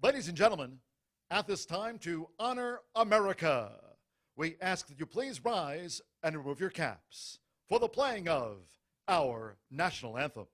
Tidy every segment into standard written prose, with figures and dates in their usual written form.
Ladies and gentlemen, at this time to honor America, we ask that you please rise and remove your caps for the playing of our national anthem.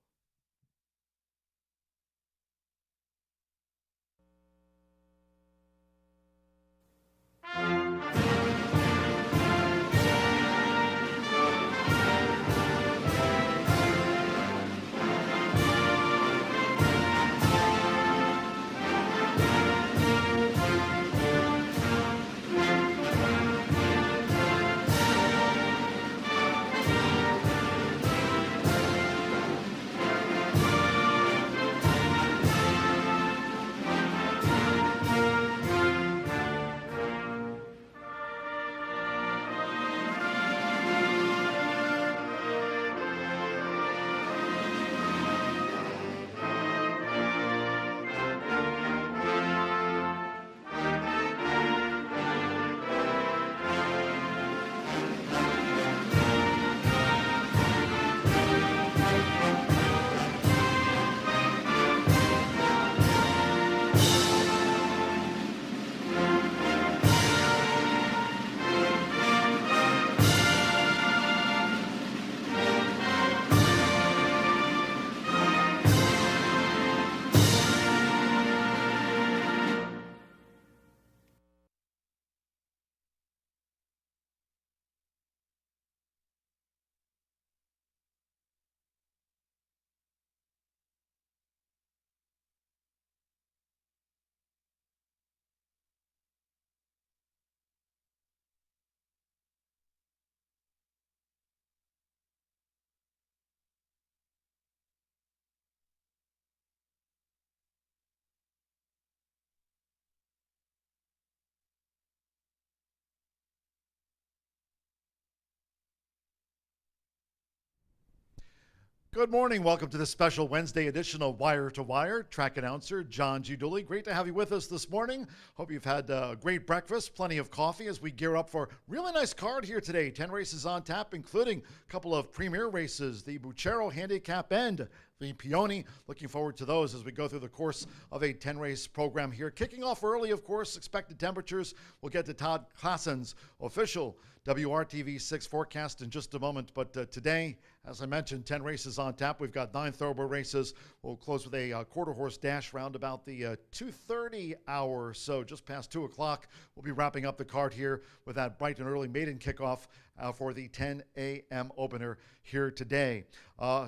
Good morning. Welcome to this special Wednesday edition of Wire to Wire. Track announcer John G. Dooley. Great to have you with us this morning. Hope you've had a great breakfast, plenty of coffee as we gear up for a really nice card here today. 10 races on tap, including a couple of premier races, the Buchero Handicap and the Peony. Looking forward to those as we go through the course of a 10-race program here. Kicking off early, of course, expected temperatures. We'll get to Todd Klassen's official WRTV 6 forecast in just a moment. But today, as I mentioned, 10 races on tap. We've got 9 thoroughbred races. We'll close with a quarter horse dash round about the 2:30 hour, so just past 2 o'clock. We'll be wrapping up the card here with that bright and early maiden kickoff for the 10 a.m. opener here today.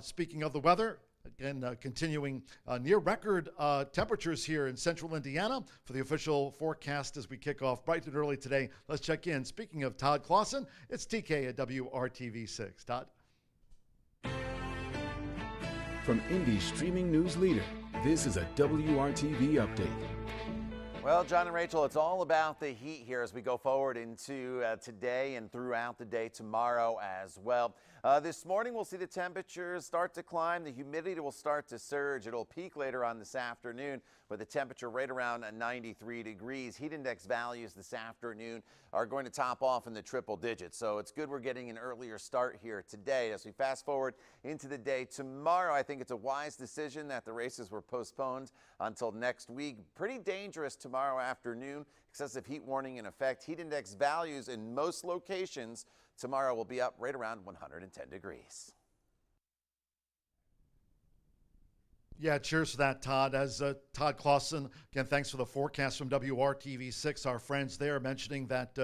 Speaking of the weather, again, continuing near record temperatures here in central Indiana for the official forecast as we kick off bright and early today. Let's check in. Speaking of Todd Klassen, it's TK at WRTV 6. Todd? From Indy's streaming news leader, this is a WRTV update. Well, John and Rachel, it's all about the heat here as we go forward into today and throughout the day tomorrow as well. This morning, we'll see the temperatures start to climb. The humidity will start to surge. It'll peak later on this afternoon with a temperature right around 93 degrees. Heat index values this afternoon are going to top off in the triple digits. So it's good we're getting an earlier start here today. As we fast forward into the day tomorrow, I think it's a wise decision that the races were postponed until next week. Pretty dangerous tomorrow afternoon. Excessive heat warning in effect. Heat index values in most locations tomorrow will be up right around 110 degrees. Yeah, cheers for that, Todd. As Todd Klassen, again, thanks for the forecast from WRTV 6. Our friends there mentioning that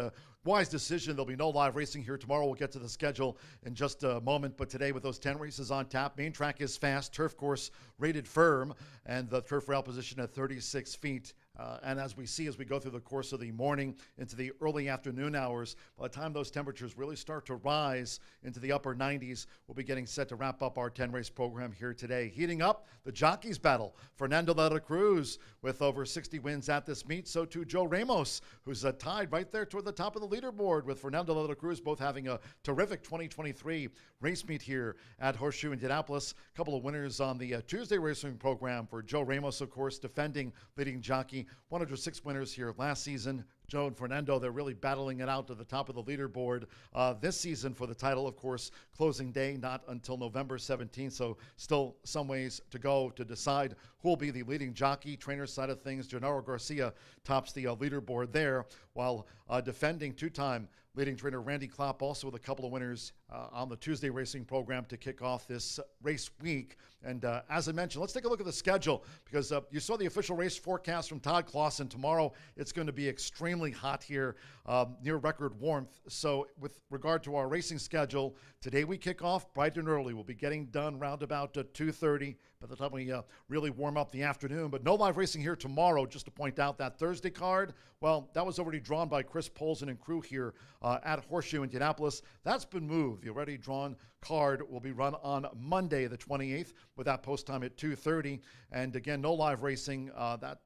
wise decision. There'll be no live racing here tomorrow. We'll get to the schedule in just a moment. But today with those 10 races on tap, main track is fast, turf course rated firm, and the turf rail position at 36 feet. And as we see as we go through the course of the morning into the early afternoon hours, by the time those temperatures really start to rise into the upper 90s, we'll be getting set to wrap up our 10-race program here today. Heating up, the jockeys battle. Fernando de la Cruz with over 60 wins at this meet. So too Joe Ramos, who's tied right there toward the top of the leaderboard with Fernando de la Cruz, both having a terrific 2023 race meet here at Horseshoe Indianapolis. A couple of winners on the Tuesday racing program for Joe Ramos, of course, defending leading jockey. 106 winners here last season. Joe and Fernando, they're really battling it out to the top of the leaderboard this season for the title. Of course, closing day not until November 17th, so still some ways to go to decide who will be the leading jockey. Trainer side of things, Gennaro Garcia tops the leaderboard there, while defending two-time leading trainer Randy Klopp also with a couple of winners on the Tuesday racing program to kick off this race week. And as I mentioned, let's take a look at the schedule, because you saw the official race forecast from Todd Clausen. Tomorrow it's going to be extremely hot here, near record warmth. So with regard to our racing schedule, today we kick off bright and early. We'll be getting done round about 2:30 by the time we really warm up the afternoon. But no live racing here tomorrow. Just to point out, that Thursday card, well, that was already drawn by Chris Polson and crew here at Horseshoe Indianapolis. That's been moved. The already drawn card will be run on Monday, the 28th, with that post time at 2:30. And again, no live racing, that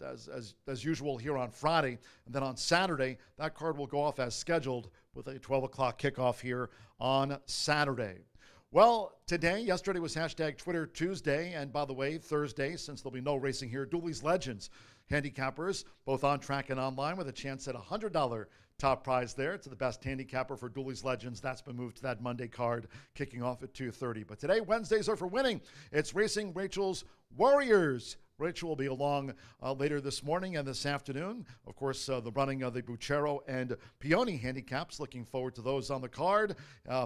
as usual here on Friday. And then on Saturday, that card will go off as scheduled with a 12 o'clock kickoff here on Saturday. Well, yesterday was hashtag Twitter Tuesday, and by the way, Thursday, since there'll be no racing here, Dooley's Legends handicappers, both on track and online, with a chance at a $100 top prize there to the best handicapper for Dooley's Legends. That's been moved to that Monday card, kicking off at 2:30. But today, Wednesdays are for winning. It's Racing Rachel's Warriors. Rachel will be along later this morning and this afternoon. Of course, the running of the Buchero and Peony handicaps. Looking forward to those on the card.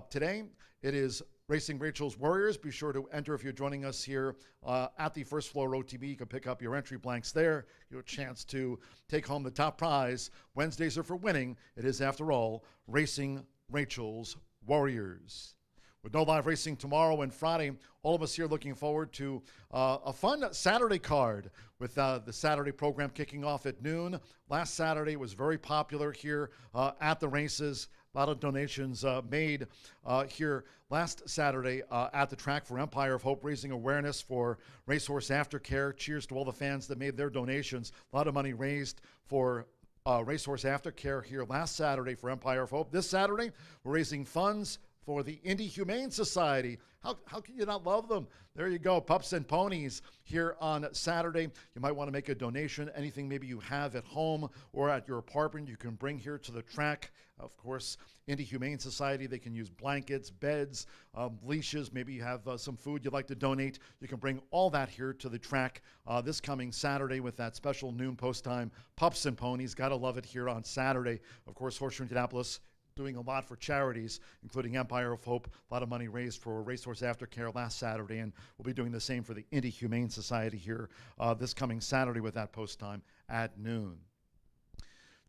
Today, it is Racing Rachel's Warriors. Be sure to enter if you're joining us here at the First Floor OTB. You can pick up your entry blanks there. You have a chance to take home the top prize. Wednesdays are for winning. It is, after all, Racing Rachel's Warriors. With no live racing tomorrow and Friday, all of us here looking forward to a fun Saturday card with the Saturday program kicking off at noon. Last Saturday was very popular here at the races. A lot of donations made here last Saturday at the track for Empire of Hope, raising awareness for Racehorse Aftercare. Cheers to all the fans that made their donations. A lot of money raised for Racehorse Aftercare here last Saturday for Empire of Hope. This Saturday, we're raising funds for the Indy Humane Society. How can you not love them? There you go, Pups and Ponies here on Saturday. You might want to make a donation. Anything maybe you have at home or at your apartment, you can bring here to the track. Of course, Indy Humane Society, they can use blankets, beds, leashes. Maybe you have some food you'd like to donate. You can bring all that here to the track this coming Saturday with that special noon post time. Pups and Ponies, gotta love it here on Saturday. Of course, Horseshoe Indianapolis doing a lot for charities, including Empire of Hope. A lot of money raised for Racehorse Aftercare last Saturday, and we'll be doing the same for the Indy Humane Society here this coming Saturday with that post time at noon.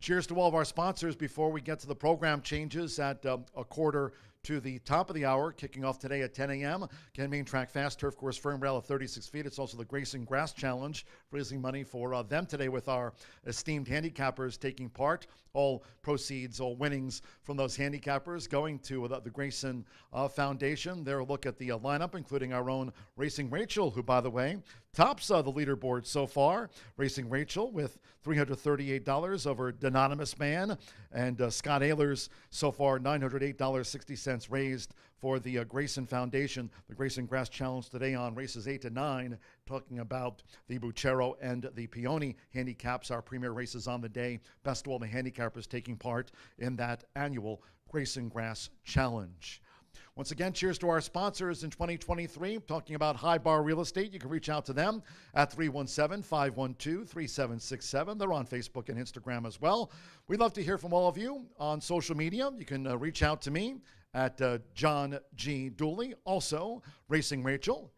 Cheers to all of our sponsors before we get to the program changes at a quarter to the top of the hour, kicking off today at 10 a.m. Again, Main Track Fast Turf Course firm rail of 36 feet. It's also the Grayson Grass Challenge, raising money for them today with our esteemed handicappers taking part. All proceeds, all winnings from those handicappers going to the Grayson Foundation. Their look at the lineup, including our own Racing Rachel, who, by the way, tops the leaderboard so far. Racing Rachel with $338 over Anonymous Man, and Scott Ehlers so far $908.60 raised for the Grayson Foundation. The Grayson Grass Challenge today on races 8 to 9, talking about the Buchero and the Peony handicaps, our premier races on the day. Best of all the handicappers taking part in that annual Grayson Grass Challenge. Once again, cheers to our sponsors in 2023. Talking about High Bar Real Estate, you can reach out to them at 317-512-3767. They're on Facebook and Instagram as well. We'd love to hear from all of you on social media. You can reach out to me at John G. Dooley. Also, Racing Rachel.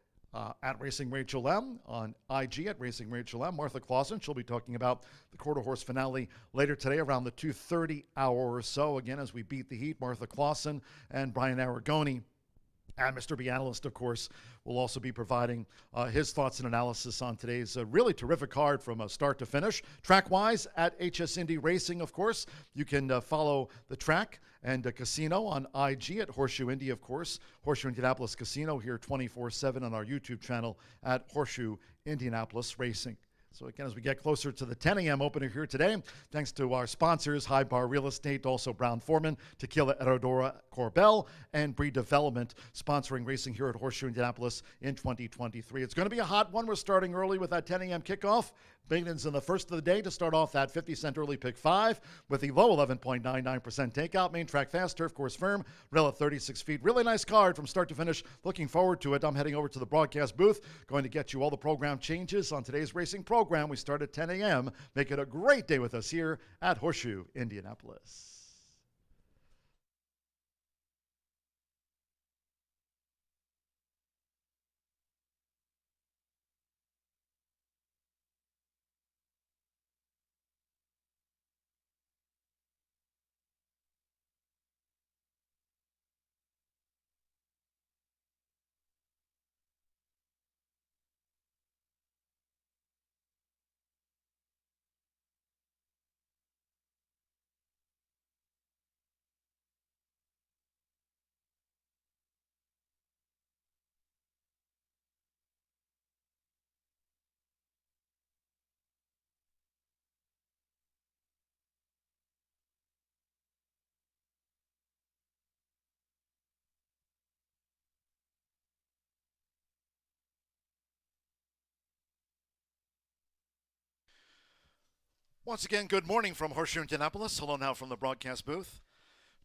At Racing Rachel M, on IG at Racing Rachel M. Martha Clausen, she'll be talking about the quarter horse finale later today around the 2:30 hour or so. Again, as we beat the heat, Martha Clausen and Brian Aragoni. And Mr. B Analyst, of course, will also be providing his thoughts and analysis on today's really terrific card from start to finish. Track-wise, at HS Indy Racing, of course, you can follow the track and casino on IG at Horseshoe Indy, of course. Horseshoe Indianapolis Casino here 24/7 on our YouTube channel at Horseshoe Indianapolis Racing. So again, as we get closer to the 10 a.m. opener here today, thanks to our sponsors, High Bar Real Estate, also Brown Foreman, Tequila Herradura Corbel, and Breed Development, sponsoring racing here at Horseshoe Indianapolis in 2023. It's going to be a hot one. We're starting early with that 10 a.m. kickoff. Maidens in the first of the day to start off that 50-cent early pick 5 with the low 11.99% takeout. Main track fast, turf course firm, rail at 36 feet. Really nice card from start to finish. Looking forward to it. I'm heading over to the broadcast booth, going to get you all the program changes on today's racing program. We start at 10 a.m. Make it a great day with us here at Horseshoe, Indianapolis. Once again, good morning from Horseshoe Indianapolis. Hello now from the broadcast booth.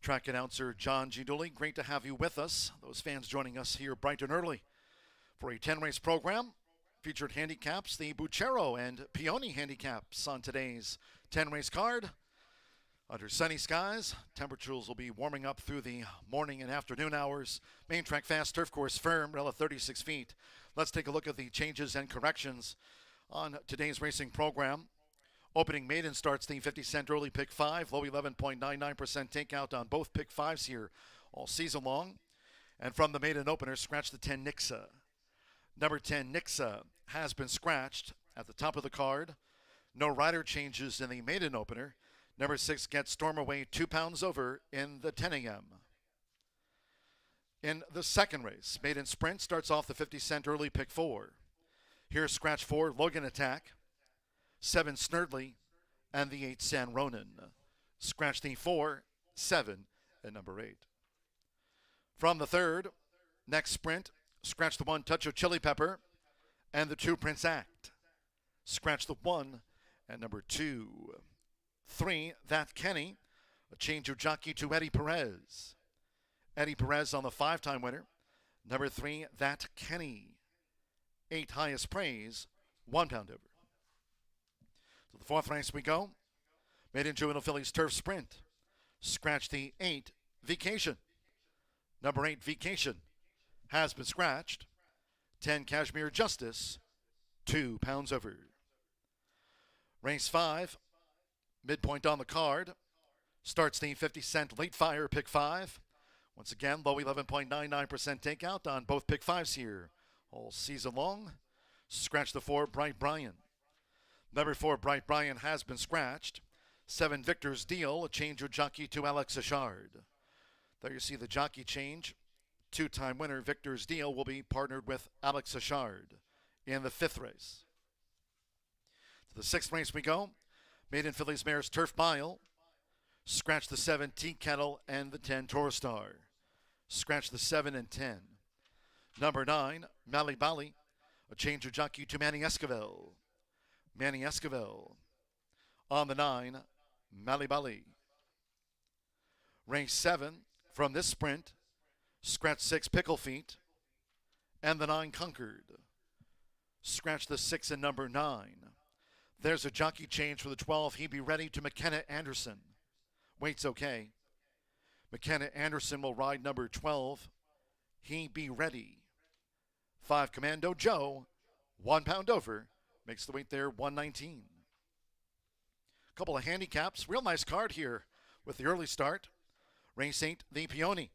Track announcer John G. Dooley. Great to have you with us. Those fans joining us here bright and early for a 10-race program. Featured handicaps, the Buchero and Peony handicaps on today's 10-race card. Under sunny skies, temperatures will be warming up through the morning and afternoon hours. Main track fast, turf course firm, rail at 36 feet. Let's take a look at the changes and corrections on today's racing program. Opening maiden starts the 50-cent early pick 5, low 11.99% takeout on both pick 5s here all season long. And from the maiden opener, scratch the 10 Nixa. Number 10 Nixa has been scratched at the top of the card. No rider changes in the maiden opener. Number 6 gets Storm Away 2 pounds over in the 10 a.m. In the second race, maiden sprint starts off the 50-cent early pick 4. Here's scratch 4, Logan Attack. 7 Snurdly, and the 8 San Ronan. Scratch the 4, 7, and number 8. From the third, next sprint, scratch the 1 Touch of Chili Pepper, and the 2 Prince Act. Scratch the 1, and number 2. 3, That Kenny, a change of jockey to Eddie Perez. Eddie Perez on the 5-time winner. Number 3, That Kenny. 8 Highest Praise, 1 pound over. To the fourth race we go. Maiden Juvenile Fillies Turf Sprint. Scratch the 8, Vacation. Number 8, Vacation, has been scratched. 10 Cashmere Justice, 2 pounds over. Race 5, midpoint on the card. Starts the 50-cent late fire pick 5. Once again, low 11.99% takeout on both pick 5s here all season long. Scratch the 4, Bright Brian. Number 4, Bright Brian, has been scratched. 7 Victor's Deal, a change of jockey to Alex Achard. There you see the jockey change. 2-time winner Victor's Deal will be partnered with Alex Achard in the 5th race. To the 6th race we go. Maiden Fillies Mares Turf Mile. Scratch the 7 Tea Kettle and the 10 Torstar. Scratch the 7 and 10. Number 9, Mally Bally, a change of jockey to Manny Esquivel. Manny Esquivel. On the 9, Malibali. Race 7 from this sprint, scratch 6 Pickle Feet, and the 9 Conquered. Scratch the 6 and number 9. There's a jockey change for the 12. He be ready to McKenna Anderson. Wait's okay. McKenna Anderson will ride number 12. He be ready. 5 Commando Joe, 1 pound over. Makes the weight there 119. A couple of handicaps. Real nice card here with the early start. Race 8, the Peony.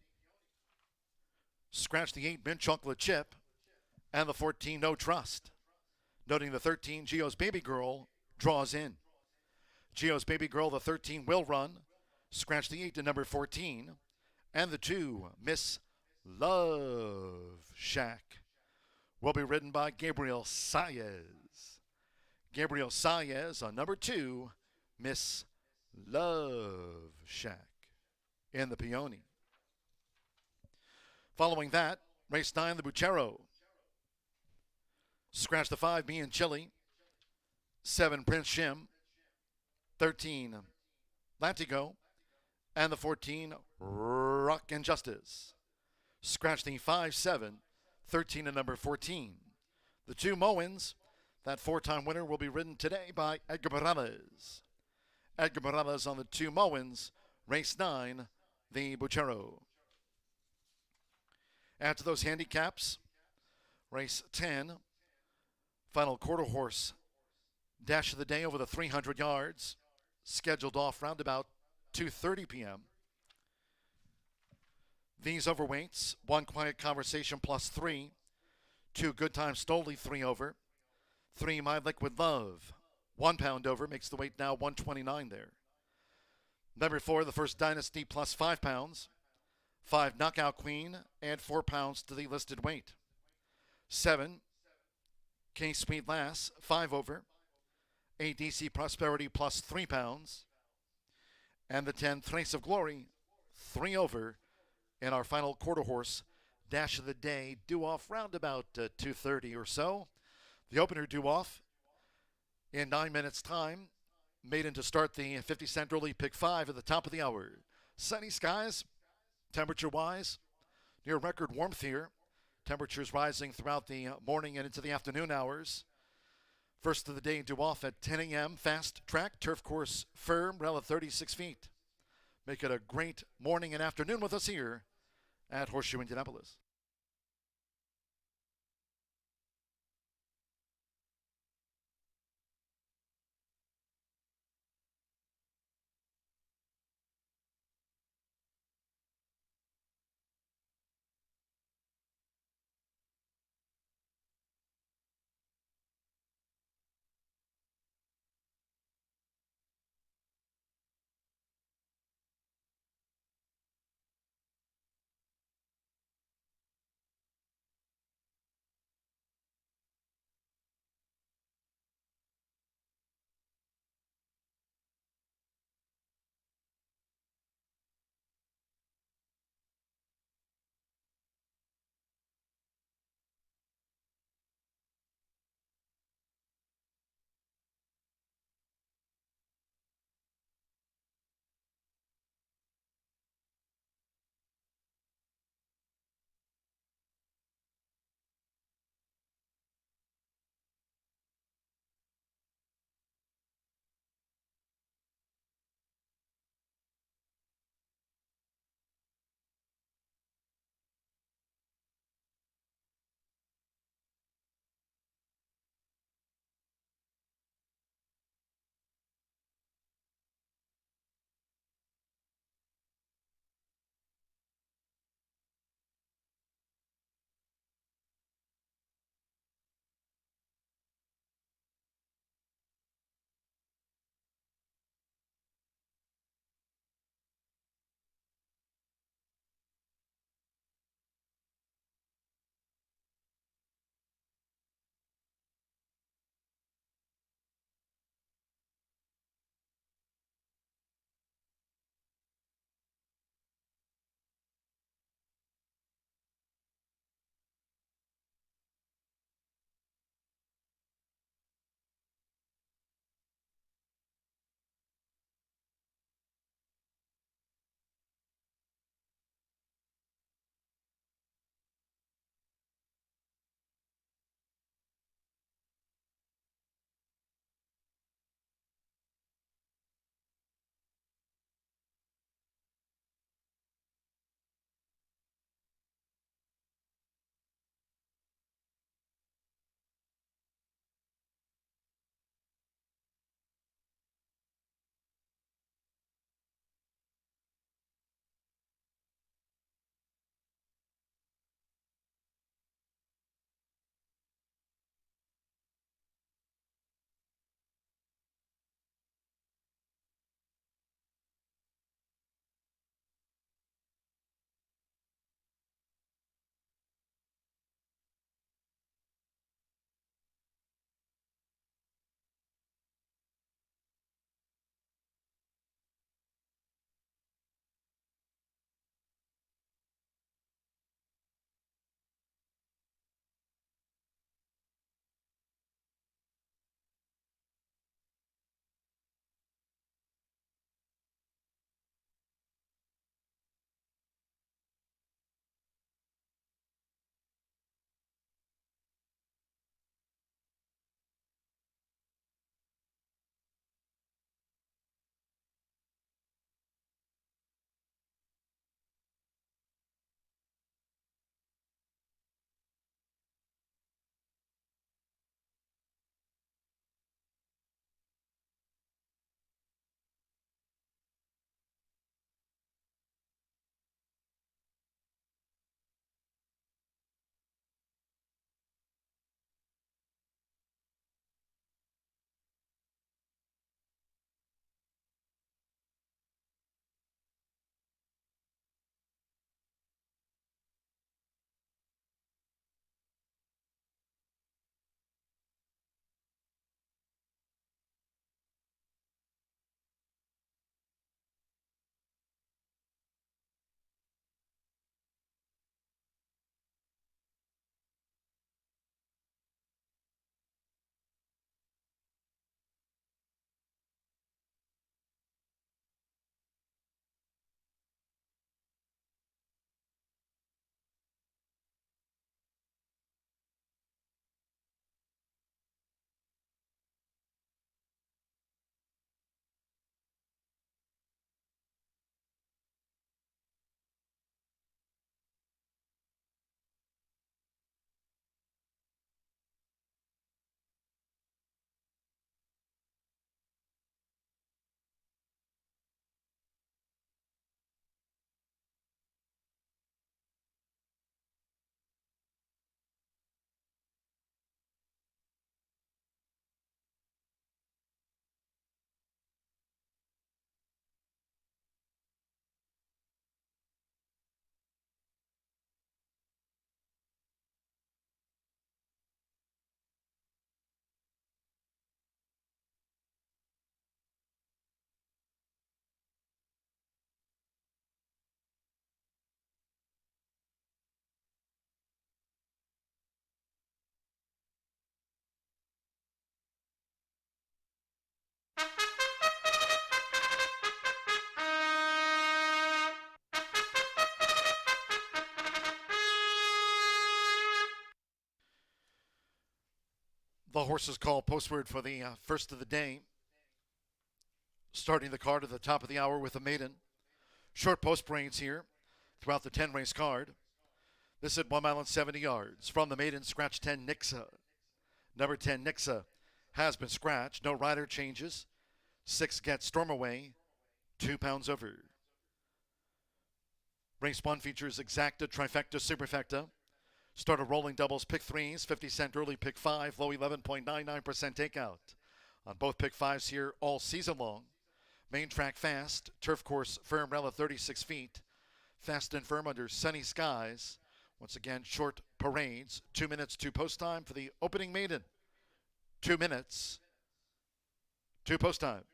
Scratch the 8 Mint Chocolate Chip and the 14 No Trust. Noting the 13 Gio's Baby Girl draws in. Gio's Baby Girl, the 13 will run. Scratch the 8 to number 14. And the 2 Miss Love Shack will be ridden by Gabriel Saez. Gabriel Saez on number 2, Miss Love Shack in the Peony. Following that, race 9, the Buchero. Scratch the 5, Me and Chili. 7 Prince Shim, 13 Latigo, and the 14 Rock and Justice. Scratch the 5-7, 13 and number 14. The 2 Mowins, that 4-time winner will be ridden today by Edgar Morales. Edgar Morales on the 2 Mowins, race 9, the Buchero. Add to those handicaps, race 10, final quarter horse, dash of the day over the 300 yards, scheduled off round about 2:30 p.m. These overweights, 1 quiet conversation plus 3, 2 good times Stoley 3 over, 3 My Liquid Love, 1 pound over, makes the weight now 129 there. Number 4, the First Dynasty plus 5 pounds, 5 Knockout Queen, and 4 pounds to the listed weight. 7 K Sweet Lass, 5 over, ADC Prosperity plus 3 pounds, and the 10 Thrace of Glory, 3 over, in our final quarter horse dash of the day, due off round about 2:30 or so. The opener due off in 9 minutes time, maiden to start the 50-cent early pick 5 at the top of the hour. Sunny skies, temperature wise, near record warmth here. Temperatures rising throughout the morning and into the afternoon hours. First of the day due off at 10 a.m. Fast track, turf course firm, rail at 36 feet. Make it a great morning and afternoon with us here at Horseshoe Indianapolis. The horses call postword for the first of the day. Starting the card at the top of the hour with a maiden. Short post brains here throughout the 10 race card. This at 1 mile and 70 yards. From the maiden, scratch 10 Nixa. Number 10 Nixa has been scratched. No rider changes. 6 gets Stormaway. 2 pounds over. Race 1 features Exacta, Trifecta, Superfecta. Start of rolling doubles, pick 3s, 50 cent early, pick 5, low 11.99% takeout. On both pick 5s here all season long. Main track fast, turf course firm, rel at 36 feet. Fast and firm under sunny skies. Once again, short parades. 2 minutes to post time for the opening maiden. 2 minutes to post time.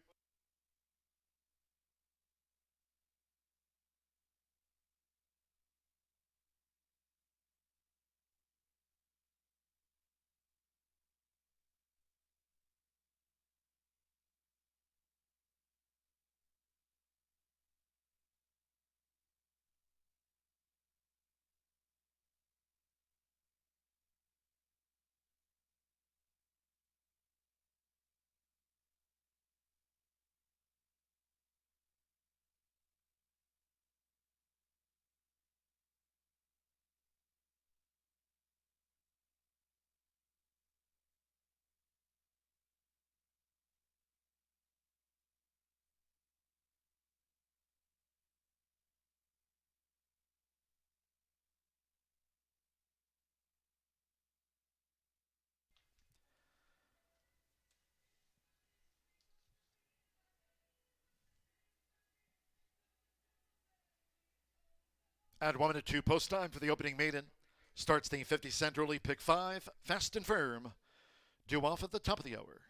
At 1 minute to post time for the opening maiden. Starts the 50 cent early, pick 5, fast and firm. Due off at the top of the hour.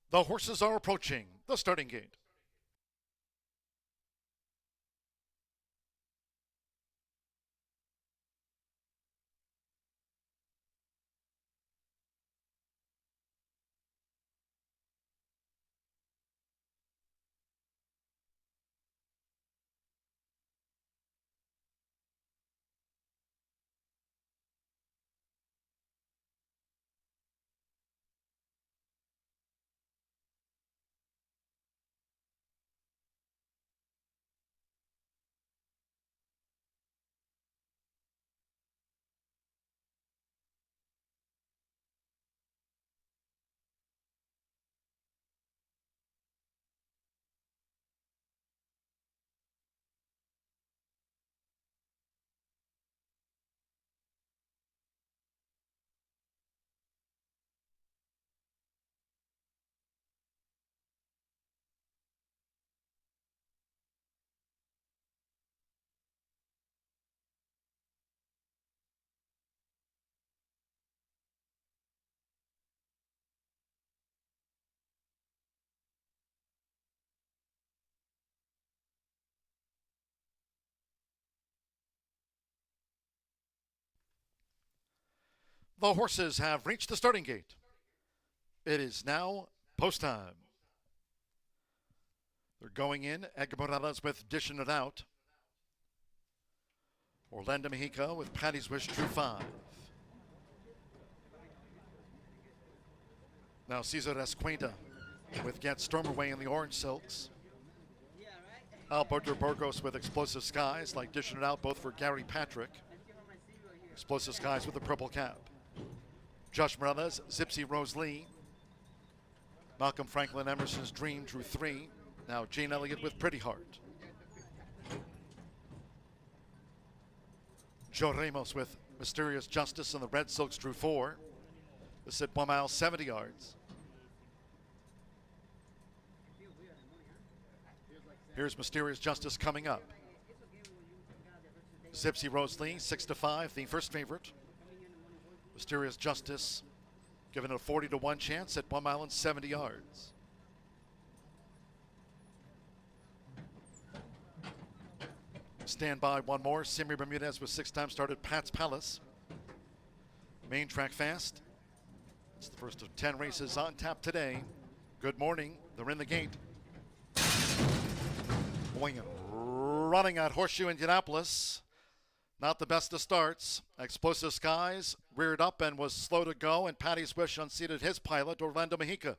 The horses are approaching the starting gate. The horses have reached the starting gate. It is now post time. They're going in. Edgar Morales with Dishing It Out. Orlando Mexico with Patty's Wish True 5. Now Cesar Escuenta with Get Stormaway in the orange silks. Alberto Burgos with Explosive Skies, like Dishing It Out, both for Gary Patrick. Explosive Skies with the purple cap. Josh Morales, Zipsy Rose Lee. Malcolm Franklin Emerson's Dream drew 3. Now Jane Elliott with Pretty Heart. Joe Ramos with Mysterious Justice and the Red Silks drew 4. This at 1 mile, 70 yards. Here's Mysterious Justice coming up. Zipsy Rose Lee, 6-5, the first favorite. Mysterious Justice given a 40-1 chance at 1 mile and 70 yards. Stand by one more. Simi Bermudez with 6-time started Pat's Palace. Main track fast. It's the first of 10 races on tap today. Good morning. They're in the gate. Going running at Horseshoe Indianapolis. Not the best of starts. Explosive Skies reared up and was slow to go, and Patty's Wish unseated his pilot, Orlando Mexico,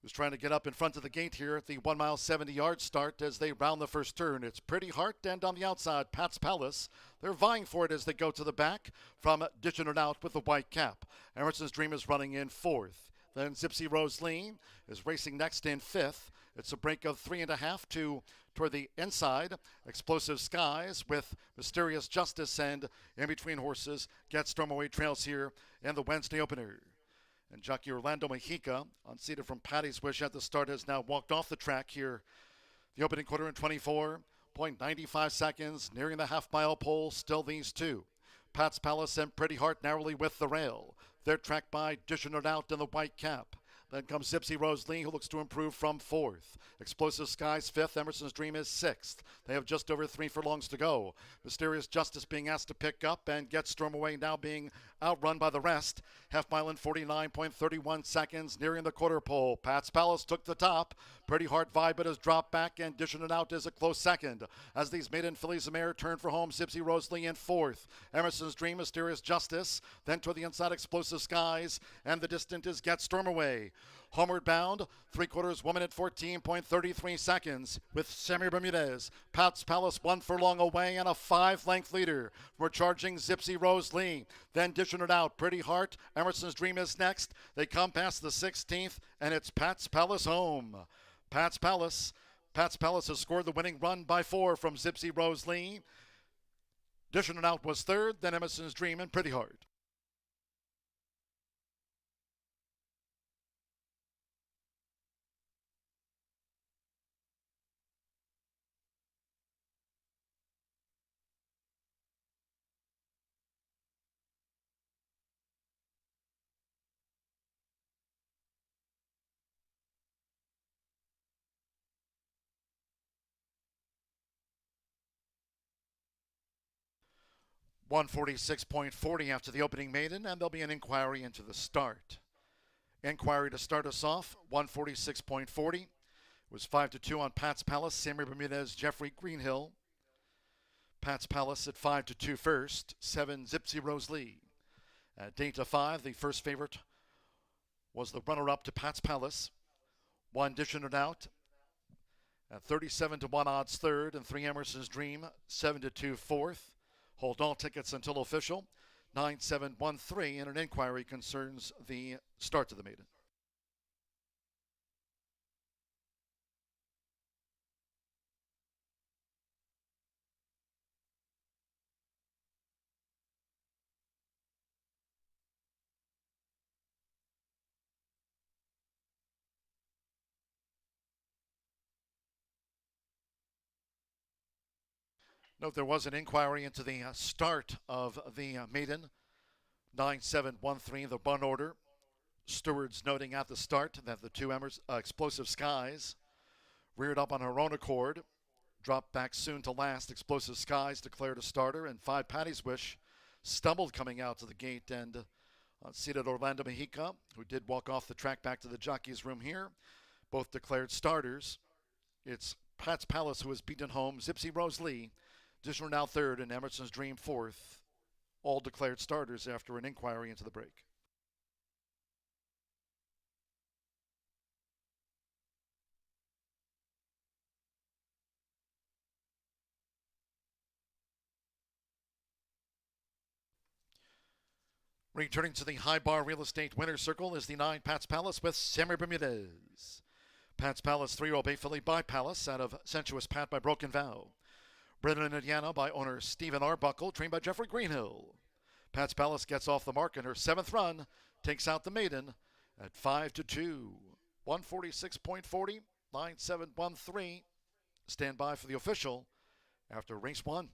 who's trying to get up in front of the gate here at the 1 mile, 70 yard start as they round the first turn. It's Pretty Heart, and on the outside, Pat's Palace. They're vying for it as they go to the back from Dishing It Out with the white cap. Emerson's Dream is running in 4th. Then Zipsy Rose Lee is racing next in 5th. It's a break of 3.5 toward the inside. Explosive Skies with Mysterious Justice, and in between horses, Get Stormaway trails here in the Wednesday opener. And jockey Orlando Mexico, unseated from Patty's Wish at the start, has now walked off the track here. The opening quarter in 24.95 seconds, nearing the half-mile pole, still these two. Pat's Palace and Pretty Heart narrowly with the rail. They're tracked by Dishing It Out in the white cap. Then comes Zipsy Rose Lee, who looks to improve from 4th. Explosive Skies 5th. Emerson's Dream is 6th. They have just over 3 furlongs to go. Mysterious Justice being asked to pick up, and Get Stormaway now being outrun by the rest. Half mile in 49.31 seconds, nearing the quarter pole. Pat's Palace took the top. Pretty Heart Vibe, but has dropped back, and Dishing It Out is a close second. As these maiden fillies of mare turn for home, Zipsy Rose Lee in 4th. Emerson's Dream, Mysterious Justice. Then to the inside, Explosive Skies, and the distant is Get Stormaway. Homeward bound, 3/4 1 minute 14.33 seconds with Sammy Bermudez. Pat's Palace 1 furlong away and a 5-length leader. We're charging Zipsy Rose Lee. Then Dishing It Out. Pretty Heart. Emerson's Dream is next. They come past the 16th, and it's Pat's Palace home. Pat's Palace. Pat's Palace has scored the winning run by 4 from Zipsy Rose Lee. Dishing It Out was 3rd, then Emerson's Dream and Pretty Heart. 146.40 after the opening maiden, and there'll be an inquiry into the start. Inquiry to start us off, 146.40. It was 5-2 on Pat's Palace, Sammy Bermudez, Jeffrey Greenhill. Pat's Palace at 5-2 first, 7 Zipsy Rose Lee. At Data 5, the first favorite was the runner-up to Pat's Palace. 1 Dishing It Out at 37-1 odds third, and 3 Emerson's Dream, 7-2 fourth. Hold all tickets until official. 9713, and an inquiry concerns the start of the maiden. Note there was an inquiry into the start of the maiden. 9713, the run order. Stewards noting at the start that the 2 Explosive Skies reared up on her own accord. Dropped back soon to last. Explosive Skies declared a starter, and 5 Patty's Wish stumbled coming out to the gate, and seated Orlando Mexica, who did walk off the track back to the jockey's room here. Both declared starters. It's Pat's Palace who has beaten home Zipsy Rose Lee. Dishner now third, and Emerson's Dream fourth. All declared starters after an inquiry into the break. Returning to the high bar real estate winner's circle is the 9 Pat's Palace with Sammy Bermudez. Pat's Palace 3-year-old Bay Filly by Palace out of Sensuous Pat by Broken Vow. Brennan and Indiana by owner Stephen Arbuckle, trained by Jeffrey Greenhill. Pat's Palace gets off the mark in her 7th run, takes out the maiden at 5-2. 146.40, 9713. Stand by for the official after race 1.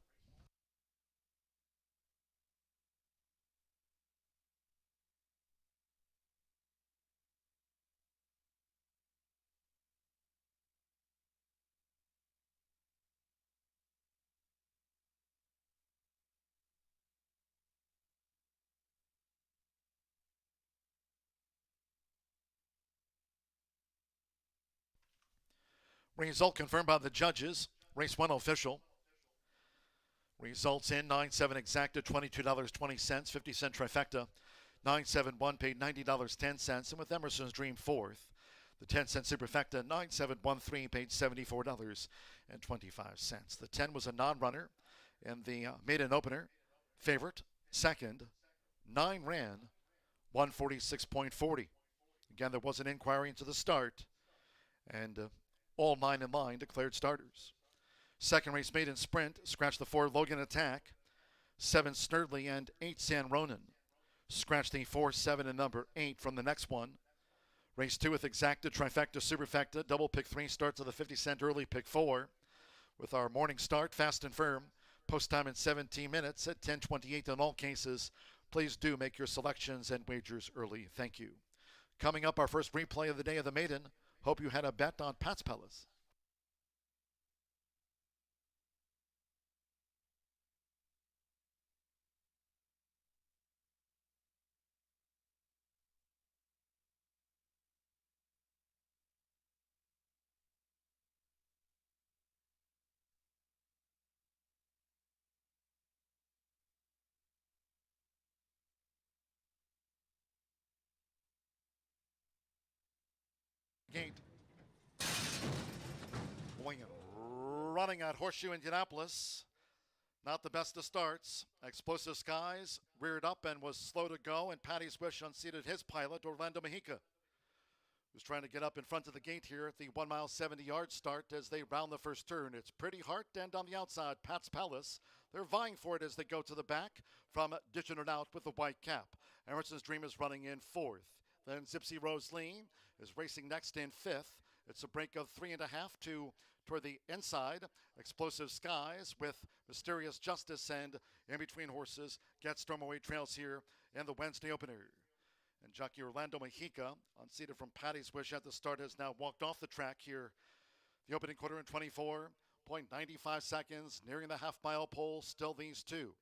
Result confirmed by the judges. Race 1 official. Results in 9-7 exacta, $22.20, 50-cent trifecta. 9-7-1 paid $90.10, and with Emerson's Dream fourth. The 10-cent superfecta, 9-7-1-3 paid $74.25. The 10 was a non-runner in the maiden opener. Favorite, second. 9 ran, 146.40. Again, there was an inquiry into the start, and all 9 in line declared starters. Second race maiden sprint, scratched the 4 Logan Attack, 7 Snurdly, and 8 San Ronan. Scratched the 4, 7, and number 8 from the next one. Race 2 with exacta, trifecta, superfecta, double pick 3 starts of the 50-cent early pick 4. With our morning start, fast and firm, post time in 17 minutes at 10:28 in all cases. Please do make your selections and wagers early. Thank you. Coming up, our first replay of the day of the maiden. Hope you had a bet on Pat's Palace. Gate. Going and running at Horseshoe Indianapolis. Not the best of starts. Explosive Skies reared up and was slow to go, and Patty's Wish unseated his pilot, Orlando Mexica, who's trying to get up in front of the gate here at the 1 mile 70-yard start as they round the first turn. It's Pretty Heart, and on the outside, Pat's Palace. They're vying for it as they go to the back from Dishing It Out with the white cap. Emerson's Dream is running in fourth. Then Zipsy Rose Lee is racing next in fifth. It's a break of 3.5 toward the inside. Explosive Skies with Mysterious Justice, and in between horses, Get Stormaway Trails here in the Wednesday opener. And jockey Orlando Mexica, unseated from Patty's Wish at the start, has now walked off the track here. The opening quarter in 24.95 seconds, nearing the half-mile pole, still these two.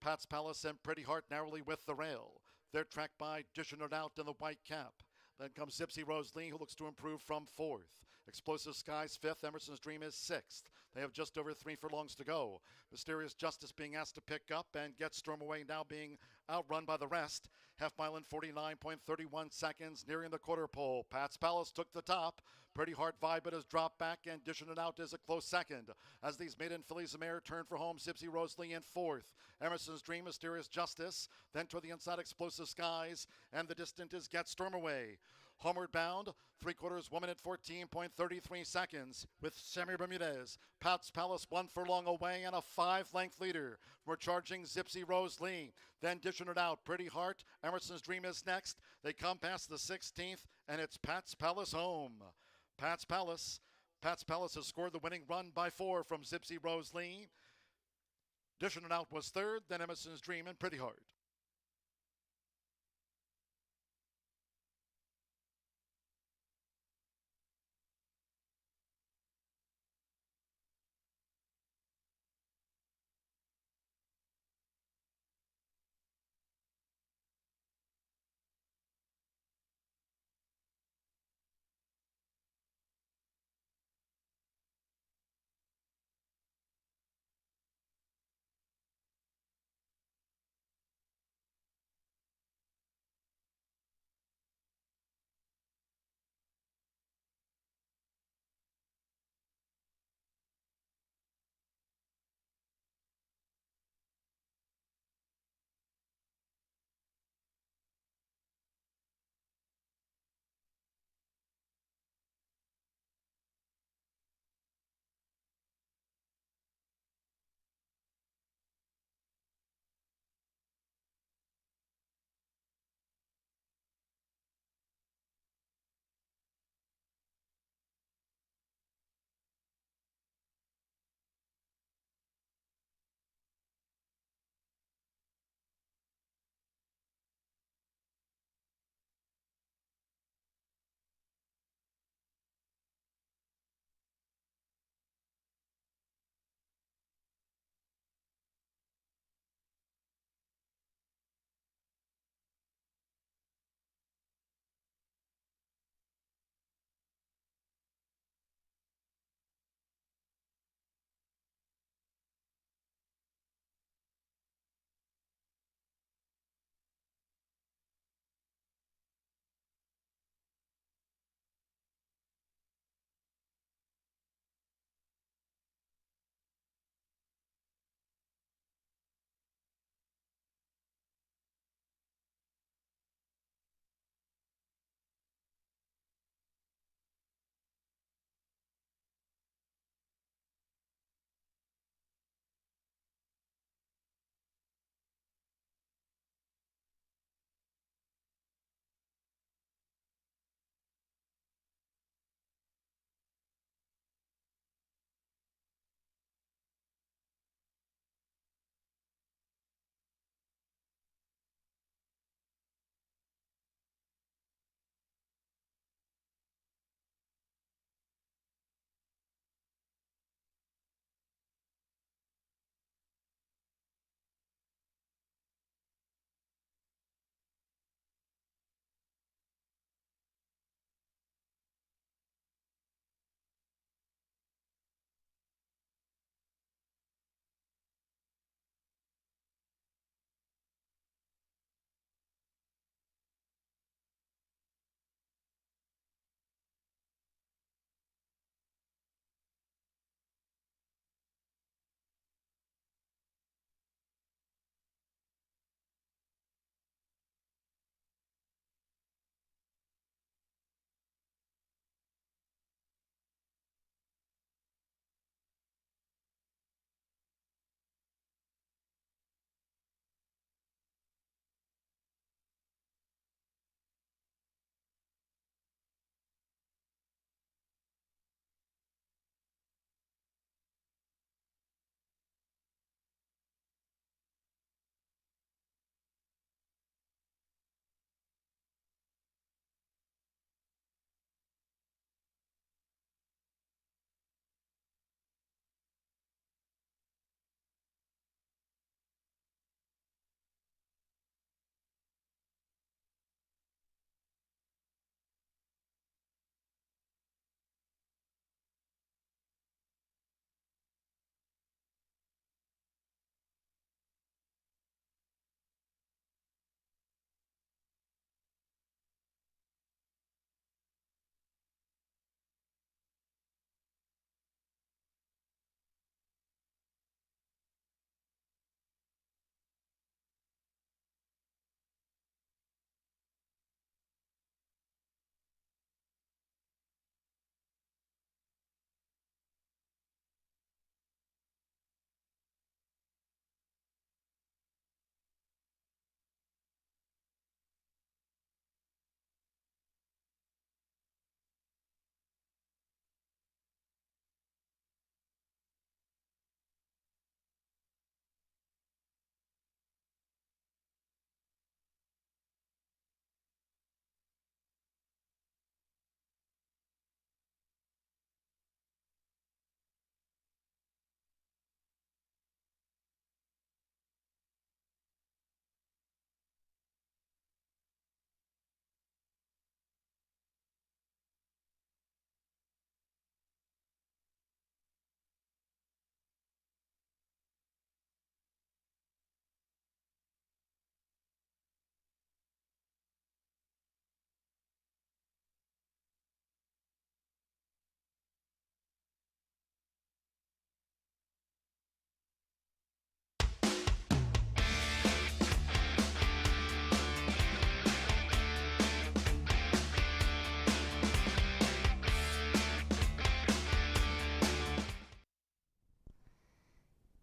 Pat's Palace and Pretty Heart narrowly with the rail. They're tracked by Dishing It Out in the white cap. Then comes Zipsy Rose Lee, who looks to improve from fourth. Explosive Skies fifth. Emerson's Dream is sixth. They have just over 3 furlongs to go. Mysterious Justice being asked to pick up and get Stormaway now being outrun by the rest. Half mile in 49.31 seconds, nearing the quarter pole. Pat's Palace took the top. Pretty Heart Vibe it has dropped back, and Dishing It Out is a close second. As these maiden fillies of mare turn for home, Zipsy Rose Lee in fourth. Emerson's Dream, Mysterious Justice. Then toward the inside, Explosive Skies. And the distant is Get Stormaway. Homeward bound, 3/4 woman at 14.33 seconds with Sammy Bermudez. Pat's Palace 1 furlong away and a 5-length leader. We're charging Zipsy Rose Lee. Then Dishing It Out, Pretty Heart. Emerson's Dream is next. They come past the 16th, and it's Pat's Palace home. Pat's Palace. Pat's Palace has scored the winning run by 4 from Zipsy Rose Lee. Dishing It Out was third, then Emerson's Dream and Pretty Heart.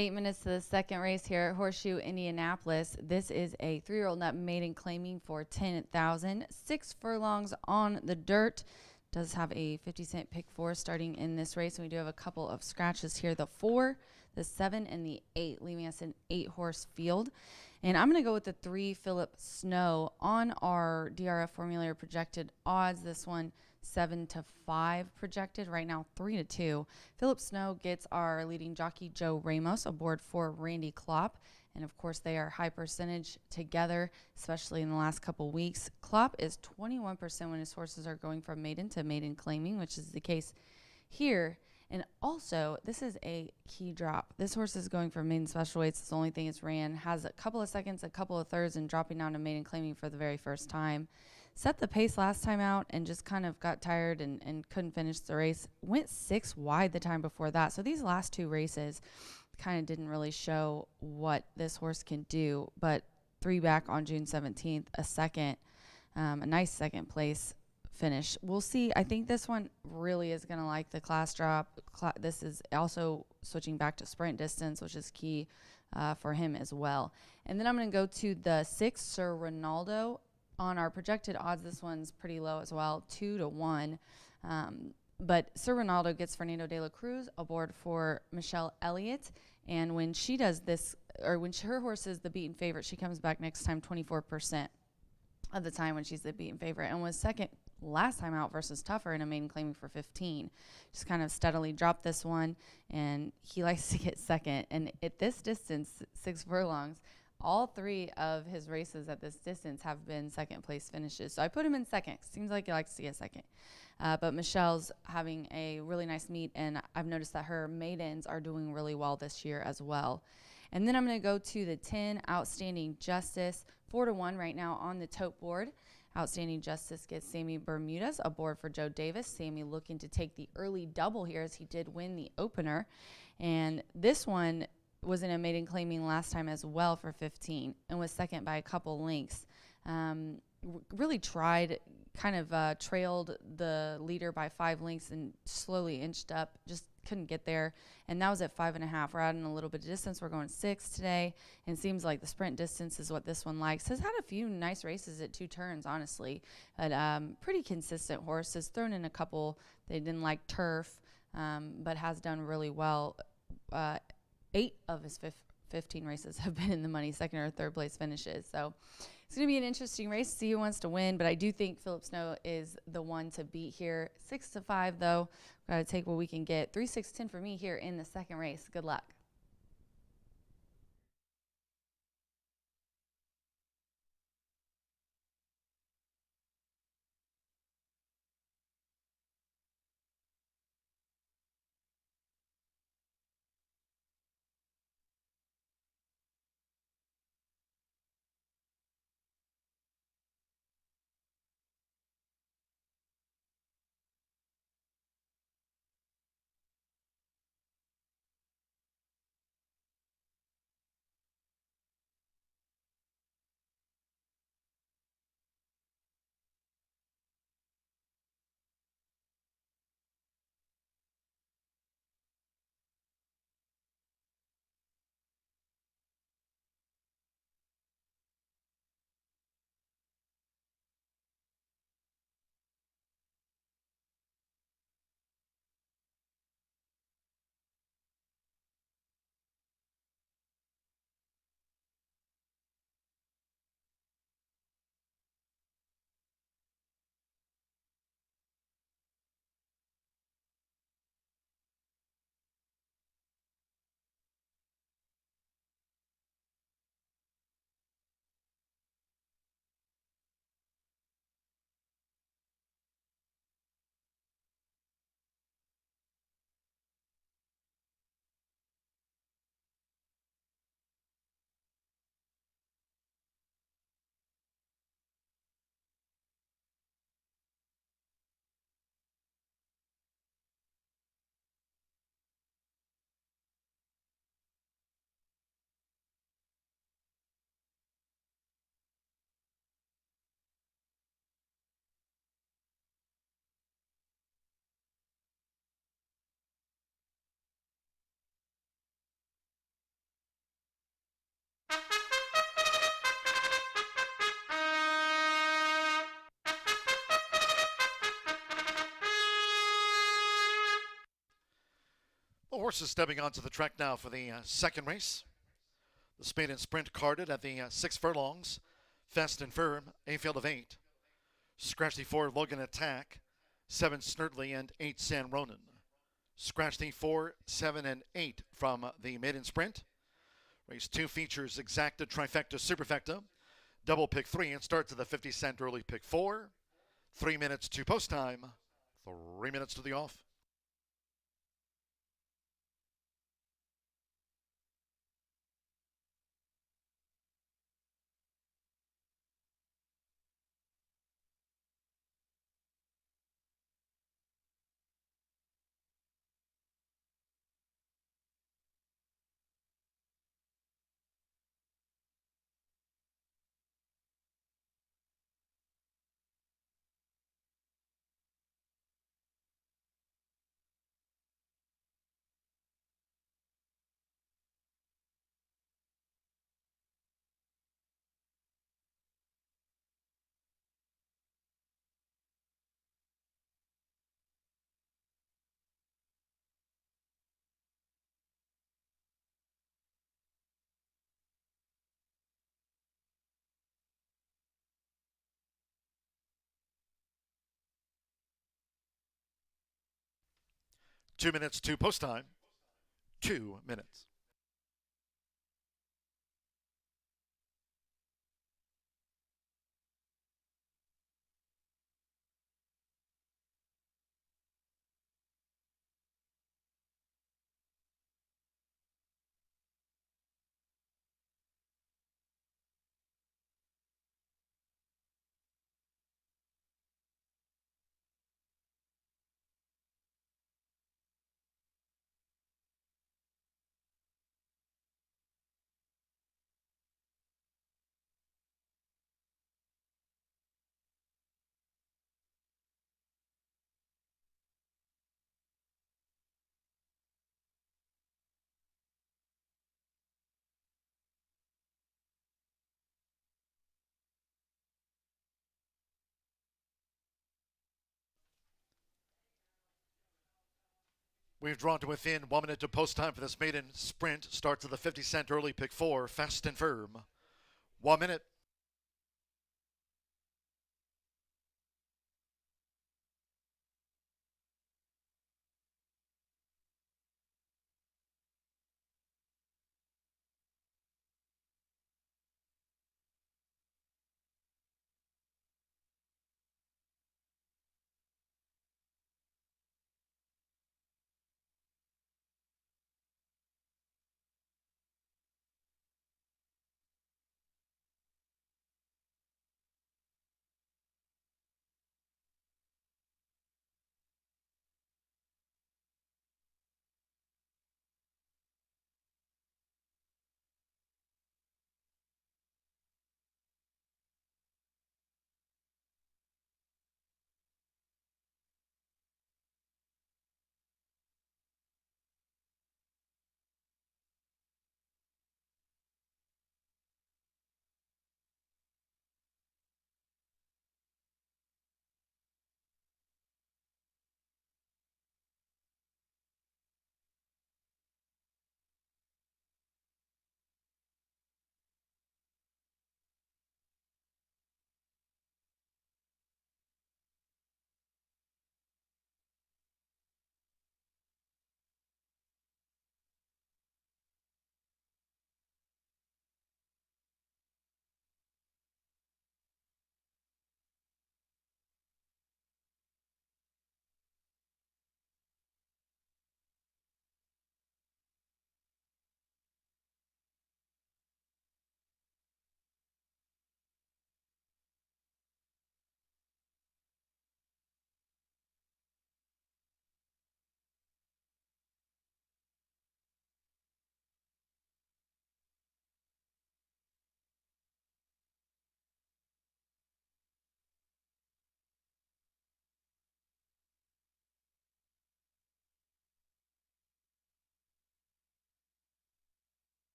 8 minutes to the second race here at Horseshoe Indianapolis. This is a 3-year-old nut maiden claiming for 10,000. 6 furlongs on the dirt. Does have a 50-cent pick 4 starting in this race. And we do have a couple of scratches here. The 4, the 7, and the 8, leaving us an 8-horse field. And I'm going to go with the 3, Philip Snow, on our DRF formulator projected odds. This one 7-5 projected, right now 3-2. Philip Snow gets our leading jockey Joe Ramos aboard for Randy Klopp, and of course they are high percentage together, especially in the last couple weeks. Klopp is 21% when his horses are going from maiden to maiden claiming, which is the case here. And also, this is a key drop. This horse is going for maiden special weights. It's the only thing it's ran. Has a couple of seconds, a couple of thirds, and dropping down to maiden claiming for the very first time. Set the pace last time out and just kind of got tired and couldn't finish the race. Went 6 wide the time before that. So these last 2 races kind of didn't really show what this horse can do. But 3 back on June 17th, a nice second place finish. We'll see. I think this one really is going to like the class drop. This is also switching back to sprint distance, which is key for him as well. And then I'm going to go to the 6, Sir Ronaldo. On our projected odds, this one's pretty low as well, 2-1. But Sir Ronaldo gets Fernando de la Cruz aboard for Michelle Elliott. And when she does this, or when her horse is the beaten favorite, she comes back next time 24% of the time when she's the beaten favorite, and was second last time out versus Tougher in a maiden claiming for 15. Just kind of steadily dropped this one, and he likes to get second. And at this distance, 6 furlongs, all 3 of his races at this distance have been second place finishes. So I put him in second. Seems like he likes to get second. But Michelle's having a really nice meet, and I've noticed that her maidens are doing really well this year as well. And then I'm going to go to the 10, Outstanding Justice, 4-1 right now on the tote board. Outstanding Justice gets Sammy Bermudez aboard for Joe Davis. Sammy looking to take the early double here, as he did win the opener. And this one was in a maiden claiming last time as well for 15 and was second by a couple lengths. Really tried, kind of trailed the leader by 5 lengths and slowly inched up, just couldn't get there. And that was at 5.5. We're adding a little bit of distance. We're going 6 today, and seems like the sprint distance is what this one likes. Has had a few nice races at 2 turns, honestly, but pretty consistent horse. Has thrown in a couple they didn't like turf, but has done really well. 8 of his 15 races have been in the money, second or third place finishes. So it's going to be an interesting race to see who wants to win, but I do think Philip Snow is the one to beat here. 6-5, though. Got to take what we can get. 3-6-10 for me here in the second race. Good luck. horses stepping onto the track now for the second race. The Spade and Sprint carded at the 6 furlongs. Fast and Firm, a field of 8. Scratch the 4, Logan Attack. 7, Snurdly, and 8, San Ronan. Scratch the 4, 7, and 8 from the maiden sprint. Race 2 features Exacta, Trifecta, Superfecta. Double pick 3 and starts at the 50-cent early pick 4. 3 minutes to post time. 3 minutes to the off. Two minutes to post time. 2 minutes. We've drawn to within 1 minute to post time for this maiden sprint. Starts at the 50-cent early pick 4, Fast and Firm. 1 minute.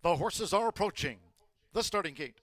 The horses are approaching the starting gate.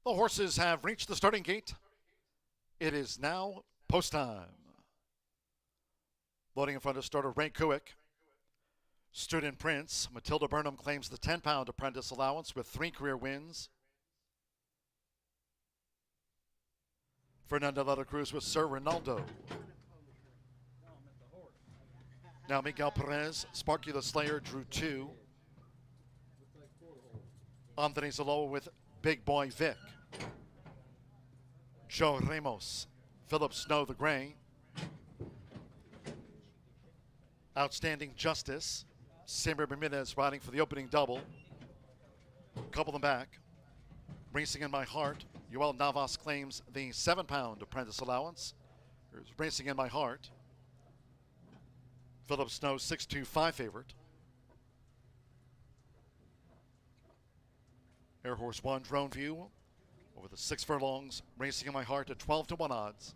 The horses have reached the starting gate. It is now post time. Loading in front of starter Ray Kuick. Student Prince, Matilda Burnham claims the 10-pound apprentice allowance with 3 career wins. Fernando de la Cruz with Sir Ronaldo. Now Miguel Perez, Sparky the Slayer drew 2. Anthony Zaloa with Big Boy Vic. Joe Ramos, Philip Snow the Gray. Outstanding Justice, Samuel Bermudez riding for the opening double. Couple them back. Racing in My Heart, Yoel Navas claims the 7-pound apprentice allowance. Here's Racing in My Heart. Philip Snow, 6-2-5 favorite. Air Horse 1 Drone View over the 6 furlongs. Racing in My Heart at 12-1 odds.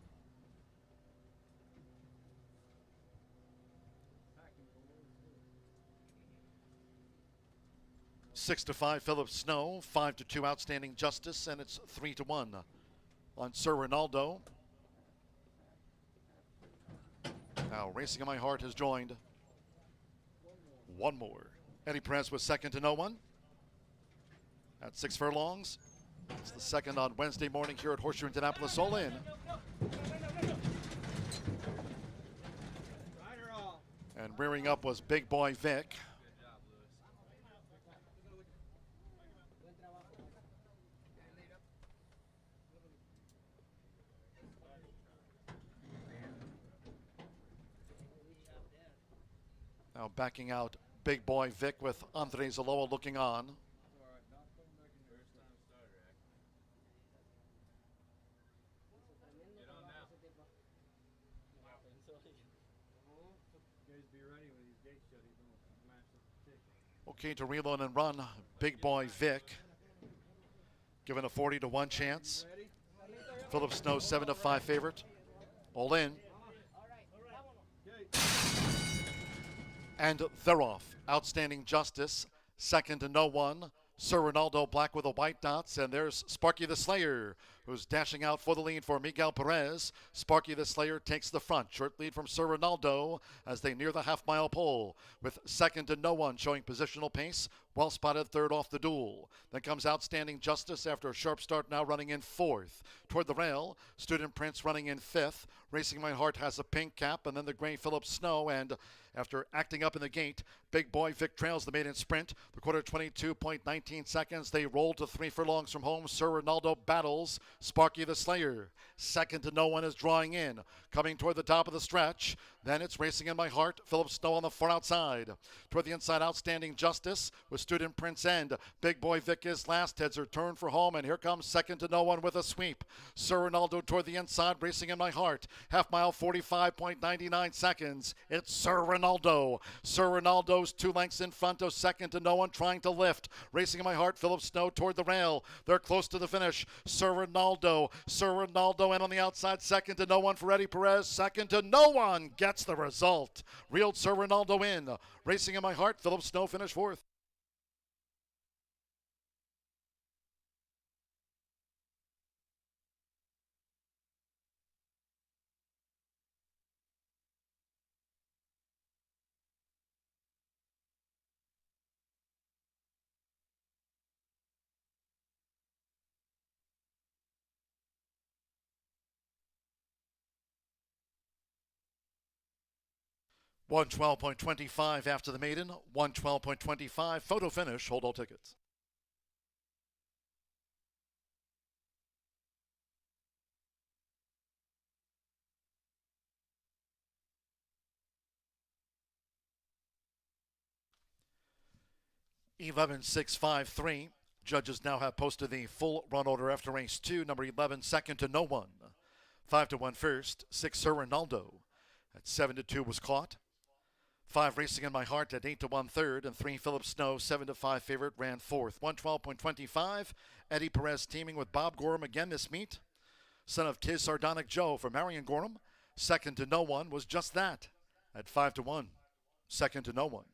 Six to 5 Philip Snow, 5-2 Outstanding Justice, and it's 3-1 on Sir Ronaldo. Now Racing in My Heart has joined. One more. Eddie Perez was second to no one. At 6 furlongs. It's the second on Wednesday morning here at Horseshoe Indianapolis. All in. And rearing up was Big Boy Vic. Now backing out Big Boy Vic with Andre Zaloa looking on. Okay, to reload and run, Big Boy Vic. Given a 40-1 chance. Philip Snow, 7-5 favorite. All in. And they're off. Outstanding Justice, second to no one. Sir Ronaldo black with the white dots, and there's Sparky the Slayer, who's dashing out for the lead for Miguel Perez. Sparky the Slayer takes the front. Short lead from Sir Ronaldo as they near the half-mile pole, with second to no one showing positional pace. Well spotted third off the duel. Then comes Outstanding Justice after a sharp start, now running in fourth. Toward the rail, Student Prince running in fifth. Racing My Heart has a pink cap, and then the gray Philip Snow, and after acting up in the gate, Big Boy Vic trails the maiden sprint. The quarter 22.19 seconds. They roll to 3 furlongs from home. Sir Ronaldo battles Sparky the Slayer. Second to no one is drawing in. Coming toward the top of the stretch. Then it's Racing in My Heart. Philip Snow on the far outside. Toward the inside, Outstanding Justice with Student Prince End. Big Boy Vic is last. Heads are turned for home, and here comes second to no one with a sweep. Sir Ronaldo toward the inside. Racing in My Heart. Half mile, 45.99 seconds. It's Sir Ronaldo. Sir Ronaldo's 2 lengths in front of second to no one, trying to lift. Racing in My Heart. Philip Snow toward the rail. They're close to the finish. Sir Ronaldo, and on the outside, second to no one for Eddie Perez. Second to no one gets the result. Reeled Sir Ronaldo in. Racing in My Heart. Philip Snow finished fourth. 112.25 after the maiden, 112.25, photo finish, hold all tickets. (11.653). Judges now have posted the full run order after race 2. Number 11, second to no one. 5-1 first. 6, Sir Ronaldo. At 7-2 was caught. 5, Racing in My Heart at 8-1 third. And 3, Philip Snow, 7-5 favorite, ran fourth. 112.25. Eddie Perez teaming with Bob Gorham again this meet. Son of Tiz Sardonic Joe for Marion Gorham. Second to no one was just that at 5-1. Second to no one.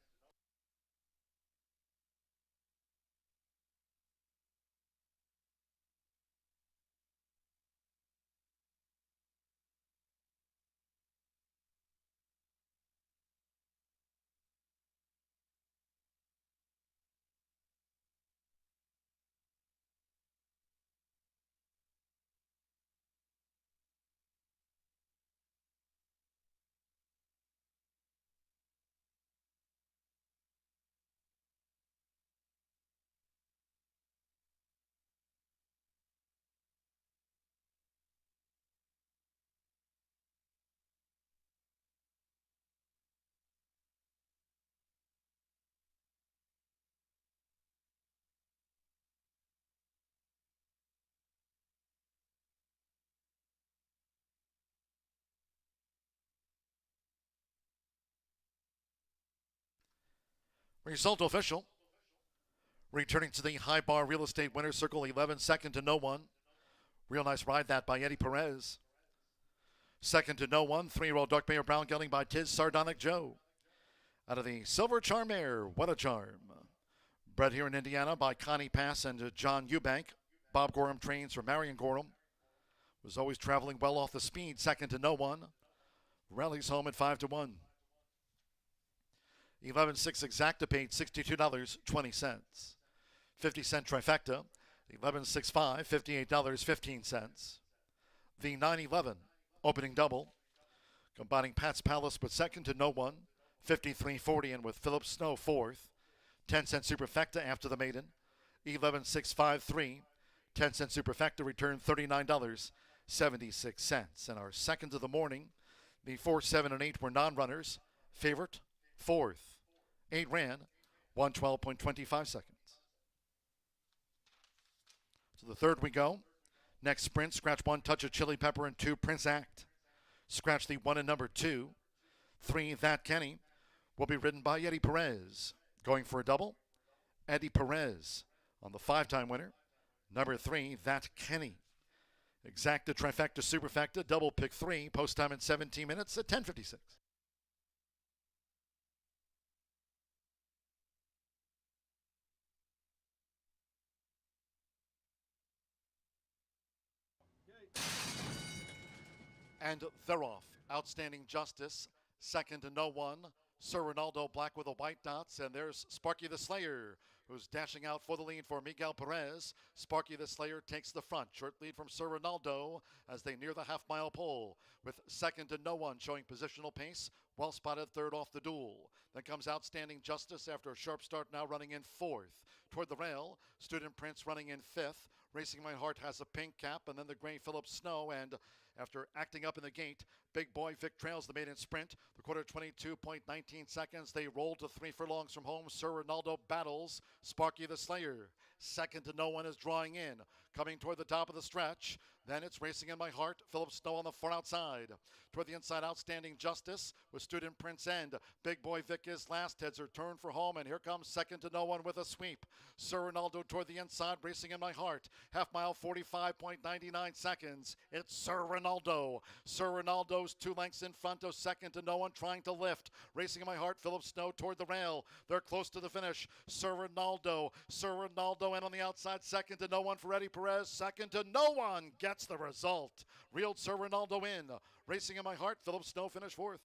Result official. Returning to the high bar real estate winner's circle, 11, second to no one. Real nice ride that by Eddie Perez. Second to no one, 3-year-old Dark Mayor Brown gelding by Tiz Sardonic Joe. Out of the Silver Charm Mare, What a Charm. Bred here in Indiana by Connie Pass and John Eubank. Bob Gorham trains for Marion Gorham. Was always traveling well off the speed, second to no one. Rallies home at 5-1. 11.6 exacta paid $62.20. 50-cent trifecta, 11.65, $58.15. The 9-11 opening double, combining Pat's Palace with second to no one, 53.40, and with Philip Snow fourth. 10-cent superfecta after the maiden, 11.653. 10-cent superfecta returned $39.76. And our seconds of the morning, the 4, 7, and 8 were non-runners. Favorite, fourth. 8 ran, 112.25 seconds. To the third we go. Next sprint, scratch 1, Touch of Chili Pepper, and 2, Prince Act. Scratch the 1 and number 2. 3, That Kenny, will be ridden by Eddie Perez. Going for a double, Eddie Perez on the 5-time winner. Number 3, That Kenny. Exacta, trifecta, superfecta, double pick 3, post time in 17 minutes at 10:56. And they're off. Outstanding Justice, second to no one. Sir Ronaldo black with the white dots, and there's Sparky the Slayer, who's dashing out for the lead for Miguel Perez. Sparky the Slayer takes the front. Short lead from Sir Ronaldo as they near the half-mile pole, with second to no one showing positional pace. Well spotted third off the duel. Then comes Outstanding Justice after a sharp start, now running in fourth. Toward the rail, Student Prince running in fifth. Racing My Heart has a pink cap, and then the gray Philip Snow, and after acting up in the gate, Big Boy Vic trails the maiden sprint. The quarter 22.19 seconds. They roll to 3 furlongs from home. Sir Ronaldo battles Sparky the Slayer. Second to no one is drawing in. Coming toward the top of the stretch. Then it's Racing in My Heart. Philip Snow on the far outside. Toward the inside, Outstanding Justice with Student Prince End. Big Boy Vic is last. Heads are turned for home, and here comes second to no one with a sweep. Sir Ronaldo toward the inside, Racing in My Heart. Half mile, 45.99 seconds. It's Sir Ronaldo. Sir Ronaldo's 2 lengths in front of second to no one, trying to lift. Racing in My Heart, Philip Snow toward the rail. They're close to the finish. Sir Ronaldo, and on the outside, second to no one for Eddie Perez. Second to no one gets the result. Reeled Sir Ronaldo in. Racing in My Heart, Philip Snow finished fourth.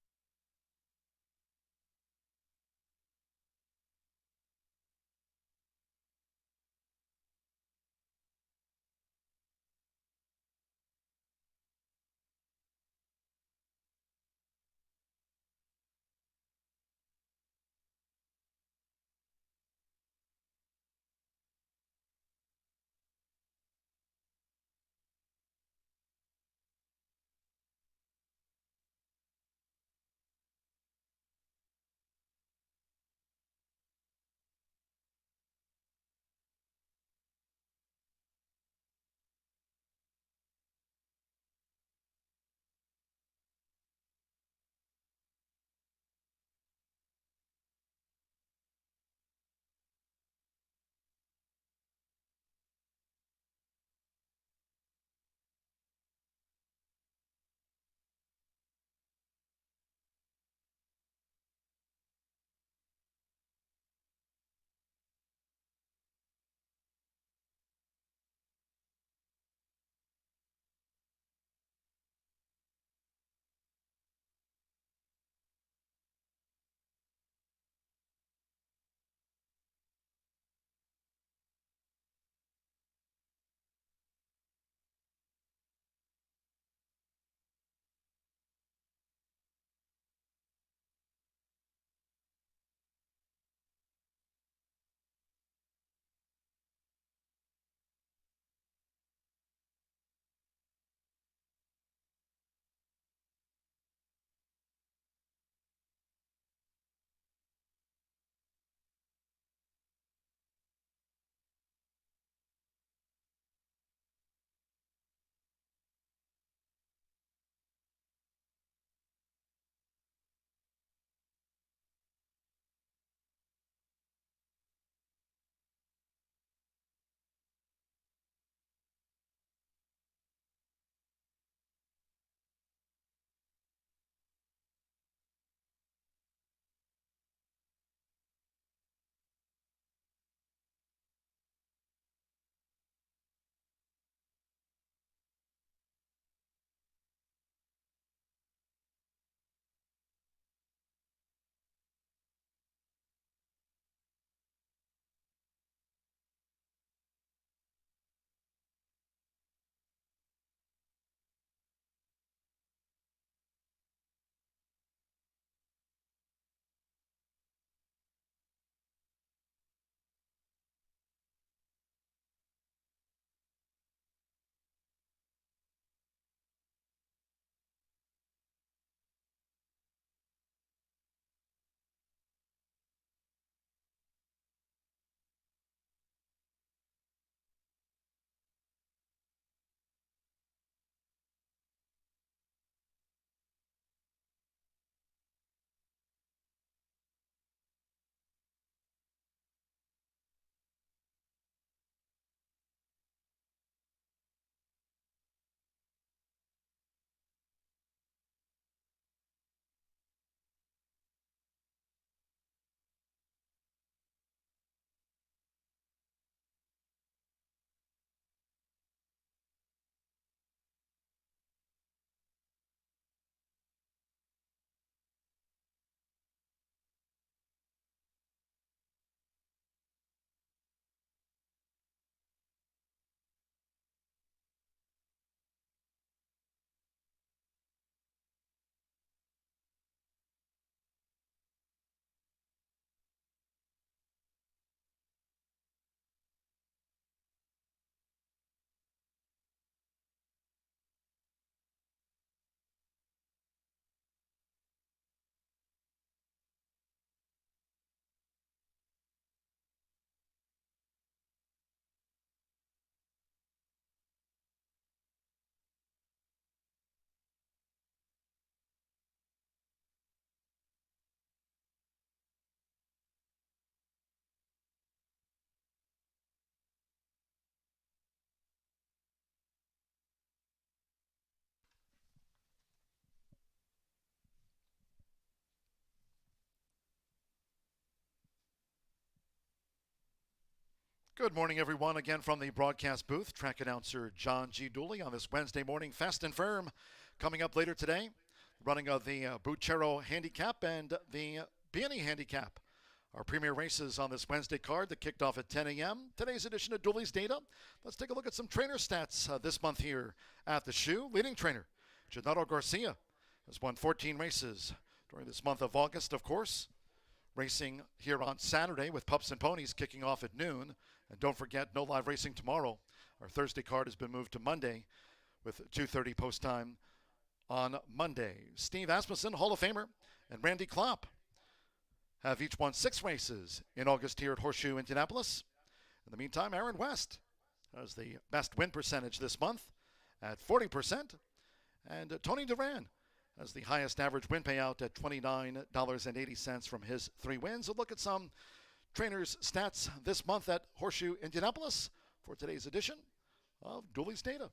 Good morning, everyone. Again from the broadcast booth, track announcer John G. Dooley on this Wednesday morning, fast and firm. Coming up later today, running of the Buchero Handicap and the Peony Handicap. Our premier races on this Wednesday card that kicked off at 10 a.m. Today's edition of Dooley's Data. Let's take a look at some trainer stats this month here at the Shoe. Leading trainer, Gennaro Garcia, has won 14 races during this month of August, of course. Racing here on Saturday with Pups and Ponies kicking off at noon. And don't forget, no live racing tomorrow. Our Thursday card has been moved to Monday with 2:30 post time on Monday. Steve Asmussen, Hall of Famer, and Randy Klopp have each won 6 races in August here at Horseshoe Indianapolis. In the meantime, Aaron West has the best win percentage this month at 40%. And Tony Duran has the highest average win payout at $29.80 from his 3 wins. A look at some trainers' stats this month at Horseshoe Indianapolis for today's edition of Dooley's Data.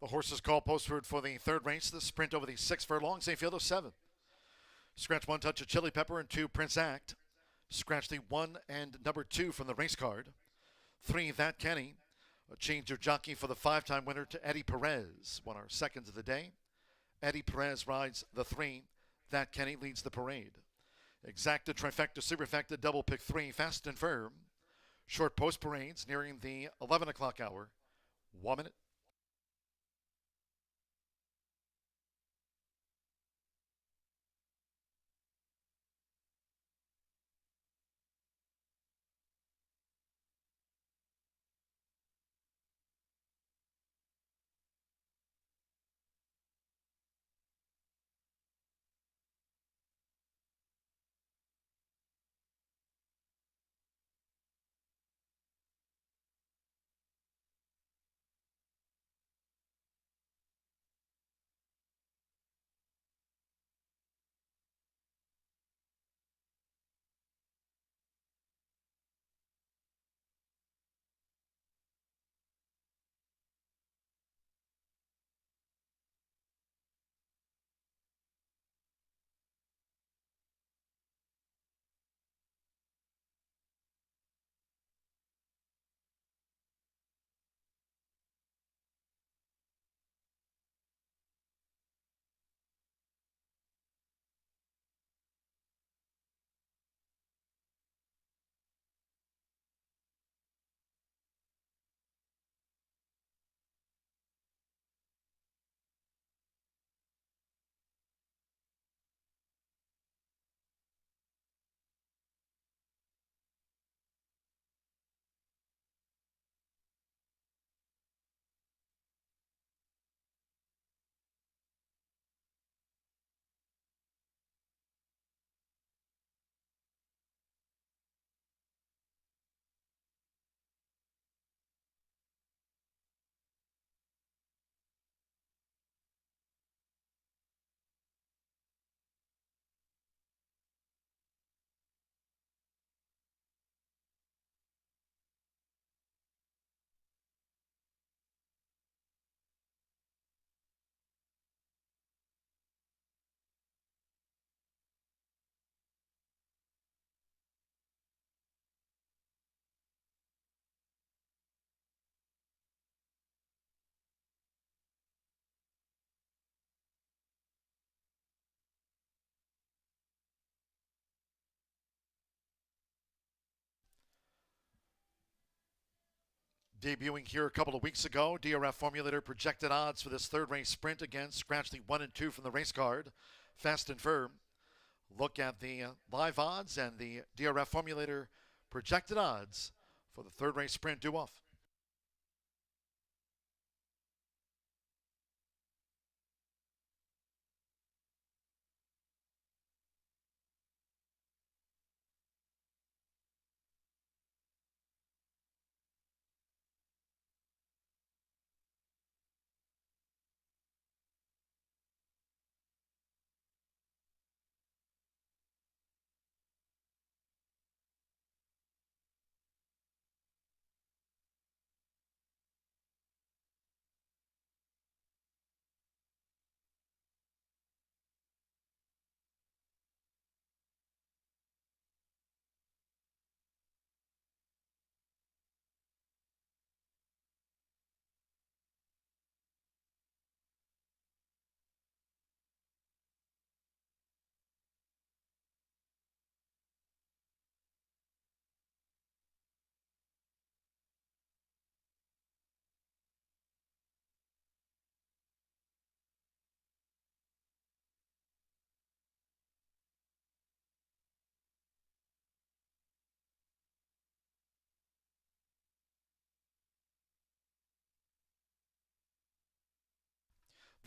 The horses call postword for the third race, the sprint over the 6 furlongs, a field of 7. Scratch 1 touch of Chili Pepper and 2 Prince Act. Scratch the 1 and number 2 from the race card. 3 That Kenny. A change of jockey for the 5-time winner to Eddie Perez. Won our seconds of the day. Eddie Perez rides the 3. That Kenny leads the parade. Exacta, trifecta, superfecta, double pick 3, fast and firm. Short post parades nearing the 11 o'clock hour. 1 minute. Debuting here a couple of weeks ago, DRF Formulator projected odds for this third race sprint. Again, scratch the 1 and 2 from the race card. Fast and firm. Look at the live odds and the DRF Formulator projected odds for the third race sprint due off.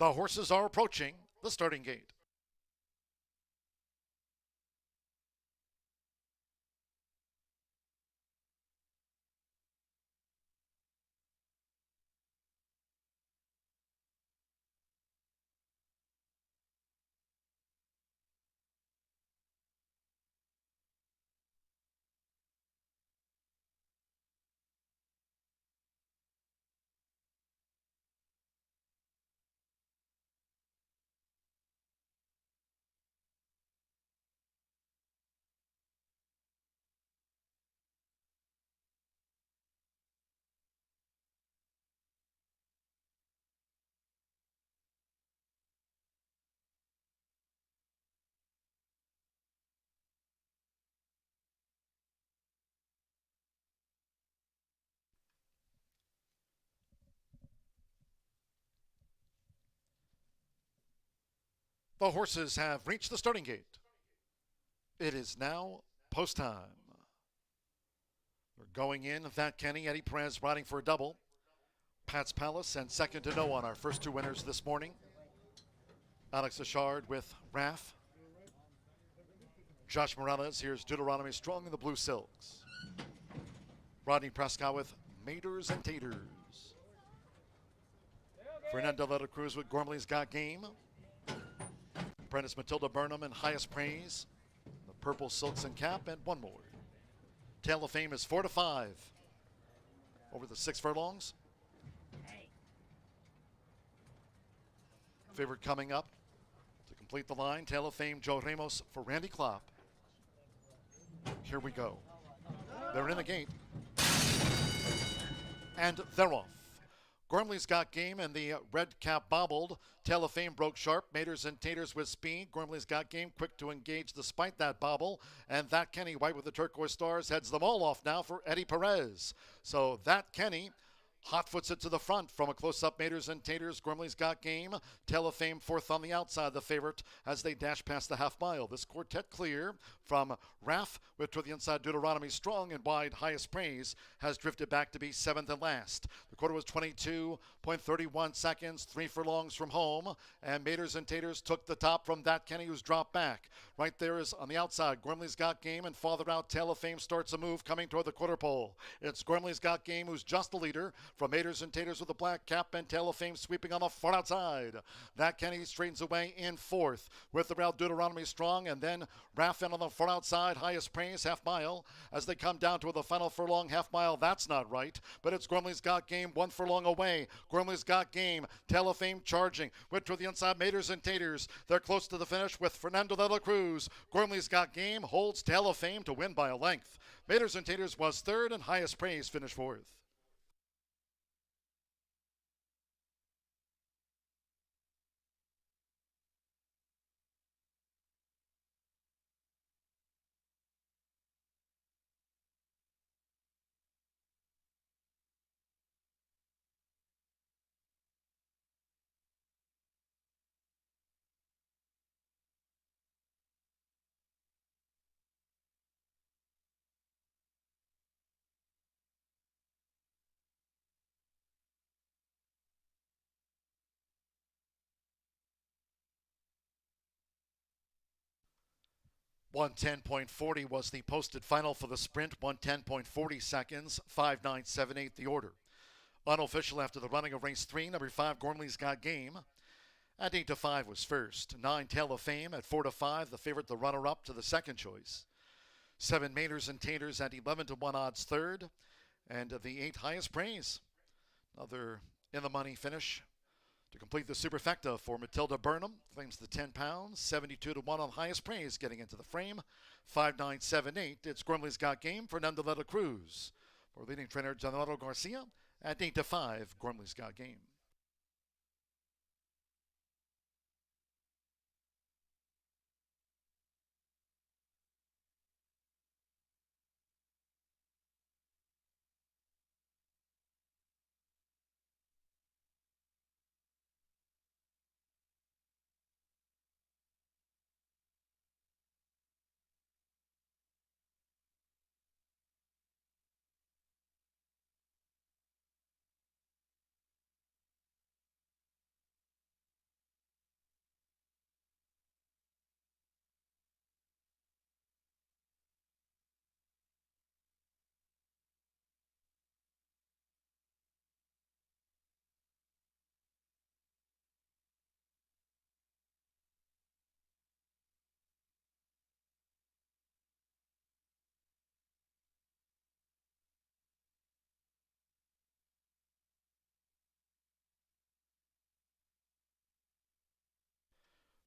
The horses are approaching the starting gate. The horses have reached the starting gate. It is now post time. We're going in. That Kenny, Eddie Perez riding for a double. Pat's Palace and second to no on our first two winners this morning. Alex Achard with Raff. Josh Morales, here's Deuteronomy Strong in the Blue Silks. Rodney Prescott with Maters and Taters. Fernando Letta Cruz with Gormley's Got Game. Apprentice Matilda Burnham and Highest Praise. The Purple Silks and Cap, and one more. Tale of Fame is 4-5 over the 6 furlongs. Favorite coming up to complete the line. Tale of Fame, Joe Ramos for Randy Klopp. Here we go. They're in the gate. And they're off. Gormley's Got Game and the red cap bobbled. Tale of Fame broke sharp. Maters and Taters with speed. Gormley's Got Game quick to engage despite that bobble. And That Kenny, white with the turquoise stars, heads them all off now for Eddie Perez. So That Kenny hot foots it to the front from a close-up. Maters and Taters. Gormley's Got Game. Tale of Fame fourth on the outside, the favorite, as they dash past the half mile. This quartet clear from Raff with to the inside Deuteronomy Strong and wide Highest Praise has drifted back to be seventh and last. The quarter was 22.31 seconds, 3 furlongs from home, and Maters and Taters took the top from That Kenny, who's dropped back. Right there is on the outside Gormley's Got Game, and farther out Tale of Fame starts a move coming toward the quarter pole. It's Gormley's Got Game who's just the leader from Maters and Taters with the black cap, and Tale of Fame sweeping on the far outside. That Kenny straightens away in fourth with the route Deuteronomy Strong, and then Raff in on the far outside. Highest Praise half mile as they come down to the final furlong half mile. That's not right, but it's Gormley's Got Game 1 furlong away. Gormley's Got Game, Tale of Fame charging with to the inside Maters and Taters. They're close to the finish with Fernando de la Cruz. Gormley's Got Game holds Tale of Fame to win by a length. Maters and Taters was third, and Highest Praise finished fourth. .110.40 was the posted final for the sprint. 110.40 seconds, 5.978 the order. Unofficial after the running of race 3, number 5 Gormley's Got Game at 8-5 was first. 9 Tale of Fame at 4-5, the favorite, the runner-up to the second choice. 7 Maters and Taters at 11-1 odds third, and the 8 Highest Praise. Another in the money finish to complete the superfecta for Matilda Burnham. Claims the 10 pounds, 72-1 on Highest Praise getting into the frame. 5.978. It's Gormley's Got Game, Fernando Letta Cruz. For leading trainer General Garcia at 8-5, Gormley's Got Game.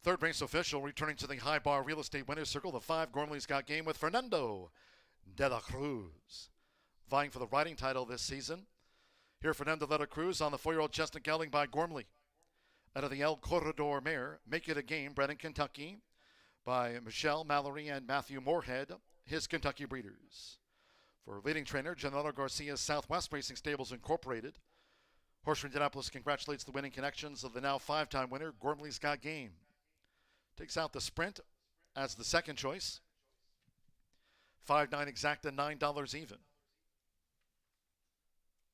Third race official returning to the high bar real estate winner's circle. The 5 Gormley's Got Game with Fernando de la Cruz, vying for the riding title this season. Here Fernando de la Cruz on the 4-year-old chestnut gelding by Gormley. Out of the El Corredor mare, Make It a Game, bred in Kentucky by Michelle Mallory and Matthew Moorhead, his Kentucky breeders. For leading trainer General Garcia's Southwest Racing Stables Incorporated, Horseshoe Indianapolis congratulates the winning connections of the now 5-time winner Gormley's Got Game. Takes out the Sprint as the second choice. 5-9 exacta, $9 even.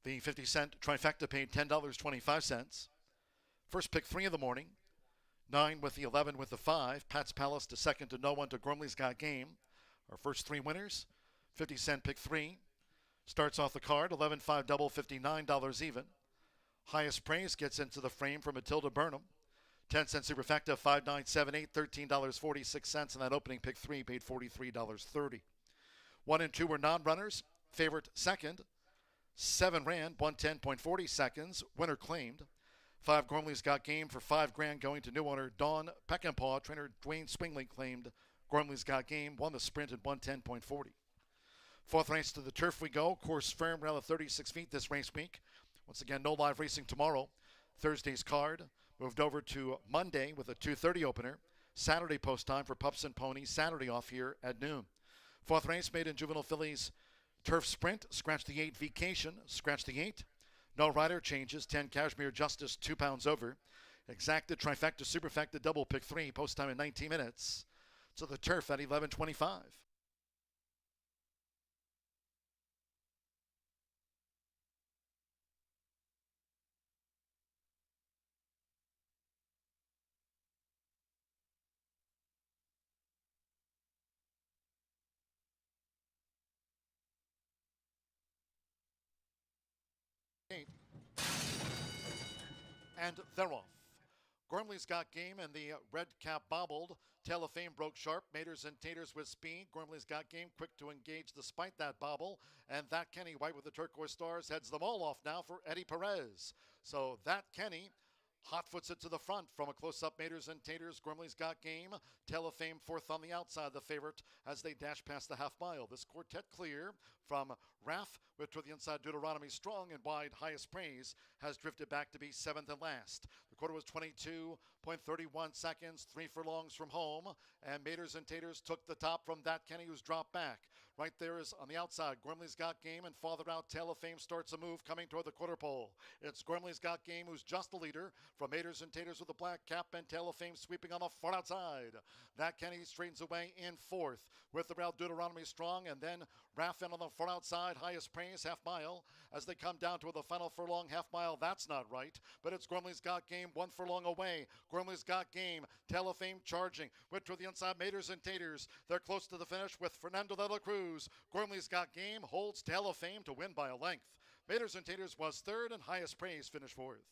The 50-cent trifecta paid $10.25. First pick 3 of the morning. 9 with the 11 with the 5. Pat's Palace to second to no one to Gormley's Got Game. Our first 3 winners. 50-cent pick 3. Starts off the card. 11-5 double, $59 even. Highest praise gets into the frame for Matilda Burnham. 10-cent superfecta, 5-9-7-8, $13.46. And that opening pick 3 paid $43.30. 1 and 2 were non-runners. Favorite second. 7 ran, 110.40 seconds. Winner claimed. 5 Gormley's Got Game for $5,000 going to new owner Dawn Peckinpah. Trainer Dwayne Swingley claimed Gormley's Got Game. Won the sprint at 110.40. Fourth race to the turf we go. Course firm around the 36 feet this race week. Once again, no live racing tomorrow. Thursday's card moved over to Monday with a 2:30 opener. Saturday post time for Pups and Ponies. Saturday off here at noon. Fourth race made in juvenile fillies. Turf Sprint, scratch the 8 Vacation, scratch the 8. No rider changes, 10 Cashmere Justice, 2 pounds over. Exacta, trifecta, superfecta, double pick 3, post time in 19 minutes. So the turf at 11:25. And they're off. Gormley's Got Game and the red cap bobbled. Tail of Fame broke sharp. Maters and Taters with speed. Gormley's Got Game quick to engage despite that bobble. And that Kenny White with the turquoise stars heads them all off now for Eddie Perez. So that Kenny hot foots it to the front from a close-up. Maters and Taters. Gormley's Got Game. Tail of Fame fourth on the outside, the favorite, as they dash past the half mile. This quartet clear from Raff with to the inside Deuteronomy strong and wide. Highest praise has drifted back to be seventh and last. The quarter was 22.31 seconds, 3 furlongs from home, and Maters and Taters took the top from that Kenny, who's dropped back. Right there is on the outside, Gormley's Got Game, and farther out, Tail of Fame starts a move coming toward the quarter pole. It's Gormley's Got Game, who's just the leader from Maters and Taters with the black cap, and Tail of Fame sweeping on the far outside. That Kenny straightens away in fourth with the route Deuteronomy strong, and then Raffin on the far outside. Highest praise, half mile, as they come down to the final furlong, half mile. That's not right, but it's Gormley's Got Game, 1 furlong away. Gormley's Got Game, Tail of Fame charging. With to the inside, Maters and Taters. They're close to the finish with Fernando de la Cruz. Gormley's Got Game holds Tail of Fame to win by a length. Maters and Taters was third, and Highest Praise finished fourth.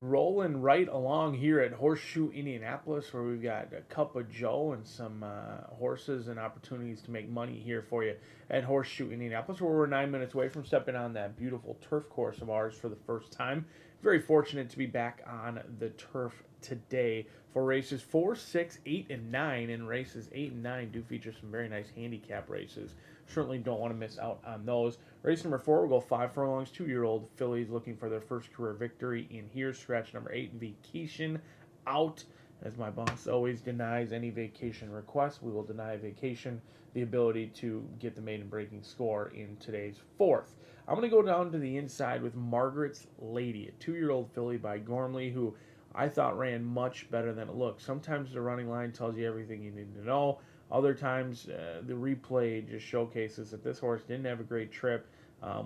Rolling right along here at Horseshoe Indianapolis, where we've got a cup of Joe and some horses and opportunities to make money here for you at Horseshoe Indianapolis, where we're 9 minutes away from stepping on that beautiful turf course of ours for the first time. Very fortunate to be back on the turf today for races 4, 6, 8, and 9. And races 8 and 9 do feature some very nice handicap races. Certainly don't want to miss out on those. Race number 4 will go 5 furlongs. 2-year-old fillies looking for their first career victory in here. Scratch number 8, Vacation out. As my boss always denies any vacation request, we will deny vacation the ability to get the maiden breaking score in today's 4th. I'm going to go down to the inside with Margaret's Lady, a 2-year-old filly by Gormley, who I thought ran much better than it looked. Sometimes the running line tells you everything you need to know. Other times, the replay just showcases that this horse didn't have a great trip,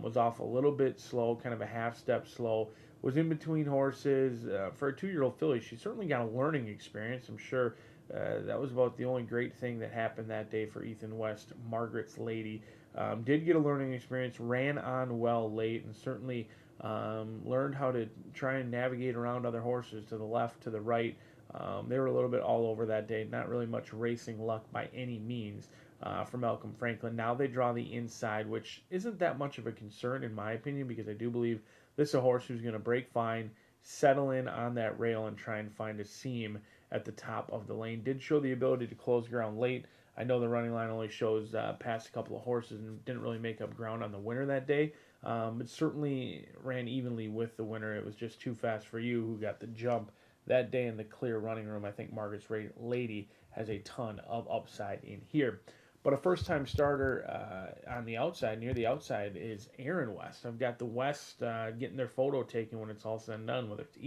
was off a little bit slow, kind of a half step slow, was in between horses. For a 2-year-old filly, she certainly got a learning experience. I'm sure that was about the only great thing that happened that day for Ethan West. Margaret's Lady did get a learning experience, ran on well late, and certainly learned how to try and navigate around other horses to the left, to the right. They were a little bit all over that day. Not really much racing luck by any means for Malcolm Franklin. Now they draw the inside, which isn't that much of a concern in my opinion, because I do believe this is a horse who's going to break fine, settle in on that rail, and try and find a seam at the top of the lane. Did show the ability to close ground late. I know the running line only shows past a couple of horses and didn't really make up ground on the winner that day. It certainly ran evenly with the winner. It was just too fast for you, who got the jump that day in the clear running room. I think Margaret's Lady has a ton of upside in here. But a first-time starter on the outside, near the outside, is Aaron West. I've got the West getting their photo taken when it's all said and done. Whether it's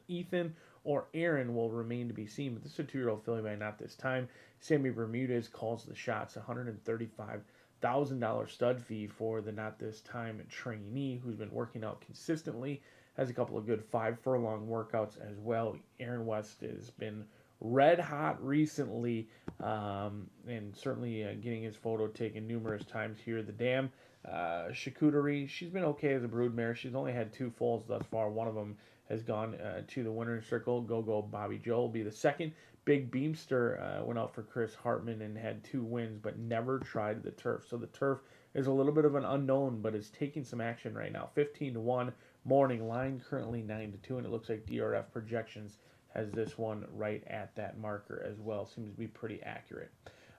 Ethan or Aaron will remain to be seen. But this is a 2-year-old filly by Not This Time. Sammy Bermudez calls the shots. $135,000 stud fee for the Not This Time trainee, who's been working out consistently. Has a couple of good 5-furlong workouts as well. Aaron West has been red hot recently, and certainly getting his photo taken numerous times here at the dam. Charcuterie, she's been okay as a broodmare. She's only had 2 foals thus far. One of them has gone to the winner's circle. Go Bobby Joe will be the second. Big Beamster went out for Chris Hartman and had 2 wins, but never tried the turf. So the turf is a little bit of an unknown, but is taking some action right now. 15-1 morning line, currently 9-2, and it looks like DRF projections has this one right at that marker as well. Seems to be pretty accurate.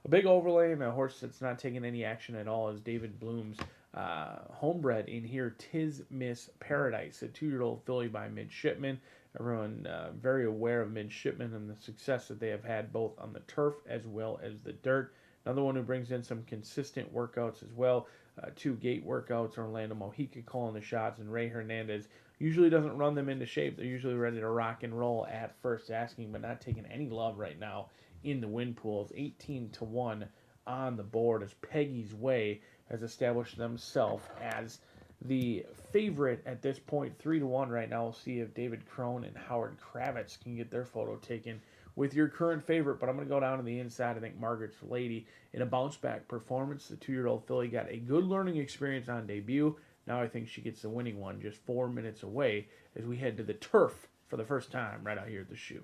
A big overlay and a horse that's not taking any action at all is David Bloom's homebred in here, Tis Miss Paradise, a 2-year-old filly by Midshipman. Everyone very aware of Midshipman and the success that they have had both on the turf as well as the dirt. Another one who brings in some consistent workouts as well. 2 gate workouts, Orlando Mojica calling the shots, and Ray Hernandez usually doesn't run them into shape. They're usually ready to rock and roll at first asking, but not taking any love right now in the win pools. 18-1 on the board as Peggy's Way has established themselves as the favorite at this point. 3-1 right now. We'll see if David Crone and Howard Kravitz can get their photo taken with your current favorite, but I'm going to go down to the inside. I think Margaret's Lady in a bounce-back performance. The 2-year-old filly got a good learning experience on debut. Now I think she gets the winning one just 4 minutes away as we head to the turf for the first time right out here at the shoe.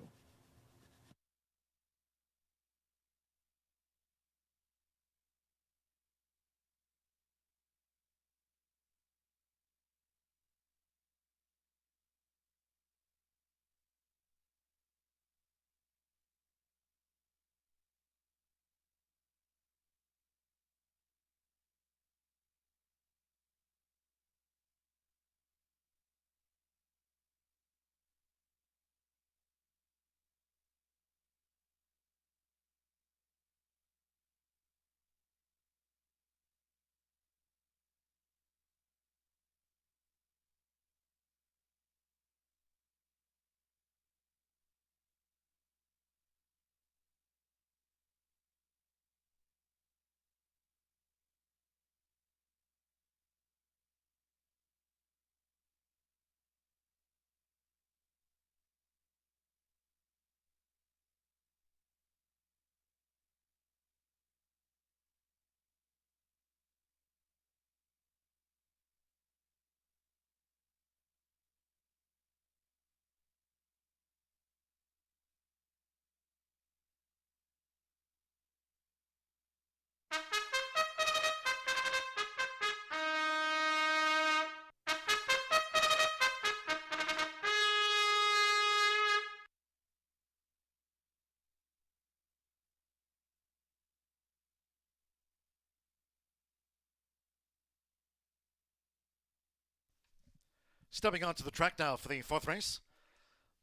Stepping onto the track now for the fourth race.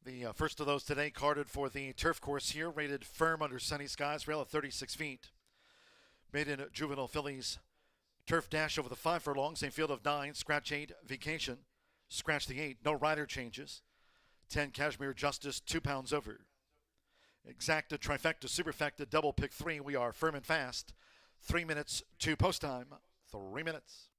The first of those today carded for the turf course here, rated firm under sunny skies, rail at 36 feet. Maiden Juvenile Fillies turf dash over the 5 furlongs, a field of 9, scratch 8, vacation, scratch the 8, no rider changes. 10 Cashmere Justice, 2 pounds over. Exacta, trifecta, superfecta, double pick 3, we are firm and fast. 3 minutes to post time, 3 minutes.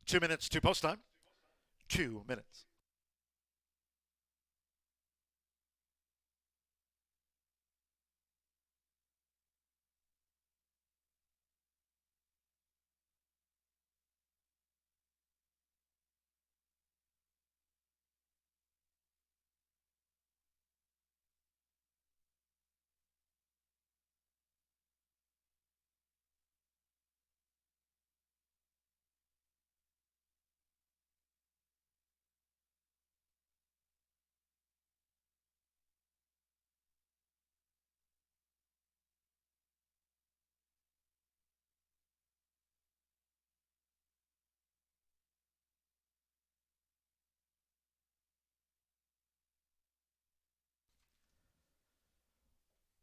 Two minutes to post time. 2 minutes.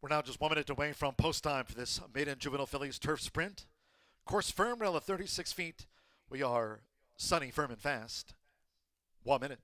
We're now just 1 minute away from post time for this Maiden Juvenile Fillies turf sprint. Course firm, rail at 36 feet. We are sunny, firm, and fast. 1 minute.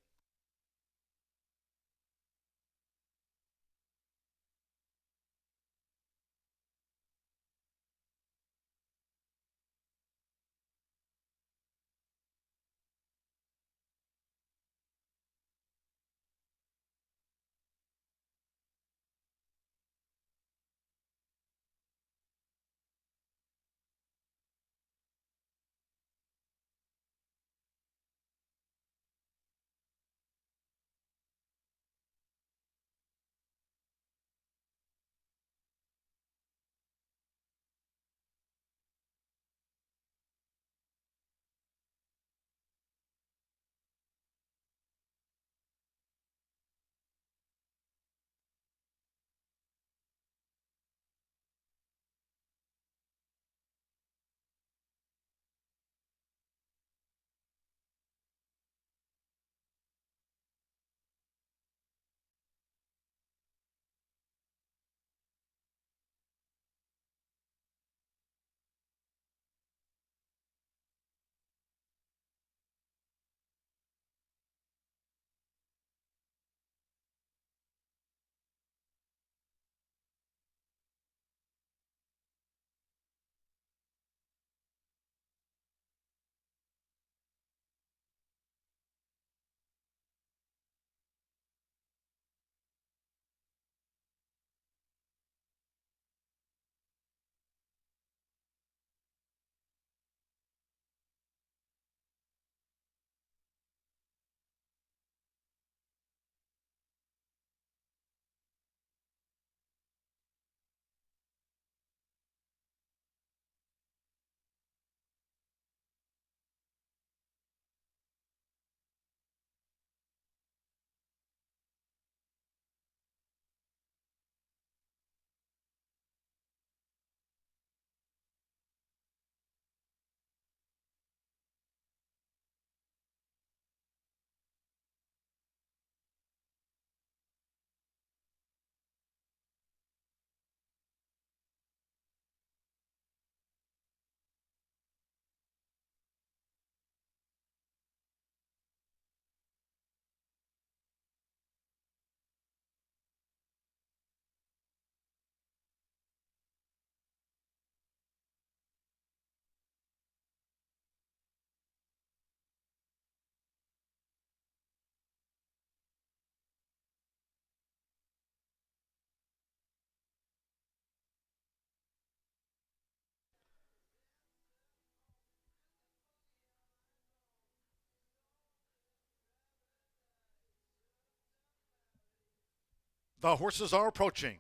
The horses are approaching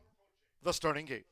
the starting gate.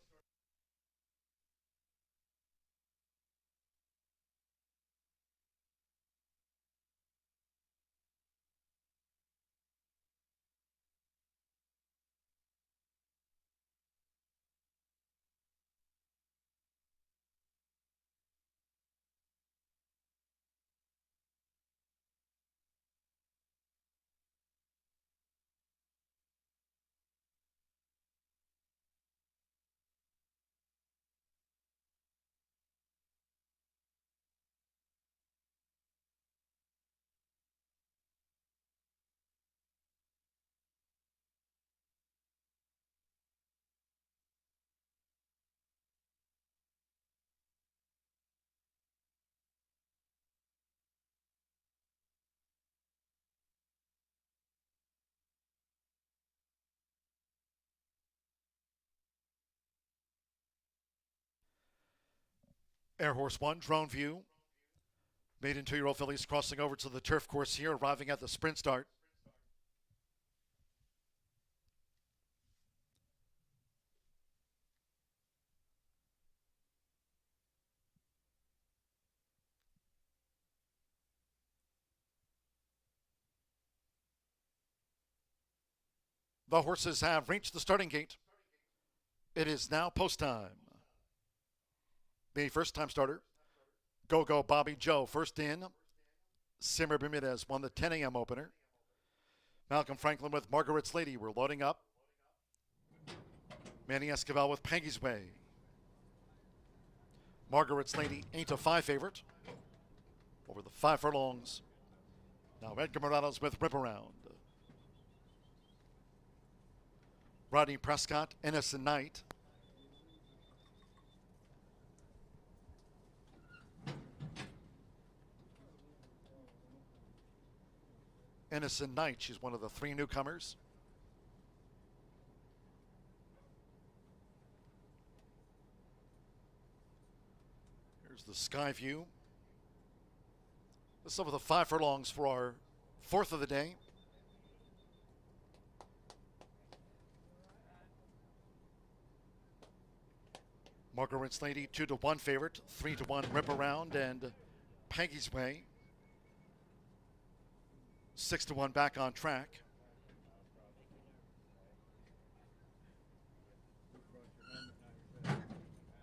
Air Horse 1, drone view. Maiden 2-year-old fillies crossing over to the turf course here, arriving at the sprint start. The horses have reached the starting gate. It is now post time. The first time starter, Go Go Bobby Joe, first in. Simmer Bermudez won the 10 a.m. opener. Malcolm Franklin with Margaret's Lady. We're loading up. Manny Esquivel with Peggy's Way. Margaret's Lady ain't a 5 favorite. Over the 5 furlongs. Now Edgar Morales with Rip Around. Rodney Prescott, Innocent Knight. Innocent Knight, she's one of the 3 newcomers. Here's the sky view. This is over the 5 furlongs for our 4th of the day. Margaret's Lady, 2-1 favorite, 3-1 Rip Around, and Peggy's Way, 6-1 Back on Track.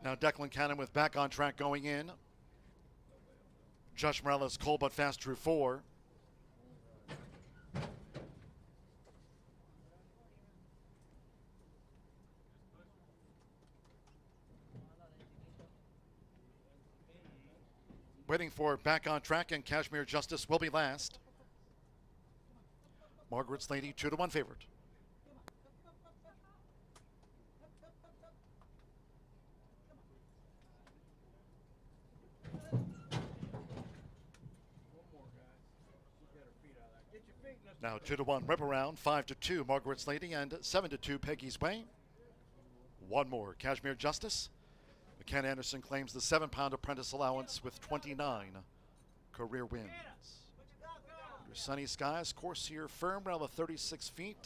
Now Declan Cannon with Back on Track going in. Josh Morales, Cold But Fast drew 4. Waiting for Back on Track, and Cashmere Justice will be last. Margaret's Lady, 2-1 favorite. Now 2-1 Rip Around, 5-2 Margaret's Lady, and 7-2 Peggy's Way. One more, Cashmere Justice. Ken Anderson claims the 7-pound apprentice allowance with 29 career wins. Under sunny skies, course here firm around the 36 feet.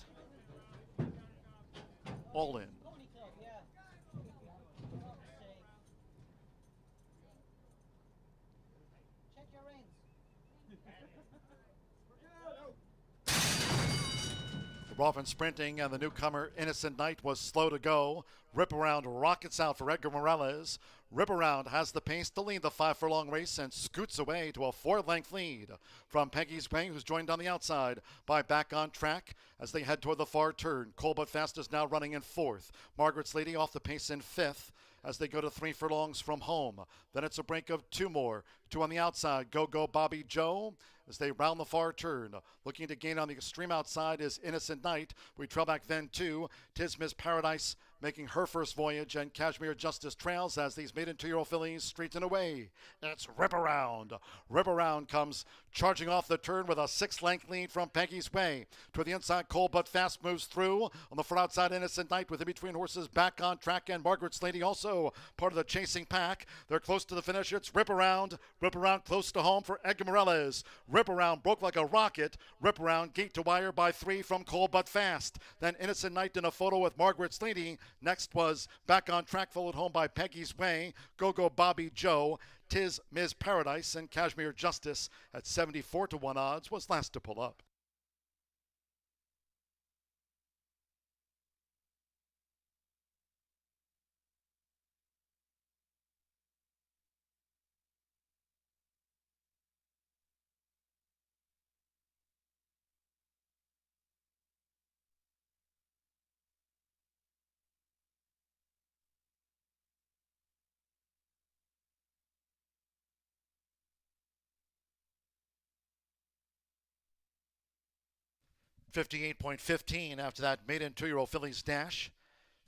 All in. Rough and sprinting, and the newcomer Innocent Knight was slow to go. Rip Around rockets out for Edgar Morales. Rip Around has the pace to lead the 5 furlong race and scoots away to a 4-length lead from Peggy's Way, who's joined on the outside by Back on Track as they head toward the far turn. Cold But Fast is now running in 4th. Margaret's Lady off the pace in 5th as they go to 3 furlongs from home. Then it's a break of 2 more. 2 on the outside, Go Go Bobby Joe as they round the far turn. Looking to gain on the extreme outside is Innocent Knight. We trail back then to Tis Miss Paradise making her first voyage, and Cashmere Justice trails as these maiden 2-year-old fillies straighten away. It's Rip Around. Rip Around comes charging off the turn with a 6-length lead from Peggy's Way. To the inside, Cold But Fast moves through. On the far outside, Innocent Night with in between horses back on track, and Margaret's Lady also part of the chasing pack. They're close to the finish. It's Rip Around. Rip Around close to home for Edgar Morales. Rip Around broke like a rocket. Rip Around gate to wire by 3 from Cold But Fast. Then Innocent Night in a photo with Margaret's Lady. Next was Back on Track, followed home by Peggy's Way, Go-Go Bobby Joe, Tis Ms. Paradise, and Cashmere Justice at 74-1 odds was last to pull up. .15 after that maiden 2-year-old filly's dash.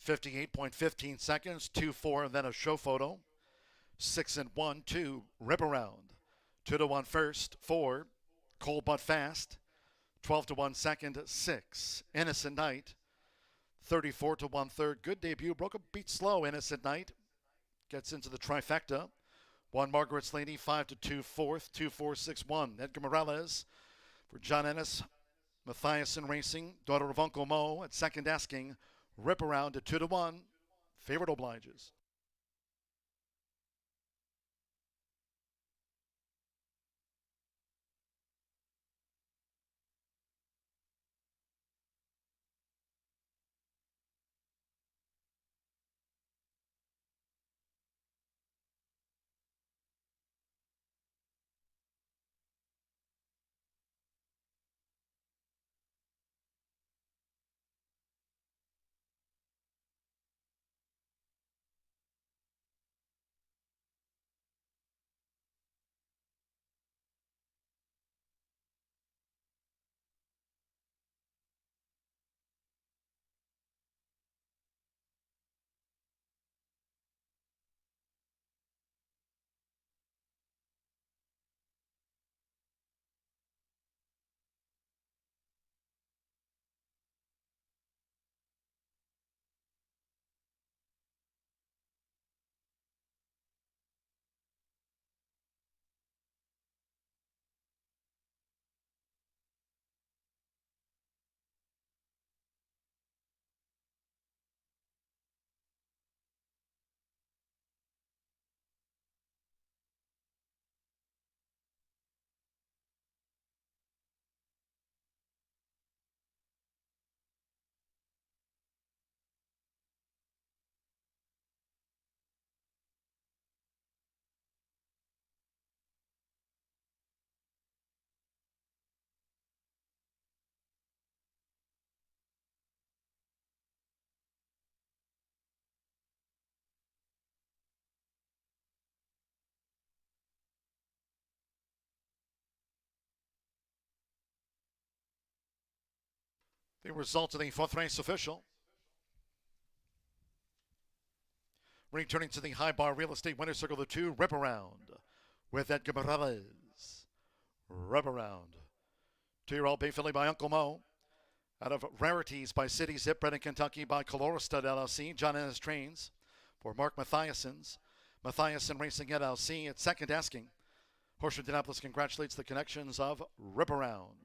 58.15 seconds, 2-4, and then a show photo. 6 and 1, 2, Rip Around. 2-1 first, 4, Cold But Fast. 12-1 second, 6, Innocent Night. 34-1 third, good debut, broke a beat slow, Innocent Night. Gets into the trifecta. 1 Margaret's Lady, 5-2 fourth, 2-4-6-1. Edgar Morales for John Ennis. Mathiasen Racing, daughter of Uncle Mo, at second asking. Rip Around at 2-1. Favorite obliges. The result of the fourth race official. Returning to the high bar real estate winner's circle, the 2, Rip Around with Edgar Morales. Rip Around. 2-year-old bay filly by Uncle Mo. Out of Rarities by City Zip, bred in Kentucky by Calora Stud LLC. John Ennis trains for Mark Mathiasen Racing LLC at second asking. Horseshoe Indianapolis congratulates the connections of Rip Around.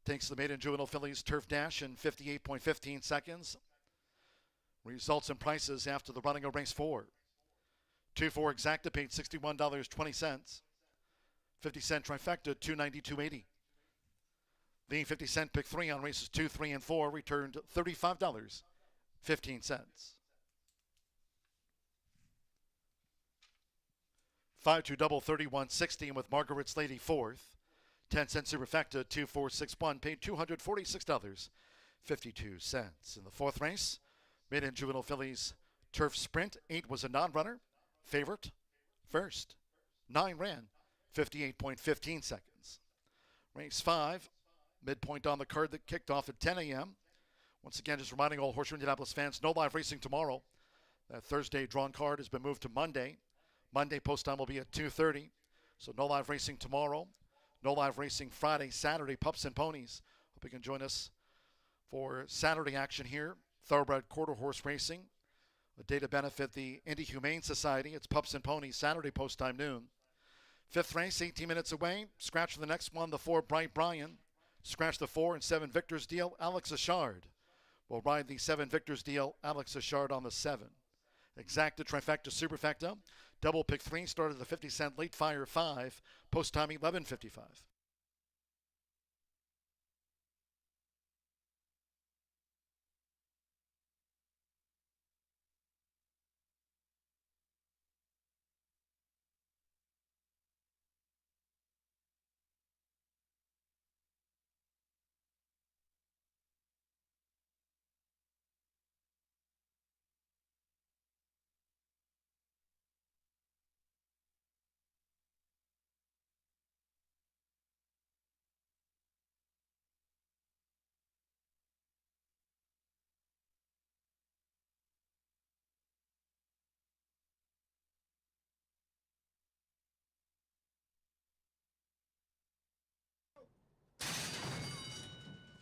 Takes the maiden juvenile fillies turf dash in 58.15 seconds. Results and prices after the running of race 4. 2-4 exacta paid $61.20. 50-cent trifecta, $292.80. The 50-cent pick 3 on races 2, 3, and 4 returned $35.15. 5-2 double 31.60 with Margaret's Lady 4th. 10-cent superfecta, 2-4-6-1, paid $246.52. In the fourth race, maiden juvenile fillies turf sprint. 8 was a non-runner. Favorite, first. 9 ran, 58.15 seconds. Race 5, Midpoint on the card that kicked off at 10 a.m. Once again, just reminding all Horseshoe Indianapolis fans, no live racing tomorrow. That Thursday drawn card has been moved to Monday. Monday post time will be at 2:30. So no live racing tomorrow. No live racing Friday, Saturday, Pups and Ponies. Hope you can join us for Saturday action here. Thoroughbred quarter horse racing. A day to benefit the Indy Humane Society. It's Pups and Ponies, Saturday post time noon. Fifth race, 18 minutes away. Scratch for the next one, the 4 Bright Brian. Scratch the 4 and 7 Victor's Deal, Alex Achard. Will ride the 7 Victor's Deal, Alex Achard on the 7. Exacta, Trifecta, Superfecta. Double pick 3 started the 50-cent late fire 5. Post time 11:55.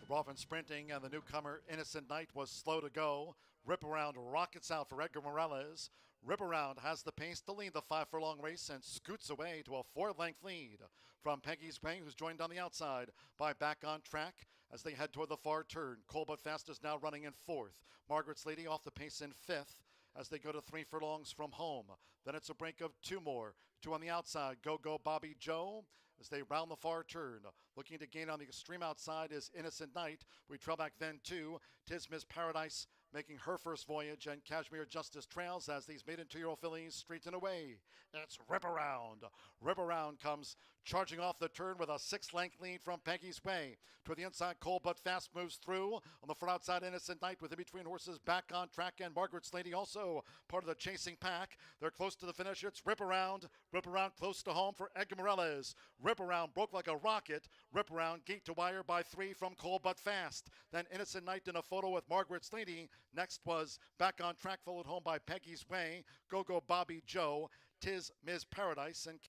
Roffin sprinting, and the newcomer Innocent Knight was slow to go. Rip Around rockets out for Edgar Morales. Rip Around has the pace to lead the 5 furlong race and scoots away to a 4-length lead from Peggy's Way, who's joined on the outside by Back on Track as they head toward the far turn. Cole But Fast is now running in 4th. Margaret's Lady off the pace in 5th as they go to 3 furlongs from home. Then it's a break of 2 more. 2 on the outside. Go Bobby Joe as they round the far turn. Looking to gain on the extreme outside is Innocent Knight. We trail back then to Tis Miss Paradise making her first voyage, and Cashmere Justice trails as these maiden 2-year-old fillies straighten away. It's Rip Around. Rip Around comes charging off the turn with a 6-length lead from Peggy's Way. To the inside, Cole But Fast moves through. On the front outside, Innocent Knight with in between horses Back on Track and Margaret's Lady also part of the chasing pack. They're close to the finish. It's Rip Around. Rip Around close to home for Edgar Morales. Rip Around broke like a rocket. Rip Around gate to wire by 3 from Cole But Fast. Then Innocent Knight in a photo with Margaret's Lady. Next was Back on Track, followed home by Peggy's Way. Go Bobby Joe. Tis Ms. Paradise and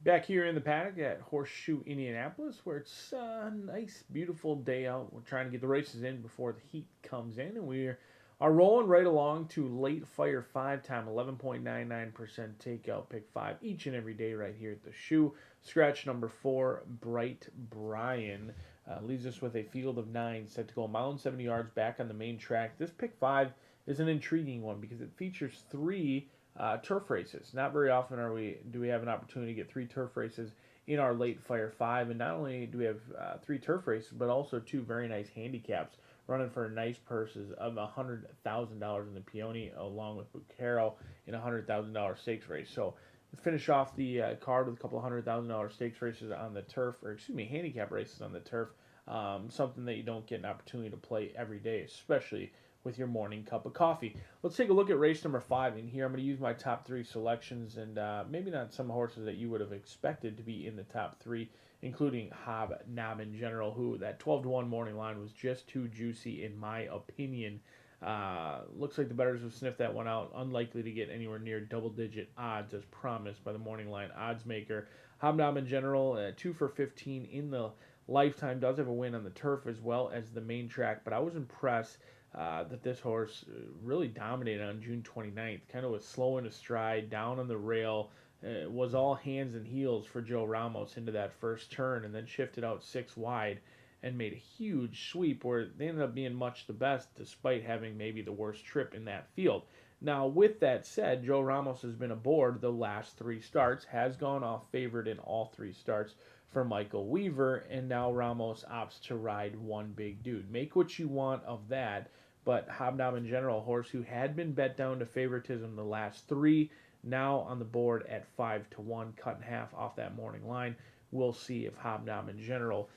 Back here in the paddock at Horseshoe Indianapolis, where it's a nice, beautiful day out. We're trying to get the races in before the heat comes in, and we are rolling right along to late fire 5 time, 11.99% takeout, pick 5 each and every day right here at the shoe. Scratch number 4, Bright Brian, leaves us with a field of 9 set to go a mile and 70 yards back on the main track. This pick 5 is an intriguing one because it features 3 turf races. Not very often do we have an opportunity to get 3 turf races in our late fire 5, and not only do we have 3 turf races, but also 2 very nice handicaps running for nice purses of $100,000 in the Peony, along with Bucaro in a $100,000 stakes race. So finish off the card with a couple of $100,000 stakes races on the turf, or excuse me, handicap races on the turf. Something that you don't get an opportunity to play every day, especially with your morning cup of coffee. Let's take a look at race number 5. In here, I'm going to use my top 3 selections, and maybe not some horses that you would have expected to be in the top 3, including Hobnobbin General, who that 12-1 morning line was just too juicy in my opinion. Looks like the bettors have sniffed that one out. Unlikely to get anywhere near double-digit odds as promised by the morning line odds maker. Hobnobbin General, 2 for 15 in the lifetime, does have a win on the turf as well as the main track, but I was impressed that this horse really dominated on June 29th. Kind of was slow in a stride, down on the rail. It was all hands and heels for Joe Ramos into that first turn, and then shifted out 6 wide and made a huge sweep where they ended up being much the best despite having maybe the worst trip in that field. Now, with that said, Joe Ramos has been aboard the last 3 starts, has gone off favored in all 3 starts for Michael Weaver, and now Ramos opts to ride One Big Dude. Make what you want of that, but Hobnobbin General, a horse who had been bet down to favoritism the last 3, now on the board at 5-1, cut in half off that morning line. We'll see if Hobnobbin General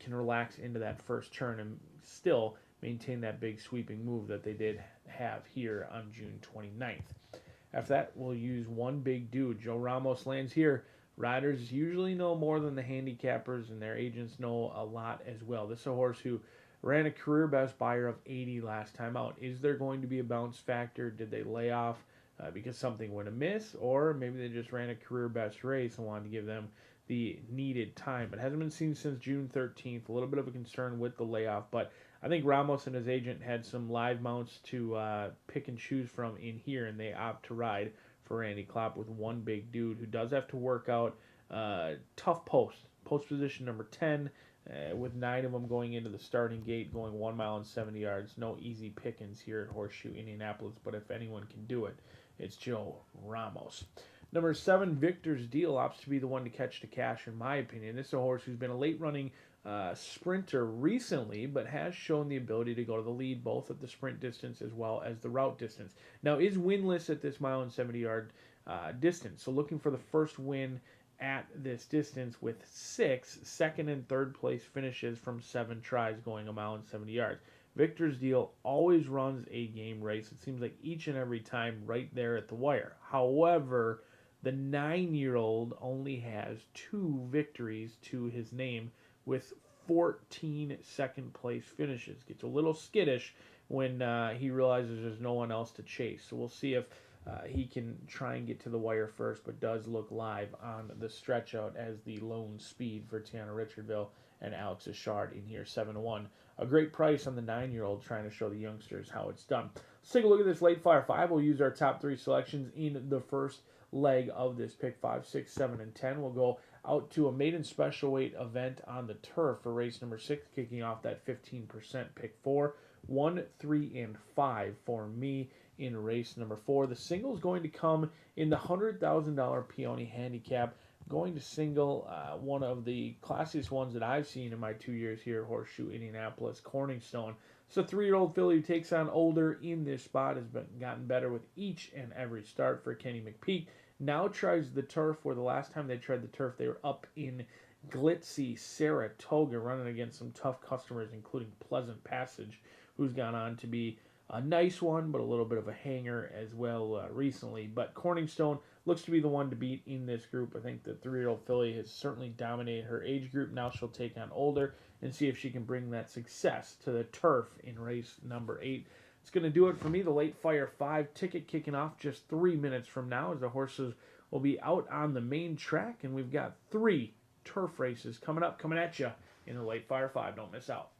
can relax into that first turn and still maintain that big sweeping move that they did have here on June 29th. After that, we'll use One Big Dude. Joe Ramos lands here. Riders usually know more than the handicappers, and their agents know a lot as well. This is a horse who ran a career best buyer of 80 last time out. Is there going to be a bounce factor? Did they lay off because something went amiss, or maybe they just ran a career best race and wanted to give them the needed time? It hasn't been seen since June 13th. A little bit of a concern with the layoff, but I think Ramos and his agent had some live mounts to pick and choose from in here, and they opt to ride for Randy Klopp with One Big Dude, who does have to work out tough post position number 10, with 9 of them going into the starting gate, going 1 mile and 70 yards. No easy pickings here at Horseshoe Indianapolis, but if anyone can do it, it's Joe Ramos. Number 7, Victor's Deal, opts to be the one to catch the cash, in my opinion. This is a horse who's been a late-running sprinter recently, but has shown the ability to go to the lead, both at the sprint distance as well as the route distance. Now, is winless at this mile and 70-yard distance, so looking for the first win at this distance with 6 second and third place finishes from 7 tries going a mile and 70 yards. Victor's Deal always runs a game race. It seems like each and every time right there at the wire. However, the 9-year-old only has 2 victories to his name with 14 second place finishes. Gets a little skittish when he realizes there's no one else to chase. So we'll see if he can try and get to the wire first, but does look live on the stretch out as the lone speed for Tiana Richardville and Alex Ashard in here, 7-1. A great price on the 9-year-old, trying to show the youngsters how it's done. Let's take a look at this late fire 5. We'll use our top 3 selections in the first leg of this pick 5, 6, 7, and 10. We'll go out to a maiden special weight event on the turf for race number 6, kicking off that 15% pick 4. 1, 3, and 5 for me in race number 4. The single is going to come in the $100,000 Peony handicap. Going to single one of the classiest ones that I've seen in my 2 years here at Horseshoe Indianapolis, Corningstone. It's a 3-year-old filly who takes on older in this spot, has gotten better with each and every start for Kenny McPeak. Now tries the turf, where the last time they tried the turf, they were up in glitzy Saratoga, running against some tough customers, including Pleasant Passage, who's gone on to be a nice one, but a little bit of a hanger as well recently. But Corningstone looks to be the one to beat in this group. I think the 3-year-old filly has certainly dominated her age group. Now she'll take on older and see if she can bring that success to the turf in race number 8. It's going to do it for me. The late fire 5 ticket kicking off just 3 minutes from now, as the horses will be out on the main track, and we've got 3 turf races coming at you in the late Fire 5. Don't miss out.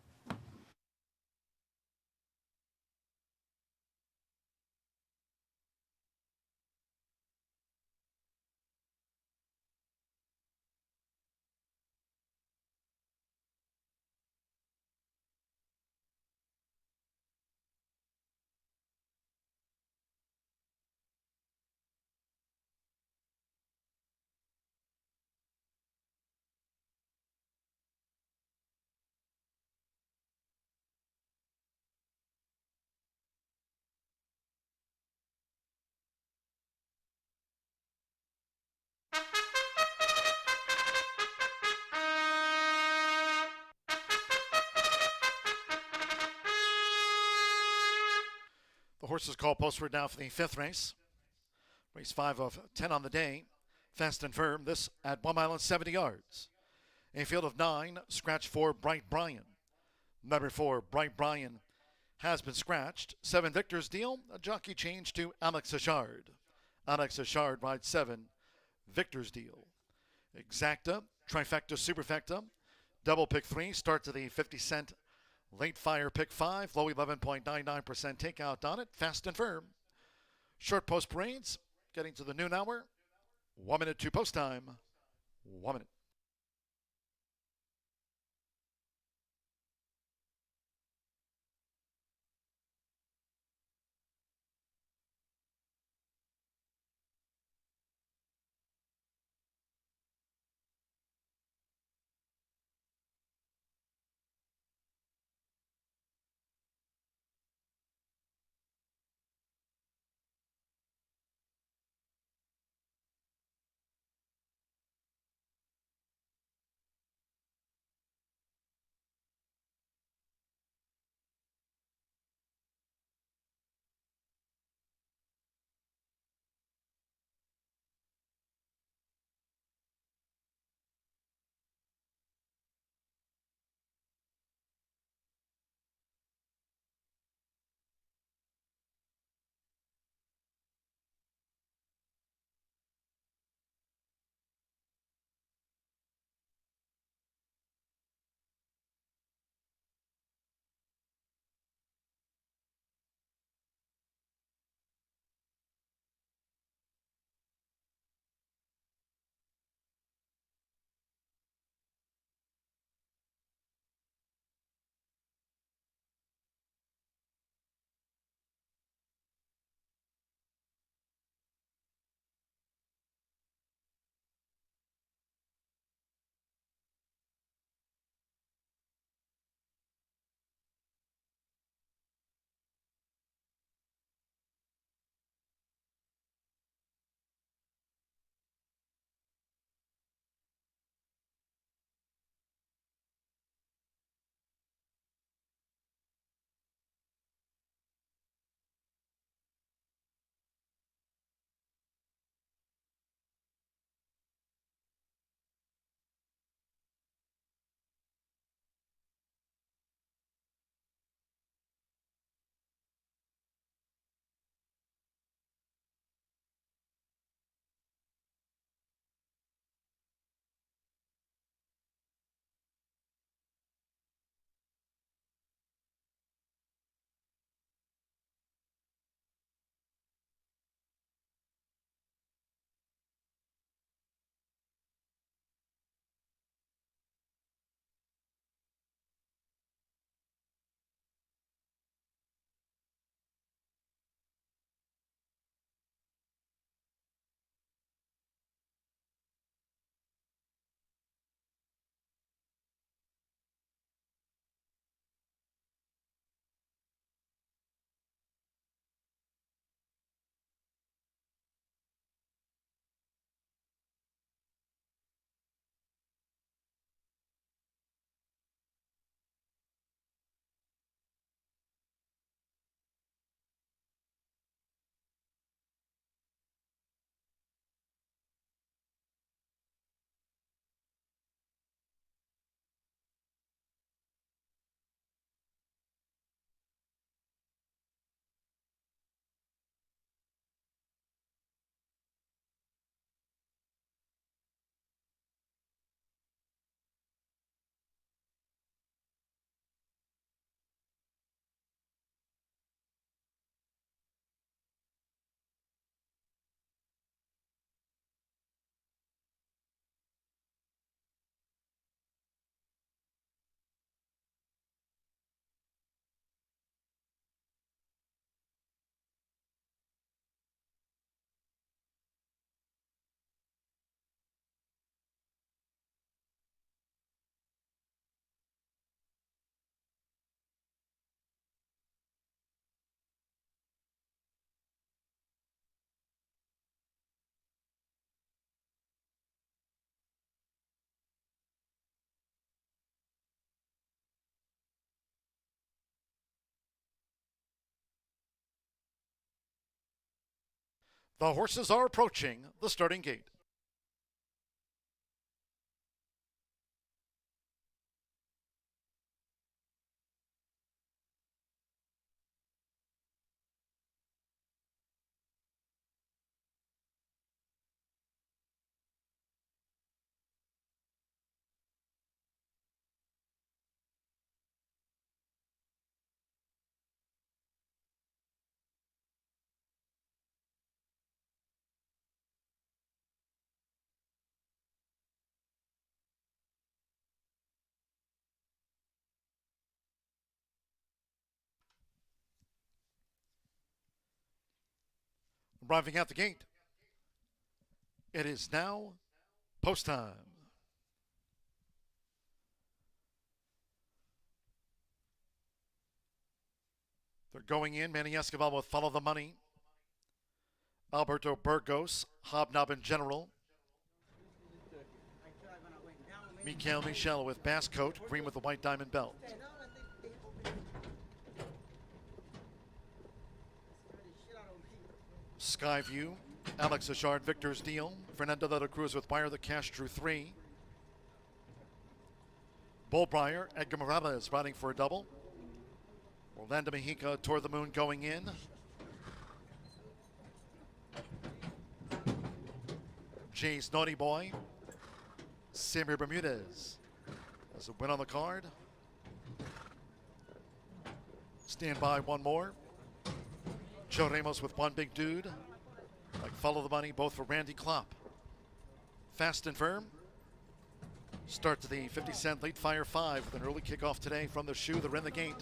The horses call postward now for the 5th race. Race 5 of 10 on the day. Fast and Firm, this at 1 mile and 70 yards. A field of 9, scratch 4, Bright Brian. Number 4, Bright Brian, has been scratched. 7, Victor's Deal, a jockey change to Alex Achard. Alex Achard rides 7, Victor's Deal. Exacta, Trifecta, Superfecta, double pick 3, starts at the 50 cent late fire pick 5, low 11.99% takeout on it, Fast and Firm. Short post parades, getting to the noon hour, 1 minute to post time, 1 minute. The horses are approaching the starting gate. Arriving at the gate, it is now post time. They're going in. Manny Escobar will follow the money. Alberto Burgos, Hobnobbin General. Mikael Michel with bass coat, green with the white diamond belt. Skyview, Alex Achard, Victor's Deal. Fernando de la Cruz with Wire the Cash drew 3. Bullbriar, Edgar Morales riding for a double. Orlando Mejica, Toward the Moon going in. Jay's Naughty Boy, Samir Bermudez has a win on the card. Stand by one more. Joe Ramos with One Big Dude. Like Follow the Money, both for Randy Klopp. Fast and Firm. Start to the 50-cent late fire 5 with an early kickoff today from the shoe. They're in the gate.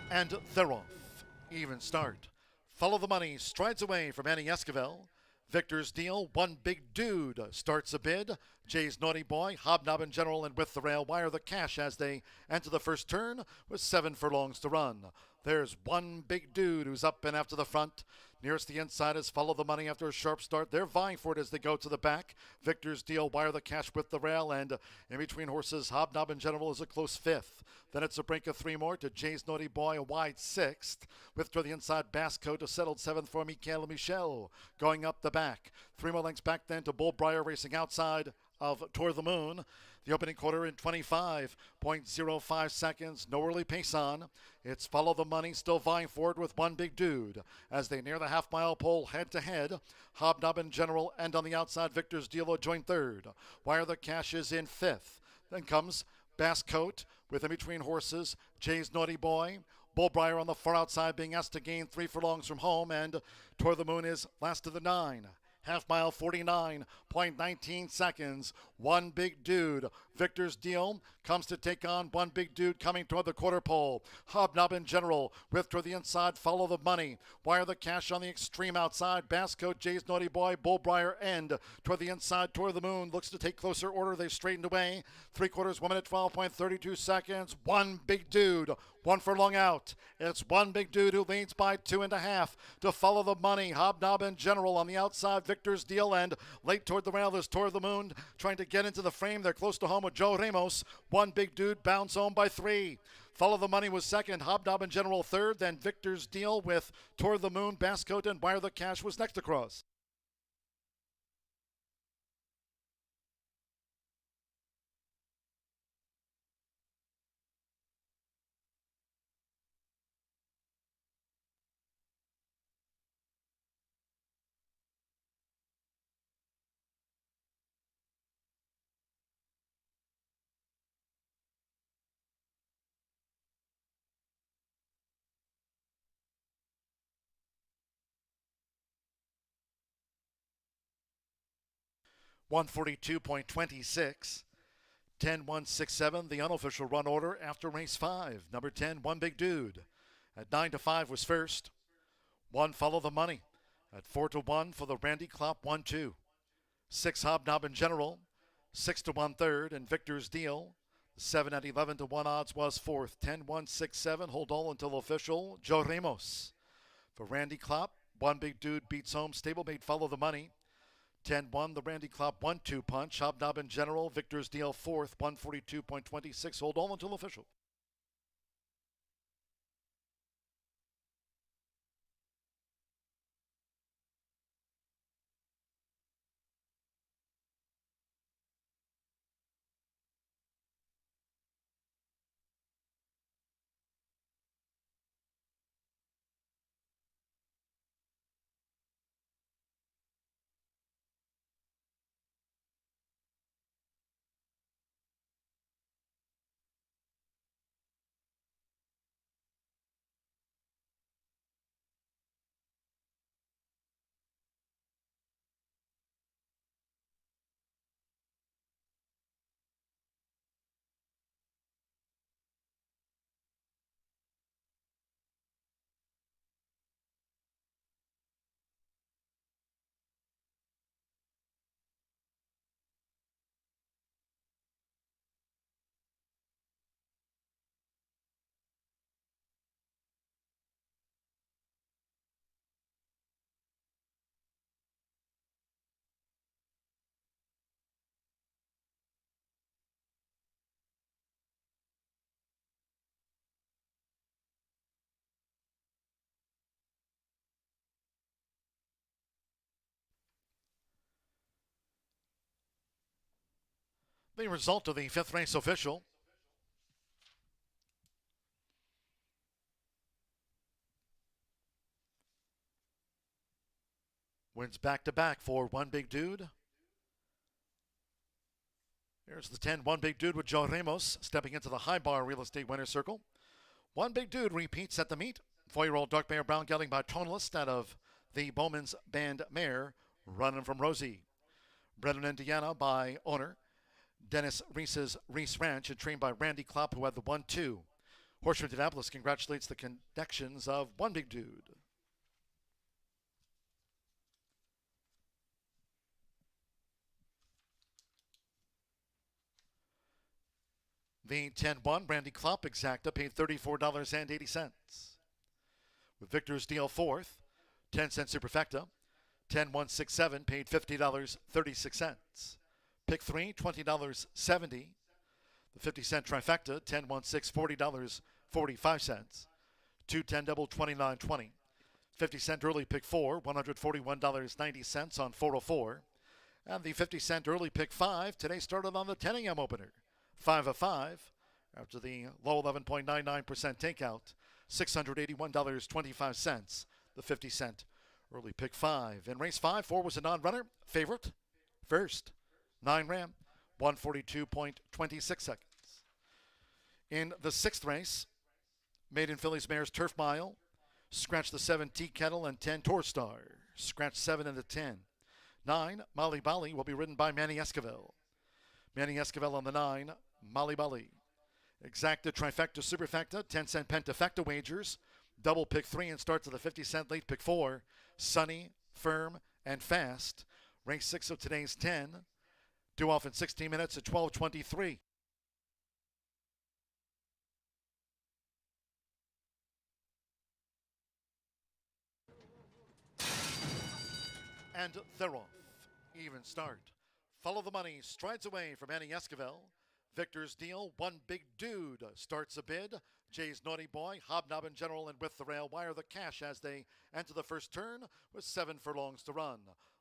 And they're off. Even start. Follow the Money strides away from Manny Esquivel. Victor's Deal, One Big Dude starts a bid. Jay's Naughty Boy, Hobnobbin General, and With the Rail Wire the Cash as they enter the first turn with 7 furlongs to run. There's One Big Dude who's up and after the front. Nearest the inside is Follow the Money after a sharp start. They're vying for it as they go to the back. Victor's Deal, Wire the Cash, With the Rail, and in between horses, Hobnobbin General is a close 5th. Then it's a break of 3 more to Jay's Naughty Boy, a wide 6th. With to the inside, Bass Coat, a settled 7th for Mikael Michel. Going up the back. 3 more lengths back then to Bullbriar racing outside of Toward the Moon. The opening quarter in 25.05 seconds. No early pace on. It's Follow the Money still vying for it with One Big Dude. As they near the half-mile pole head-to-head, Hobnobbin General and on the outside, Victor's Deal joint 3rd. Wire the Cash is in 5th. Then comes Bass Coat with in between horses, Jay's Naughty Boy. Bullbriar on the far outside being asked to gain 3 furlongs from home, and Toward the Moon is last of the 9. Half mile 49.19 seconds. One Big Dude. Victor's Deal comes to take on One Big Dude coming toward the quarter pole. Hobnobbin General with to the inside. Follow the Money. Wire the Cash on the extreme outside. Bass Coat, Jay's Naughty Boy, Bullbriar end. Toward the inside, Toward the Moon looks to take closer order. They've straightened away. 3/4, 1 minute 12.32 seconds. One Big Dude. 1 furlong out. It's One Big Dude who leads by 2.5 to Follow the Money. Hobnobbin General on the outside. Victor's Deal and late toward the rail is Toward the Moon trying to get into the frame. They're close to home with Joe Ramos. One Big Dude bounds home by 3. Follow the Money was 2nd. Hobnobbin General 3rd. Then Victor's Deal with Toward the Moon, Bass Coat, and Wire the Cash was next across. (142.26). 10-1-6-7, the unofficial run order after race 5. Number 10, One Big Dude. At 9-5 was first. 1, Follow the Money. At 4-1 for the Randy Klopp 1-2. 6, Hobnobbin General. 6-1 third, and Victor's Deal. 7 at 11-1 odds was 4th. 10-1-6-7, hold all until official. Joe Ramos. For Randy Klopp, One Big Dude beats home. Stablemate Follow the Money. 10-1, the Randy Klopp 1-2 punch. Hobnobbin General, Victor's Deal 4th, 142.26. Hold all until official. The result of the fifth race official. Wins back-to-back for One Big Dude. Here's the 10, One Big Dude with Joe Ramos stepping into the high bar real estate winner's circle. One Big Dude repeats at the meet. 4-year-old Dark Mare Brown gelding by Tonalist out of the Bowman's Band Mare, running from Rosie. Bred in Indiana by owner Dennis Reese's Reese Ranch and trained by Randy Klopp, who had the 1-2. Horseshoe Indianapolis congratulates the connections of One Big Dude. The 10-1, Randy Klopp exacta, paid $34.80. With Victor's deal fourth, 10-cent Superfecta, 10-1-6-7, paid $50.36. Pick 3, $20.70. The 50-cent trifecta, 10-1-6, $40.45. 2-10 double, $29.20. 50-cent early pick 4, $141.90 on 404. And the 50-cent early pick 5 today started on the 10 a.m. opener. 5 of 5 after the low 11.99% takeout, $681.25. The 50-cent early pick 5. In race 5, 4 was a non-runner. Favorite, first, 9 ran, 142.26 seconds. In the 6th race, Maiden Fillies Mares Turf Mile, scratch the 7 Tea Kettle and 10 Tour Star. Scratch 7 into 10. 9, Molly Bali will be ridden by Manny Esquivel. Manny Esquivel on the 9, Molly Bali. Exacta trifecta superfecta, 10-cent pentafecta wagers. Double pick 3 and starts at the 50-cent late pick 4. Sunny, Firm, and Fast. Race 6 of today's 10. Due off in 16 minutes at 12:23. And they're off. Even start. Follow the Money strides away from Manny Esquivel. Victor's deal, One Big Dude starts a bid. Jay's Naughty Boy, Hobnobbin General, and With the Rail Wire the cash as they enter the first turn with 7 furlongs to run.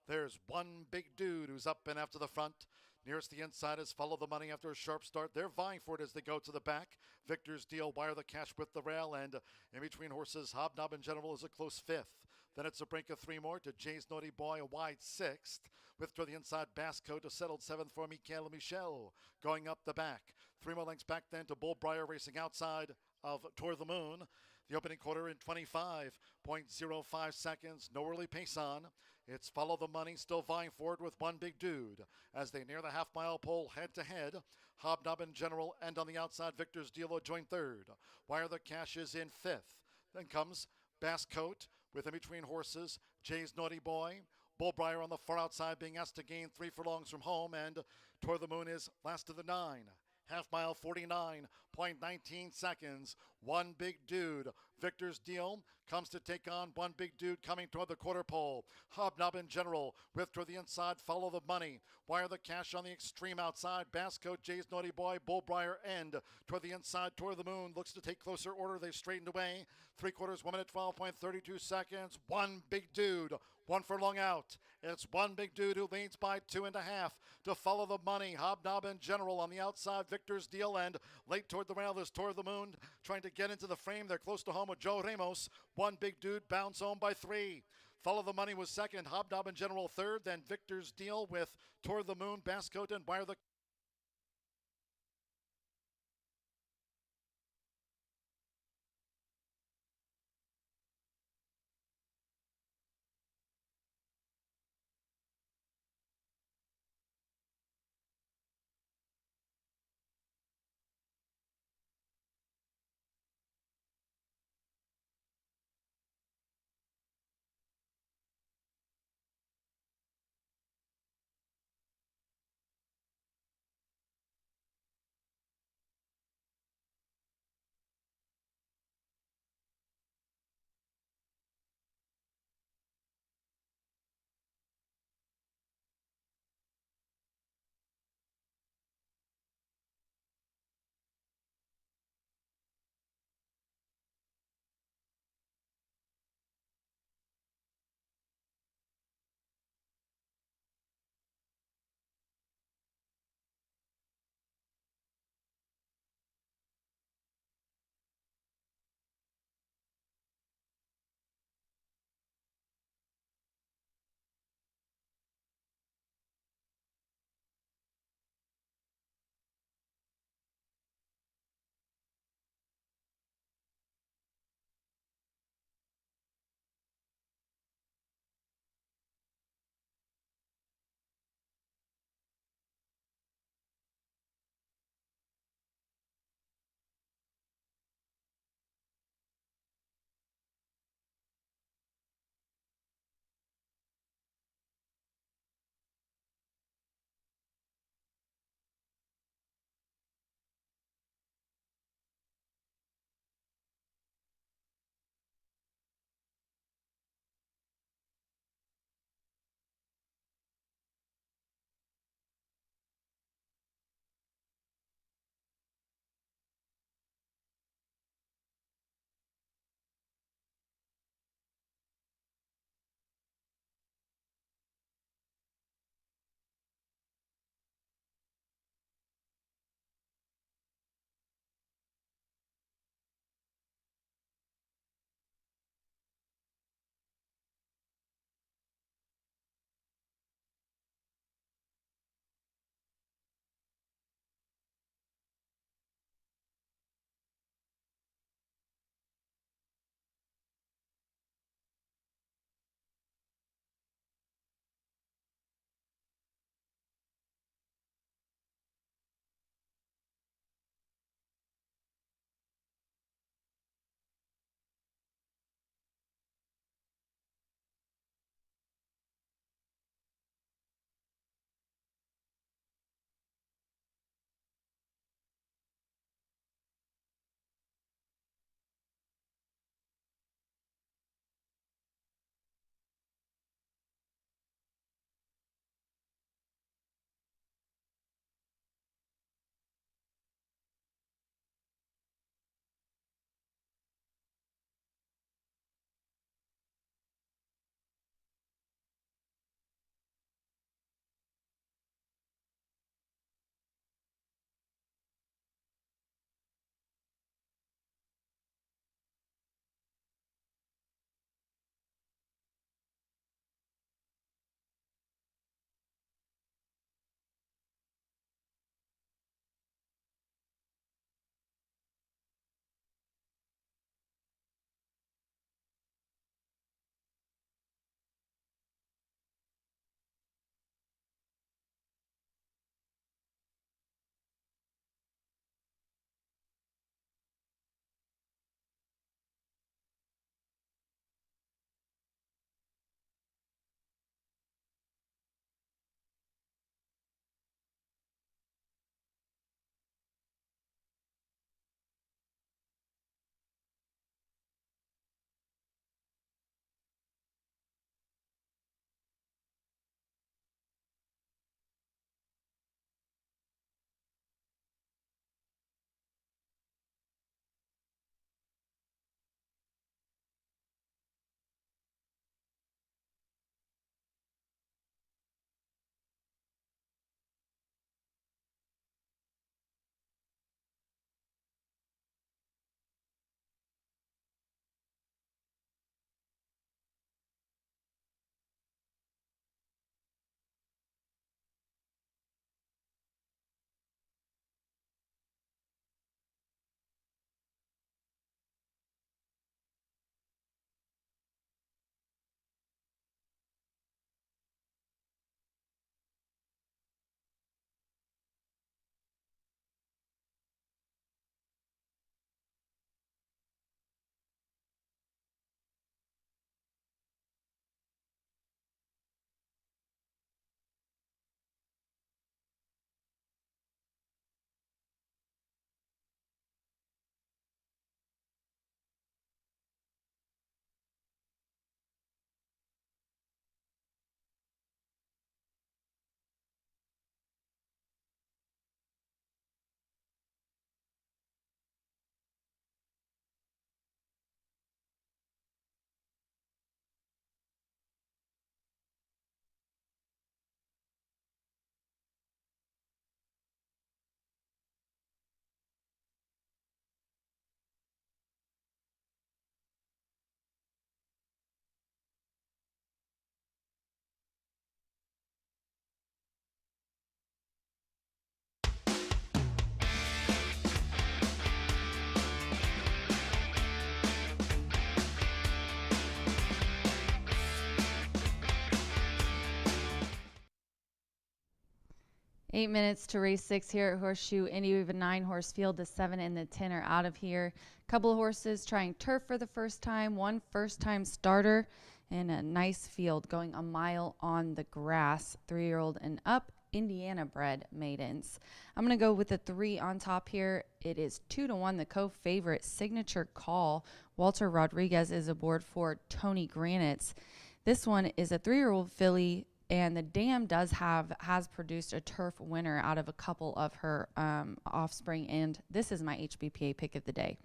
There's One Big Dude who's up and after the front. Nearest the inside is Follow the Money after a sharp start. They're vying for it as they go to the back. Victor's deal, Wire the cash with the rail, and in between horses, Hobnobbin General is a close 5th. Then it's a break of 3 more to Jay's Naughty Boy, a wide 6th. With to the inside, Basco to settled 7th for Michael Michel. Going up the back. 3 more lengths back then to Bullbriar racing outside of Toward the Moon. The opening quarter in 25.05 seconds. No early pace on. It's Follow the Money still vying forward with One Big Dude. As they near the half-mile pole head to head, Hobnobbin General and on the outside, Victor's Dealo join 3rd. Wire the Cash is in 5th. Then comes Bass Coat with in between horses, Jay's Naughty Boy. Bullbriar on the far outside being asked to gain 3 furlongs from home, and Toward the Moon is last of the 9. Half mile, 49.19 seconds. One Big Dude. Victor's deal comes to take on One Big Dude coming toward the quarter pole. Hobnobbin General with toward the inside. Follow the Money. Wire the Cash on the extreme outside. Basco, Jay's Naughty Boy, Bullbriar end. Toward the inside, Toward the Moon looks to take closer order. They straightened away. 3/4, 1 minute, 12.32 seconds. One Big Dude. 1 furlong out. It's One Big Dude who leads by 2.5 to Follow the Money. Hobnobbin General on the outside. Victor's deal and late toward the rail is Toward the Moon trying to get into the frame. They're close to home with Joe Ramos. One Big Dude bounds home by 3. Follow the Money was 2nd. Hobnobbin General 3rd. Then Victor's deal with Toward the Moon, Bascote, and Wire the 8 minutes to race 6 here at Horseshoe Indy. We have a 9-horse field. The 7 and the 10 are out of here. Couple of horses trying turf for the first time. One first-time starter, and a nice field going a mile on the grass. 3-year-old and up, Indiana-bred maidens. I'm going to go with the 3 on top here. It is 2-1, the co-favorite, Signature Call. Walter Rodriguez is aboard for Tony Granite's. This one is a 3-year-old filly, and the dam has produced a turf winner out of a couple of her offspring, and this is my HBPA pick of the day.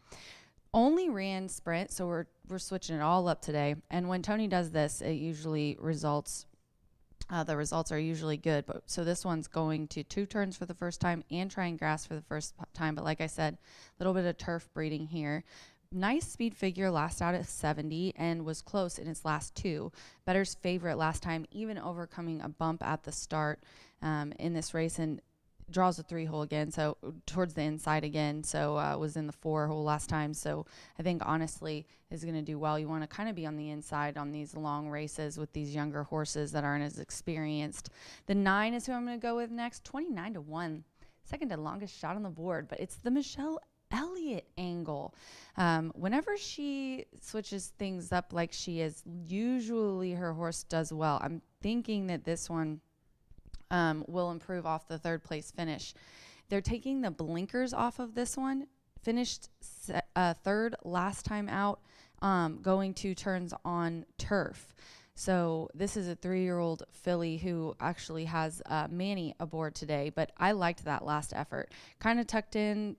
Only ran sprint, so we're switching it all up today. And when Tony does this, it usually results. The results are usually good, but so this one's going to 2 turns for the first time and trying grass for the first time. But like I said, a little bit of turf breeding here. Nice speed figure, last out at 70 and was close in its last 2. Better's favorite last time, even overcoming a bump at the start in this race, and draws a 3-hole again, so towards the inside again. So was in the 4-hole last time. So I think honestly is going to do well. You want to kind of be on the inside on these long races with these younger horses that aren't as experienced. The 9 is who I'm going to go with next, 29-1. Second to longest shot on the board, but it's the Michelle Elliott angle. Whenever she switches things up like she is, usually her horse does well. I'm thinking that this one will improve off the 3rd place finish. They're taking the blinkers off of this one. Finished 3rd last time out, going 2 turns on turf. So this is a 3-year-old filly who actually has Manny aboard today, but I liked that last effort. Kind of tucked in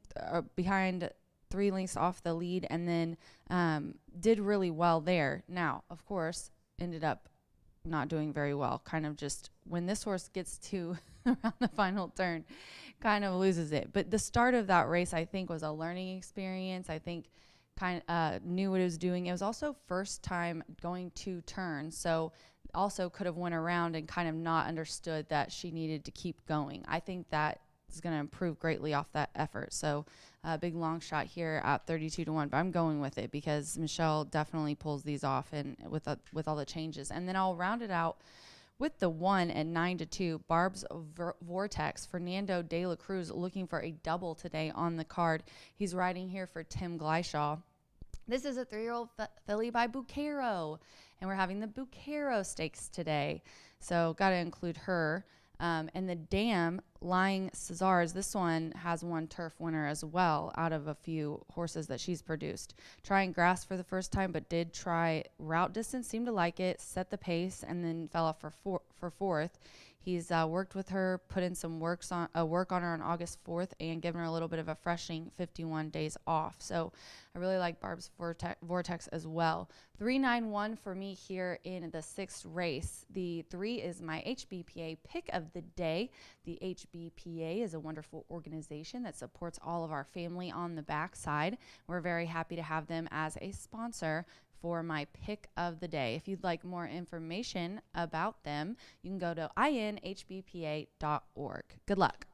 behind 3 lengths off the lead, and then did really well there. Now, of course, ended up not doing very well. Kind of just when this horse gets to around the final turn, kind of loses it. But the start of that race, I think, was a learning experience. I think kind of knew what it was doing. It was also first time going 2 turns, so also could have went around and kind of not understood that she needed to keep going. I think that is going to improve greatly off that effort. So a big long shot here at 32-1, but I'm going with it because Michelle definitely pulls these off, and with all the changes. And then I'll round it out with the 1 at 9-2, Barb's Vortex. Fernando De La Cruz looking for a double today on the card. He's riding here for Tim Gleishaw. This is a 3-year-old filly by Bucaro, and we're having the Bucaro Stakes today. So got to include her. And the dam, Lying Cesars, this one has 1 turf winner as well out of a few horses that she's produced. Trying grass for the first time, but did try route distance, seemed to like it, set the pace, and then fell off for 4th. He's worked with her, put in some work on her on August 4th, and given her a little bit of a freshing 51 days off. So I really like Barb's Vortex as well. 3-9-1 for me here in the 6th race. The 3 is my HBPA pick of the day. The HBPA is a wonderful organization that supports all of our family on the backside. We're very happy to have them as a sponsor for my pick of the day. If you'd like more information about them, you can go to inhbpa.org. Good luck.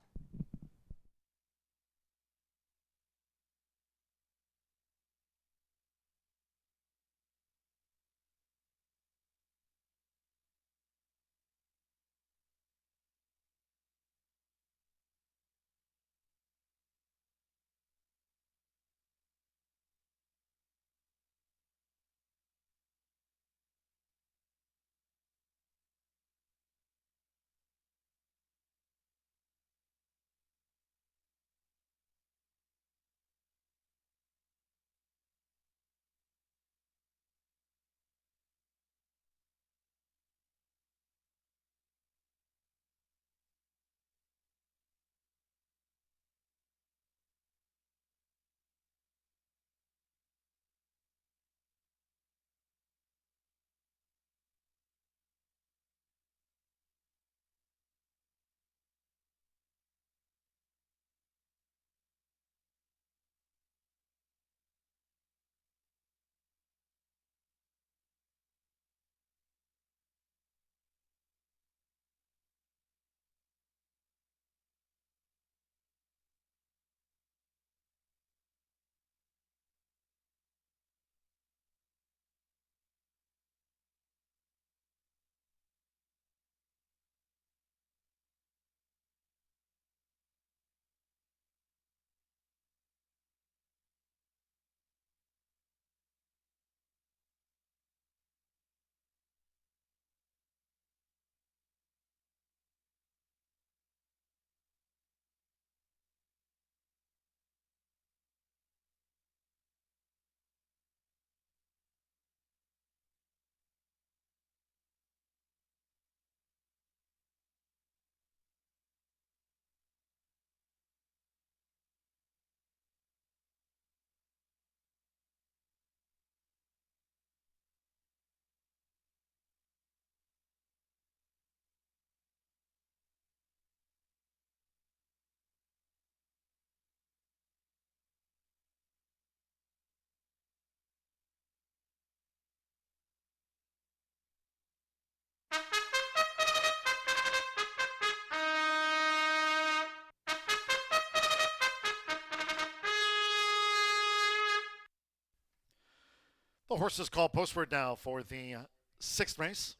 The horses call postward now for the sixth race.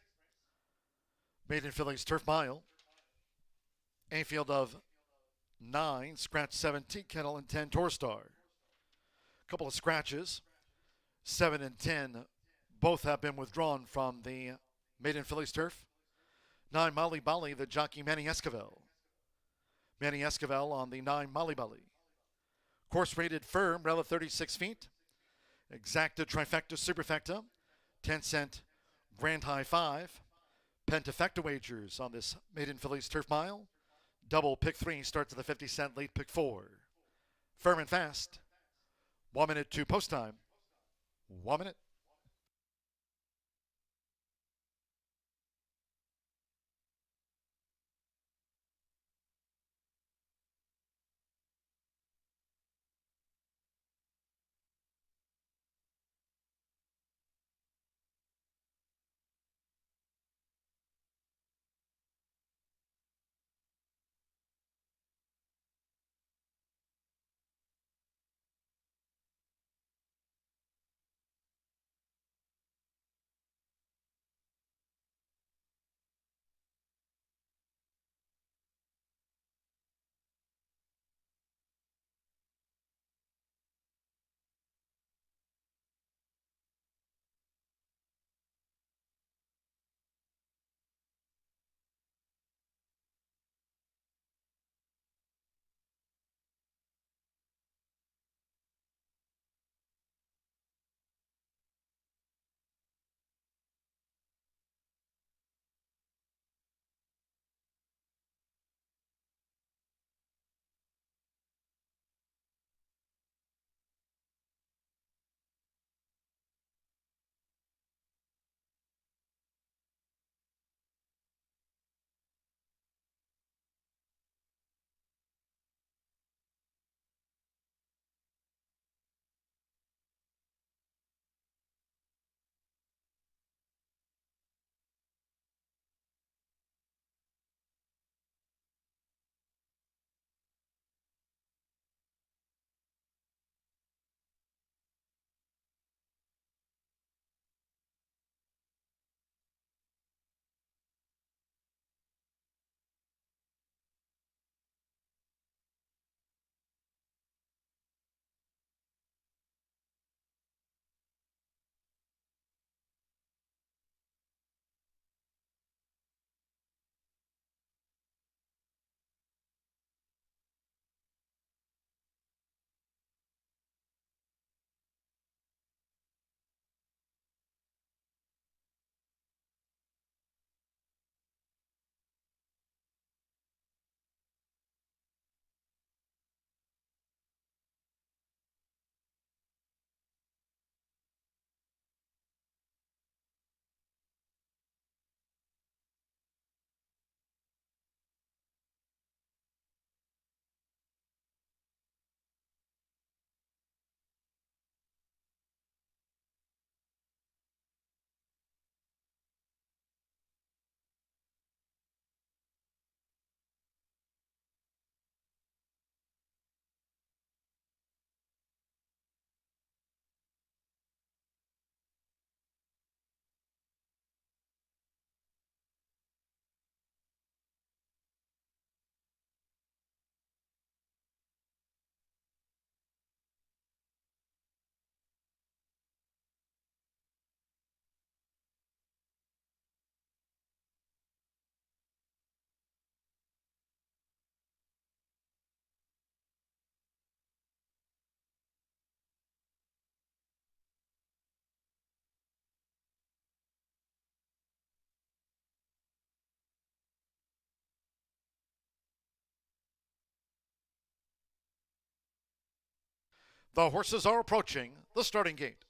Maiden Fillies Turf Mile. A field of 9, scratch 7, Tea Kettle, and 10, Torstar. Couple of scratches, 7 and 10, both have been withdrawn from the Maiden Fillies Turf. 9, Molly Bali, the jockey Manny Esquivel. Manny Esquivel on the 9, Molly Bali. Course rated firm, relative 36 feet. Exacta, trifecta, superfecta, 10-cent grand high 5. Pentafecta wagers on this Maiden Fillies Turf Mile. Double pick 3 starts at the 50-cent, late pick 4. Firm and fast. 1 minute to post time. 1 minute. The horses are approaching the starting gate.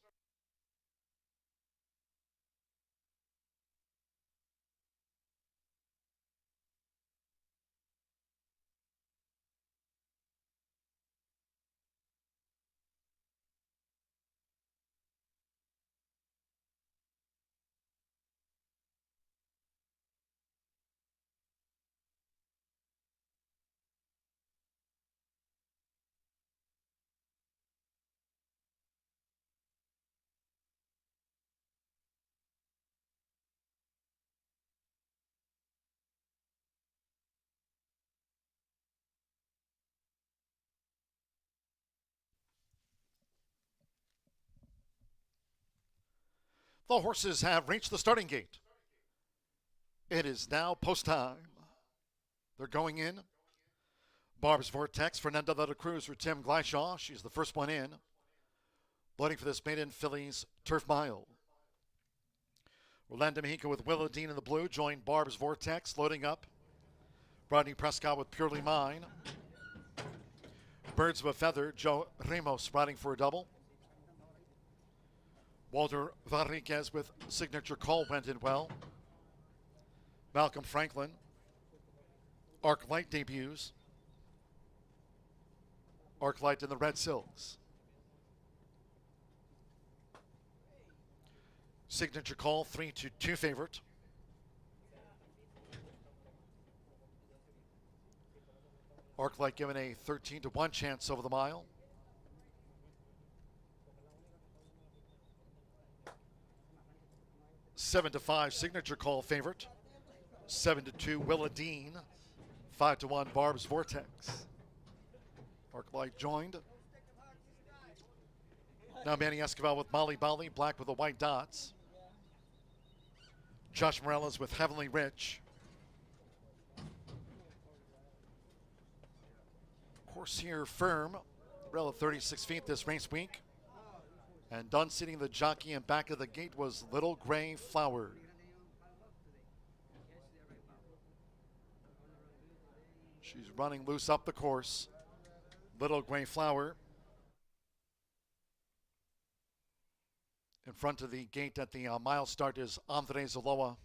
The horses have reached the starting gate. It is now post time. They're going in. Barb's Vortex, Fernanda de la Cruz for Tim Gleishaw. She's the first one in. Loading for this maiden fillies Turf Mile. Orlando Mexico with Willa Dean in the blue. Joined Barb's Vortex, loading up. Rodney Prescott with Purely Mine. Birds of a Feather, Joe Ramos riding for a double. Walter Rodriguez with Signature Call went in well. Malcolm Franklin. Arc Light debuts. Arc Light in the Red Silks. Signature Call 3-2 favorite. Arc Light given a 13-1 chance over the mile. Seven to 5 Signature Call favorite. 7-2 Willa Dean. 5-1 Barb's Vortex. Arc Light joined. Now Manny Escobar with Molly Bali, black with the white dots. Josh Morales with Heavenly Rich. Course here firm, rail of 36 feet this race week. And done seating the jockey in back of the gate was Little Gray Flower. She's running loose up the course. Little Gray Flower. In front of the gate at the mile start is Andre Zaloa.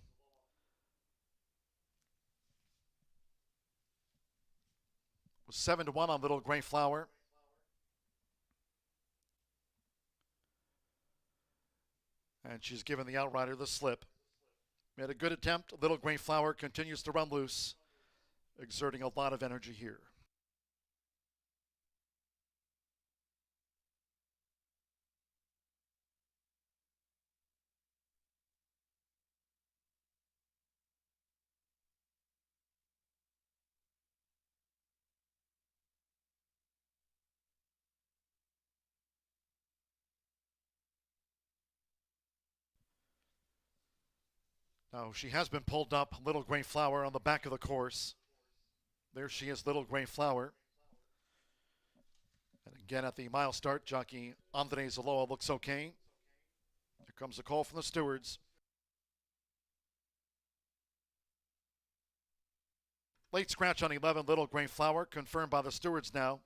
Was 7-1 on Little Gray Flower. And she's given the outrider the slip. Made a good attempt. Little Gray Flower continues to run loose, exerting a lot of energy here. Now, she has been pulled up, Little Gray Flower, on the back of the course. There she is, Little Gray Flower. And again at the mile start, jockey Andre Zaloa looks okay. Here comes a call from the stewards. Late scratch on 11, Little Gray Flower, confirmed by the stewards now.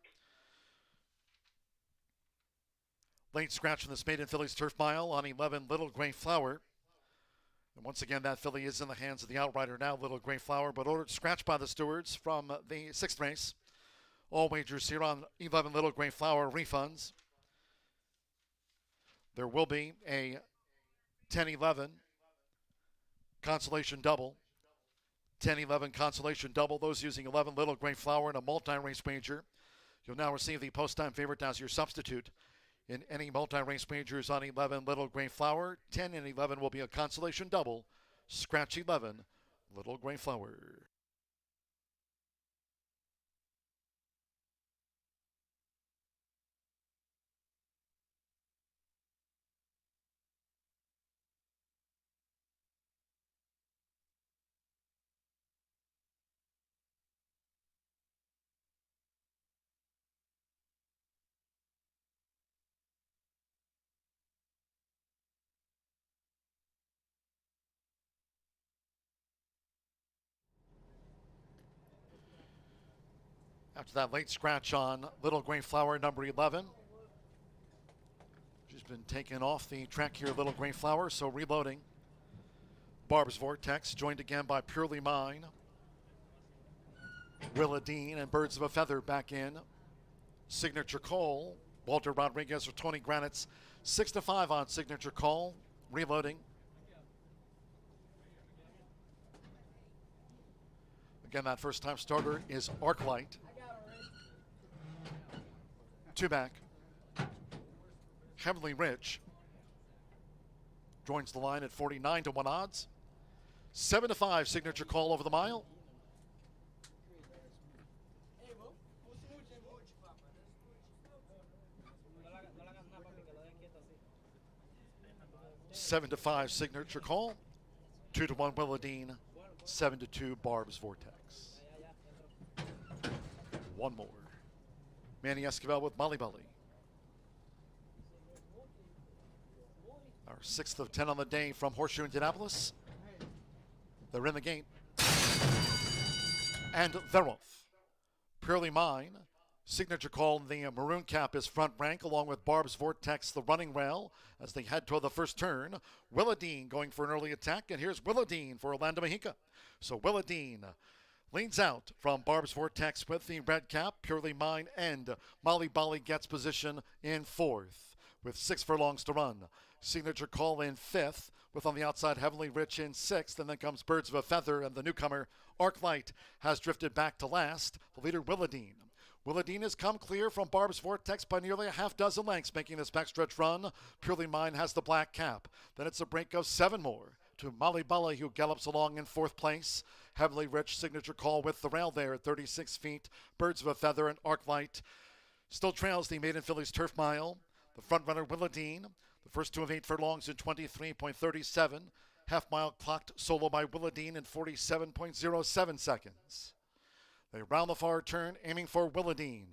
Late scratch from this maiden fillies Turf Mile on 11, Little Gray Flower. And once again, that filly is in the hands of the outrider now, Little Gray Flower, but ordered scratch by the stewards from the sixth race. All wagers here on 11 Little Gray Flower refunds. There will be a 10-11 consolation double. 10-11 consolation double. Those using 11 Little Gray Flower in a multi-race wager. You'll now receive the post-time favorite as your substitute in any multi-race wagers on 11 Little Gray Flower. 10 and 11 will be a consolation double. Scratch 11 Little Gray Flower. After that late scratch on Little Gray Flower, number 11. She's been taken off the track here, Little Gray Flower, so reloading. Barb's Vortex, joined again by Purely Mine. Willa Dean and Birds of a Feather back in. Signature Call, Walter Rodriguez or Tony Granite's 6-5 on Signature Call. Reloading. Again, that first time starter is Arclight. Two back. Heavenly Rich joins the line at 49-1 odds. 7-5 Signature Call over the mile. 7-5 Signature Call, 2-1 Willadine, 7-2 Barb's Vortex. One more. Manny Esquivel with Molly Belly. Our 6th of 10 on the day from Horseshoe Indianapolis. They're in the gate. And they're off. Purely Mine. Signature Call, the maroon cap is front rank along with Barb's Vortex, the running rail, as they head toward the first turn. Willadine going for an early attack, and here's Willadine for Orlando Mejica. So Willadine leans out from Barb's Vortex with the red cap, Purely Mine, and Molly Bali gets position in 4th with 6 furlongs to run. Signature Call in 5th, with on the outside Heavenly Rich in 6th, and then comes Birds of a Feather, and the newcomer Arclight has drifted back to last. The leader Willadine. Willadine has come clear from Barb's Vortex by nearly a half dozen lengths, making this backstretch run. Purely Mine has the black cap. Then it's a break of 7 more to Molly Bali, who gallops along in 4th place. Heavenly Rich, Signature Call with the rail there at 36 feet. Birds of a Feather and Arclight still trails the Maiden Fillies Turf Mile. The front runner Willadine, the first 2 of 8 furlongs in 23.37. Half mile clocked solo by Willadine in 47.07 seconds. They round the far turn, aiming for Willadine.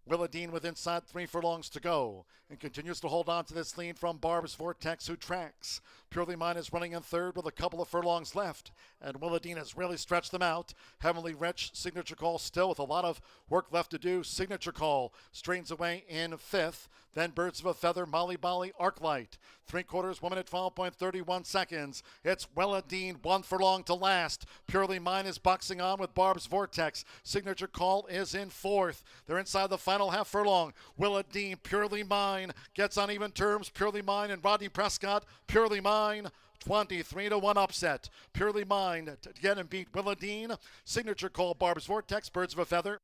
Willadine with inside 3 furlongs to go and continues to hold on to this lead from Barb's Vortex, who tracks. Purely Mine is running in 3rd with a couple of furlongs left, and Willadine has really stretched them out. Heavenly Rich, Signature Call still with a lot of work left to do. Signature Call strains away in 5th. Then Birds of a Feather, Molly Bali, Arclight. 3/4, 1 minute 12.31 seconds. It's Willadine, 1 furlong to last. Purely Mine is boxing on with Barb's Vortex. Signature Call is in 4th. They're inside the final half furlong. Willadine, Purely Mine gets on even terms. Purely Mine and Rodney Prescott. Purely Mine, 23-1 upset. Purely Mine to get and beat Willadine. Signature Call, Barb's Vortex, Birds of a Feather.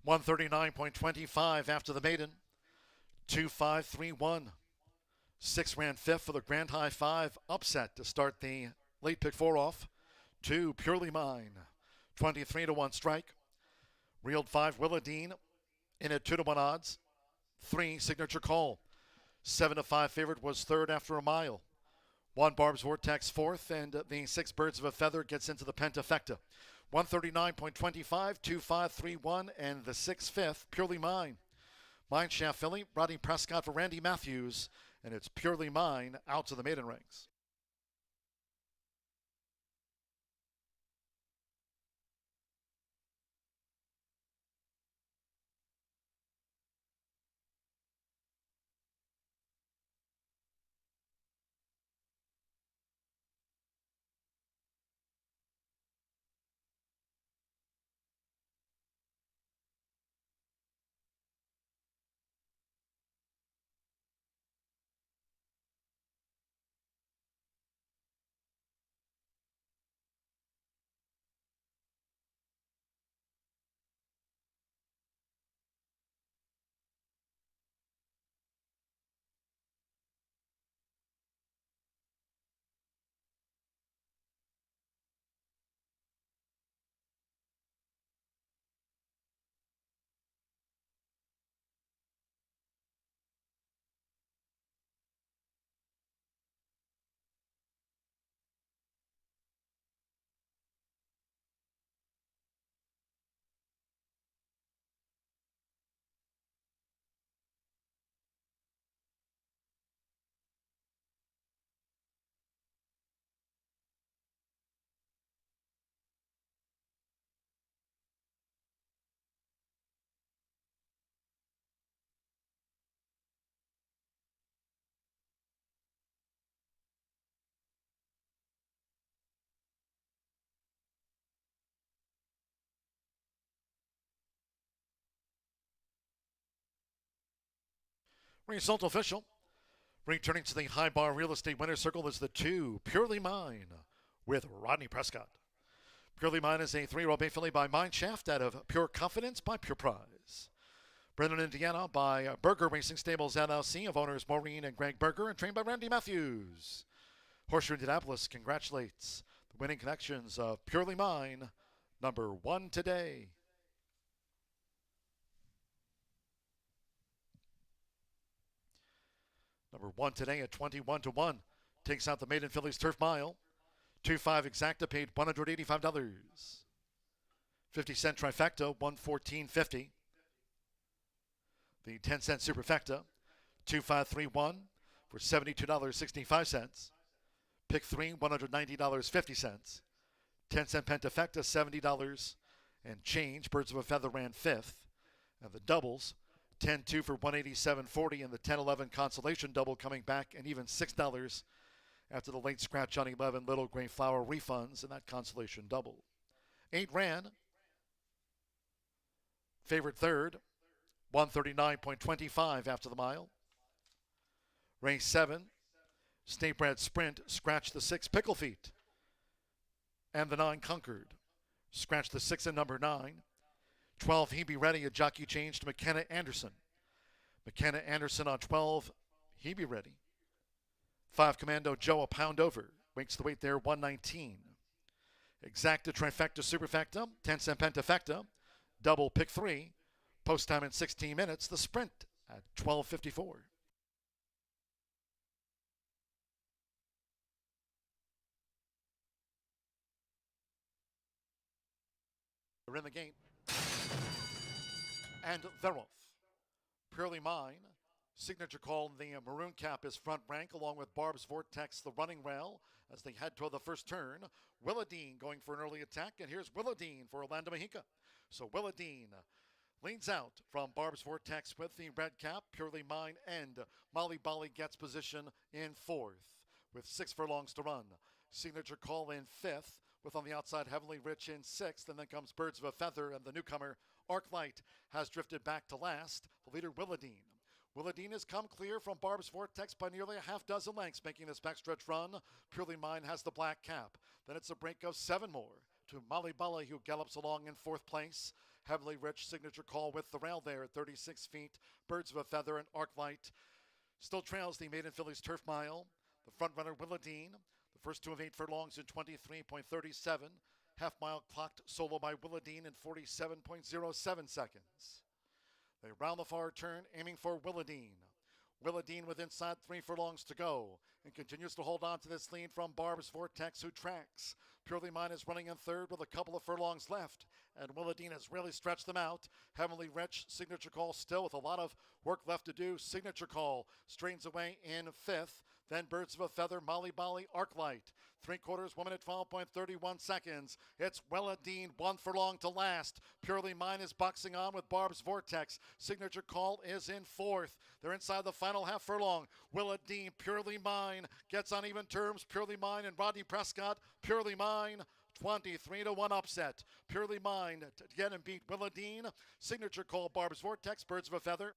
$139.25 after the maiden. 2-5-3-1. 6 ran 5th for the Grand High 5 upset to start the late pick 4 off. 2 Purely Mine. 23-1 strike. Reeled 5 Willadine in at 2-1 odds. 3 Signature Call. 7-5 favorite was 3rd after a mile. 1 Barb's Vortex 4th, and the 6 Birds of a Feather gets into the Pentafecta. 139.25, 2-5-3-1, and the 6 5th, Purely Mine. Mine Shaft filly, Rodney Prescott for Randy Matthews, and it's Purely Mine out to the maiden ranks. Result official. Returning to the high bar real estate winner's circle is the 2, Purely Mine, with Rodney Prescott. Purely Mine is a 3-year-old bay filly by Mineshaft out of Pure Confidence by Pure Prize. Bred in Indiana by Berger Racing Stables LLC of owners Maureen and Greg Berger and trained by Randy Matthews. Horseshoe Indianapolis congratulates the winning connections of Purely Mine, number 1 today. Number 1 today at 21-1 takes out the Maiden Fillies Turf Mile. 2-5 exacta paid $185. 50-cent trifecta, $114.50. The 10-cent superfecta, 2-5-3-1 for $72.65. Pick 3, $190.50. 10-cent pentafecta, $70 and change. Birds of a Feather ran 5th. And the doubles, 10-2 for $187.40, and the 10-11 consolation double coming back, and even $6 after the late scratch on 11 Little Gray Flower refunds and that consolation double. 8 ran. Favorite third, 139.25 after the mile. Race 7, State Bred Sprint, scratched the 6 Pickle Feet. And the 9 Conquered, scratched the 6 and number 9. 12, He Be Ready, a jockey change to McKenna Anderson. McKenna Anderson on 12, He Be Ready. 5, Commando Joe, a pound over. Wakes the weight there, 119. Exacta, trifecta, superfecta, 10-cent pentafecta. Double, pick 3. Post time in 16 minutes. The sprint at 12:54. They're in the game. And they're off. Purely Mine. Signature Call in the maroon cap is front rank along with Barb's Vortex, the running rail, as they head toward the first turn. Willadine going for an early attack, and here's Willadine for Orlando Mejica. So Willadine leans out from Barb's Vortex with the red cap. Purely Mine and Molly Bolly gets position in 4th with 6 furlongs to run. Signature Call in 5th with on the outside Heavenly Rich in 6th, and then comes Birds of a Feather, and the newcomer Arclight has drifted back to last. The leader Willadine. Willadine has come clear from Barb's Vortex by nearly a half dozen lengths, making this backstretch run. Purely Mine has the black cap. Then it's a break of 7 more to Molly Bolly, who gallops along in 4th place. Heavily Rich, Signature Call with the rail there at 36 feet. Birds of a Feather and Arclight still trails the Maiden Fillies Turf Mile. The front runner Willadine, the first 2 of 8 furlongs in 23.37. Half mile clocked solo by Willadine in 47.07 seconds. They round the far turn, aiming for Willadine. Willadine with inside 3 furlongs to go and continues to hold on to this lead from Barb's Vortex, who tracks. Purely Mine is running in 3rd with a couple of furlongs left, and Willadine has really stretched them out. Heavenly Rich, Signature Call still with a lot of work left to do. Signature Call strains away in 5th. Then Birds of a Feather, Molly Bolly, Arclight. 3/4, 1 minute 12.31 seconds. It's Willadine, 1 furlong to last. Purely Mine is boxing on with Barb's Vortex. Signature Call is in 4th. They're inside the final half furlong. Willadine, Purely Mine gets on even terms. Purely Mine and Rodney Prescott. Purely Mine, 23-1 upset. Purely Mine to get and beat Willadine. Signature Call, Barb's Vortex, Birds of a Feather.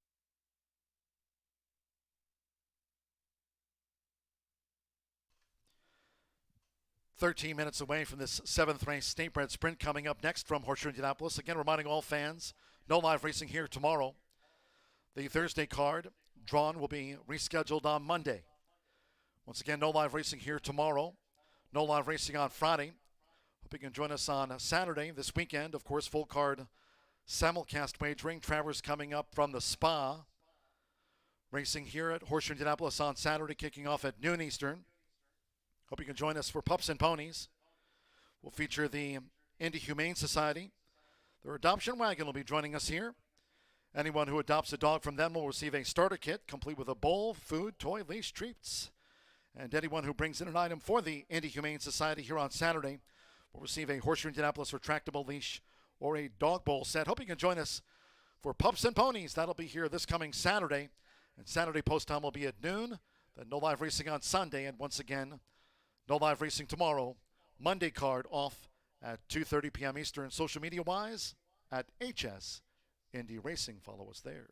"13 minutes away from this 7th race State Bred Sprint coming up next from Horseshoe Indianapolis. Again, reminding all fans, no live racing here tomorrow. The Thursday card drawn will be rescheduled on Monday. Once again, no live racing here tomorrow. No live racing on Friday. Hope you can join us on Saturday this weekend. Of course, full card simulcast wagering. Travers coming up from the Spa. Racing here at Horseshoe Indianapolis on Saturday, kicking off at noon Eastern. Hope you can join us for Pups and Ponies. We'll feature the Indy Humane Society. Their adoption wagon will be joining us here. Anyone who adopts a dog from them will receive a starter kit complete with a bowl, food, toy, leash, treats. And anyone who brings in an item for the Indy Humane Society here on Saturday will receive a Horseshoe Indianapolis retractable leash or a dog bowl set. Hope you can join us for Pups and Ponies. That'll be here this coming Saturday. And Saturday post time will be at noon. Then no live racing on Sunday. And once again, no live racing tomorrow. Monday card off at 2:30 p.m. Eastern. Social media-wise, at HS Indy Racing. Follow us there.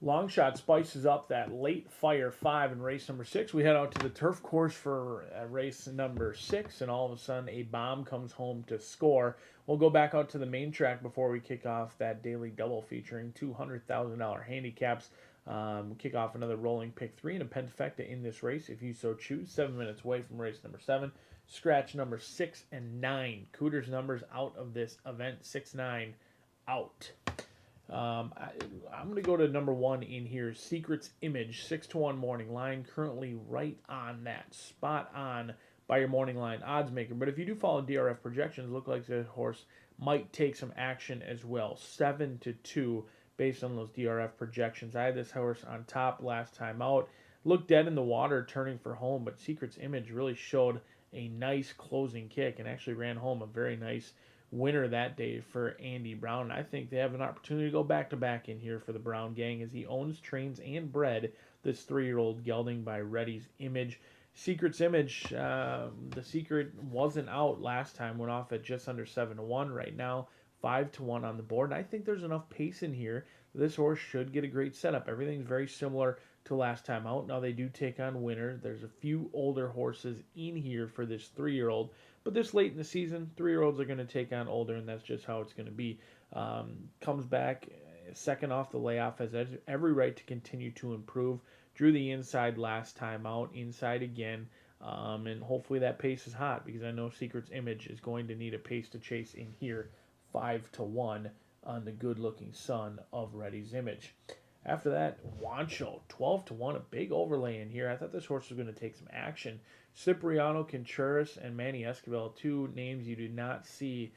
Long shot spices up that late fire 5 in race number 6. We head out to the turf course for race number 6, and all of a sudden a bomb comes home to score. We'll go back out to the main track before we kick off that daily double featuring $200,000 handicaps. Kick off another rolling pick 3 and a pentafecta in this race if you so choose. 7 minutes away from race number 7. Scratch number 6 and 9. Cooter's numbers out of this event. 6-9 out. I'm going to go to number 1 in here, Secret's Image, 6-1 morning line, currently right on that, spot on by your morning line odds maker. But if you do follow DRF projections, look like the horse might take some action as well, 7-2 based on those DRF projections. I had this horse on top last time out, looked dead in the water turning for home, but Secret's Image really showed a nice closing kick and actually ran home a very nice winner that day for Andy Brown. I think they have an opportunity to go back-to-back in here for the Brown gang as he owns, trains, and bred this 3-year-old gelding by Reddy's Image. Secret's Image, the Secret wasn't out last time, went off at just under 7-1 right now, 5-1 on the board. And I think there's enough pace in here. This horse should get a great setup. Everything's very similar to last time out. Now they do take on winner. There's a few older horses in here for this 3-year-old. But this late in the season, 3-year-olds are going to take on older, and that's just how it's going to be. Comes back second off the layoff, has every right to continue to improve. Drew the inside last time out, inside again, and hopefully that pace is hot because I know Secret's Image is going to need a pace to chase in here, 5-1 on the good-looking son of Reddy's Image. After that, Wancho, 12-1, a big overlay in here. I thought this horse was going to take some action. Cipriano Contreras and Manny Escobar, two names you do not see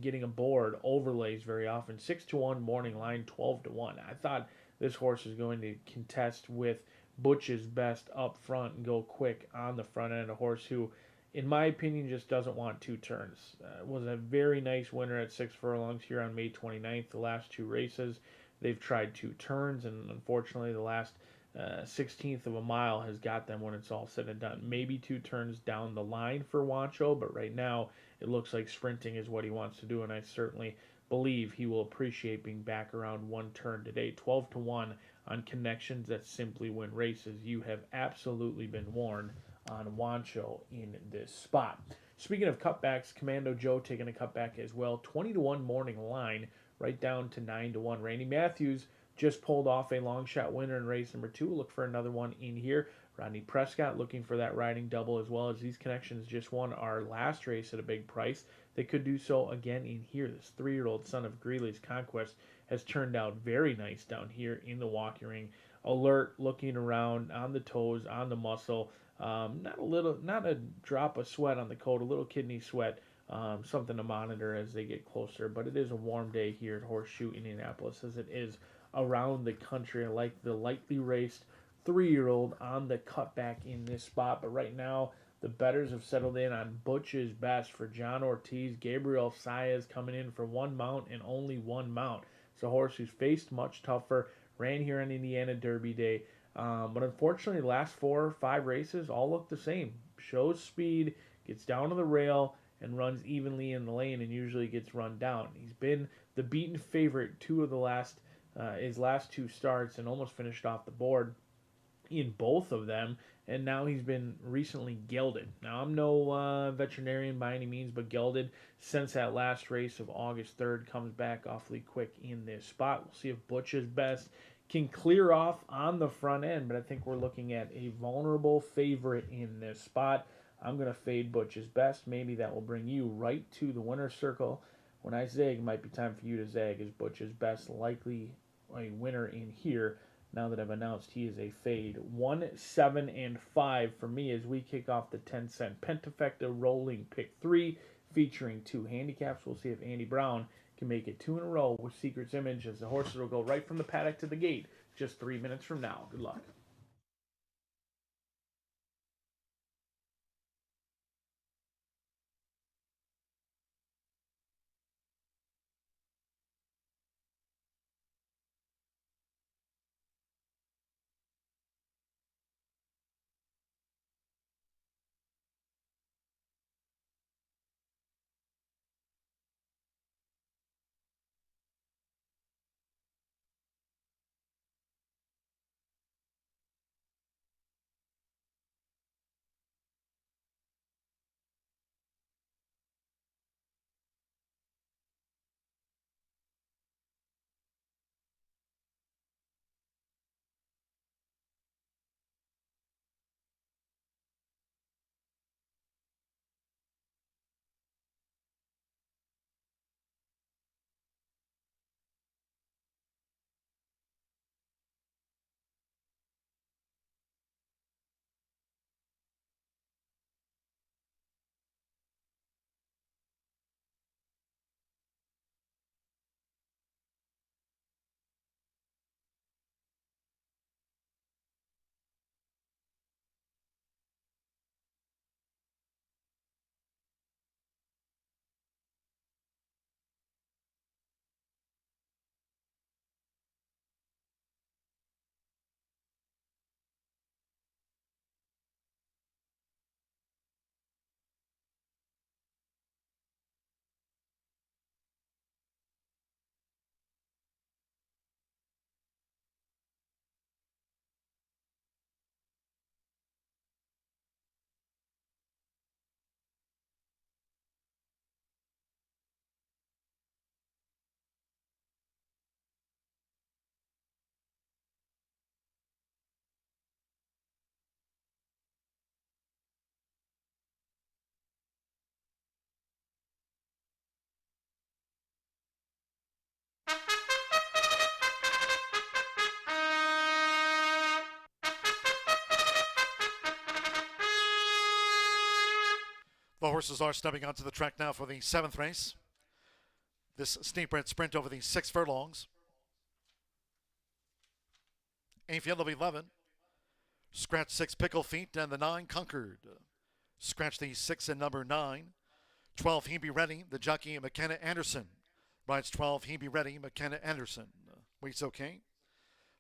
getting aboard overlays very often. 6-1 morning line, 12-1. I thought this horse was going to contest with Butch's Best up front and go quick on the front end. A horse who, in my opinion, just doesn't want 2 turns. Was a very nice winner at 6 furlongs here on May 29th, the last 2 races. They've tried 2 turns, and unfortunately the last 16th of a mile has got them when it's all said and done. Maybe 2 turns down the line for Wancho, but right now it looks like sprinting is what he wants to do, and I certainly believe he will appreciate being back around 1 turn today. 12-1 on connections that simply win races. You have absolutely been warned on Wancho in this spot. Speaking of cutbacks, Commando Joe taking a cutback as well. 20-1 morning line, right down to 9-1. Randy Matthews just pulled off a long shot winner in race number 2. Look for another one in here. Rodney Prescott looking for that riding double, as well as these connections just won our last race at a big price. They could do so again in here. This 3-year-old son of Greeley's Conquest has turned out very nice down here in the walking ring. Alert, looking around, on the toes, on the muscle. Not a drop of sweat on the coat, a little kidney sweat. Something to monitor as they get closer. But it is a warm day here at Horseshoe Indianapolis, as it is around the country. I like the lightly raced 3-year-old on the cutback in this spot. But right now, the bettors have settled in on Butch's Best for John Ortiz. Gabriel Saez coming in for 1 mount and only 1 mount. It's a horse who's faced much tougher, ran here on Indiana Derby Day. But unfortunately, the last 4 or 5 races all look the same. Shows speed, gets down to the rail, and runs evenly in the lane and usually gets run down. He's been the beaten favorite his last 2 starts and almost finished off the board in both of them, and now he's been recently gelded. Now, I'm no veterinarian by any means, but gelded since that last race of August 3rd, comes back awfully quick in this spot. We'll see if Butch's Best can clear off on the front end, but I think we're looking at a vulnerable favorite in this spot. I'm going to fade Butch's Best. Maybe that will bring you right to the winner's circle. When I zag, it might be time for you to zag. Is Butch's Best likely a winner in here now that I've announced he is a fade? 1, 7, and 5 for me as we kick off the 10-cent Pentafecta rolling pick 3 featuring 2 handicaps. We'll see if Andy Brown can make it 2 in a row with Secret's Image, as the horses will go right from the paddock to the gate just 3 minutes from now. Good luck. The horses are stepping onto the track now for the 7th race. This steep bred sprint over the 6 furlongs. A field of 11. Scratch 6 Pickle Feet and the 9 Conquered. Scratch the 6 and number 9. 12 He Be Ready, the jockey McKenna Anderson. Rides 12 He Be Ready, McKenna Anderson. Waits okay.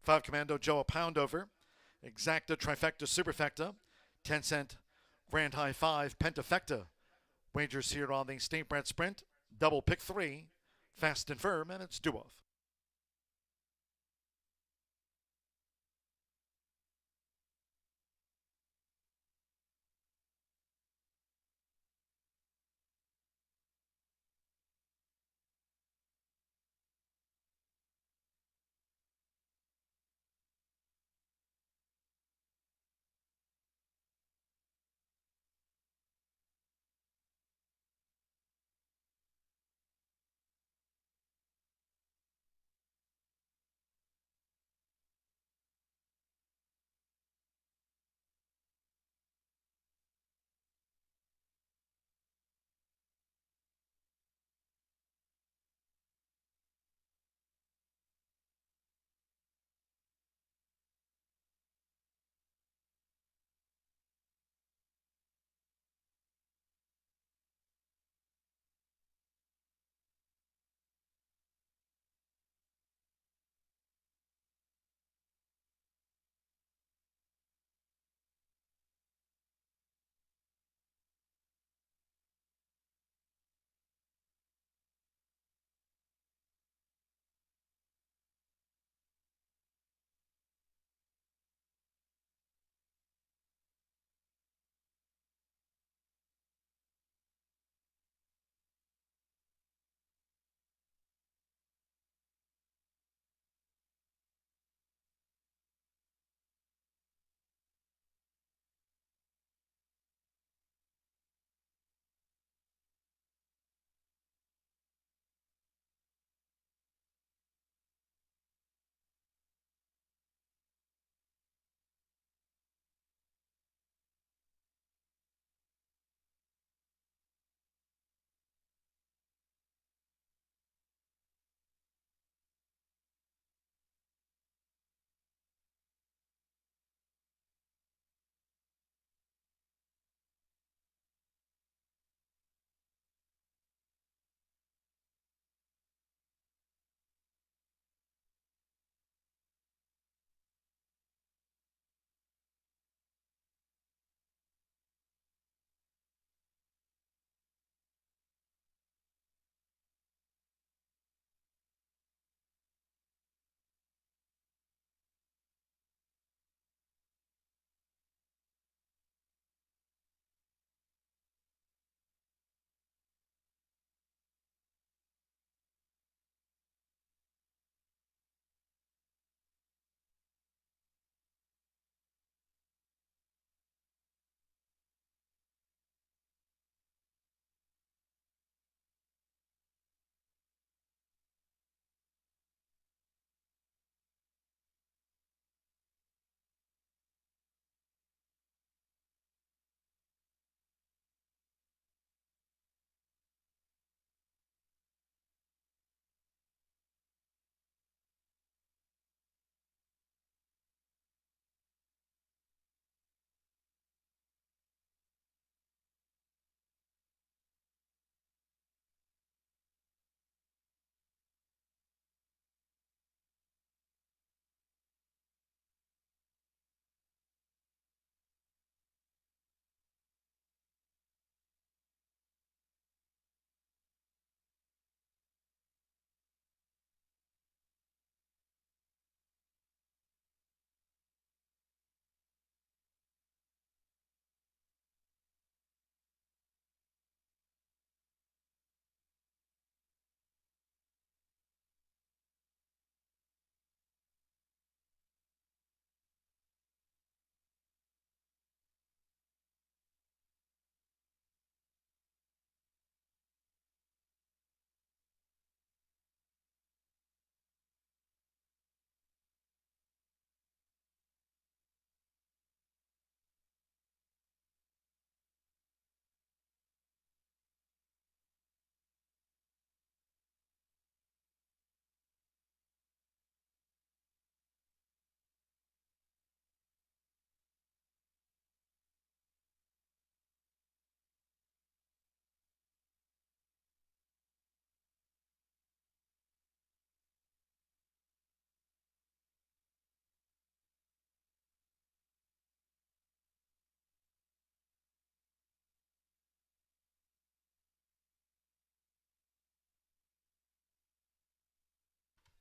5 Commando Joe a pound over. Exacta Trifecta Superfecta. 10 cent Grand High 5 Pentafecta. Wagers here on the State Bred Sprint. Double pick 3. Fast and firm, and it's due off.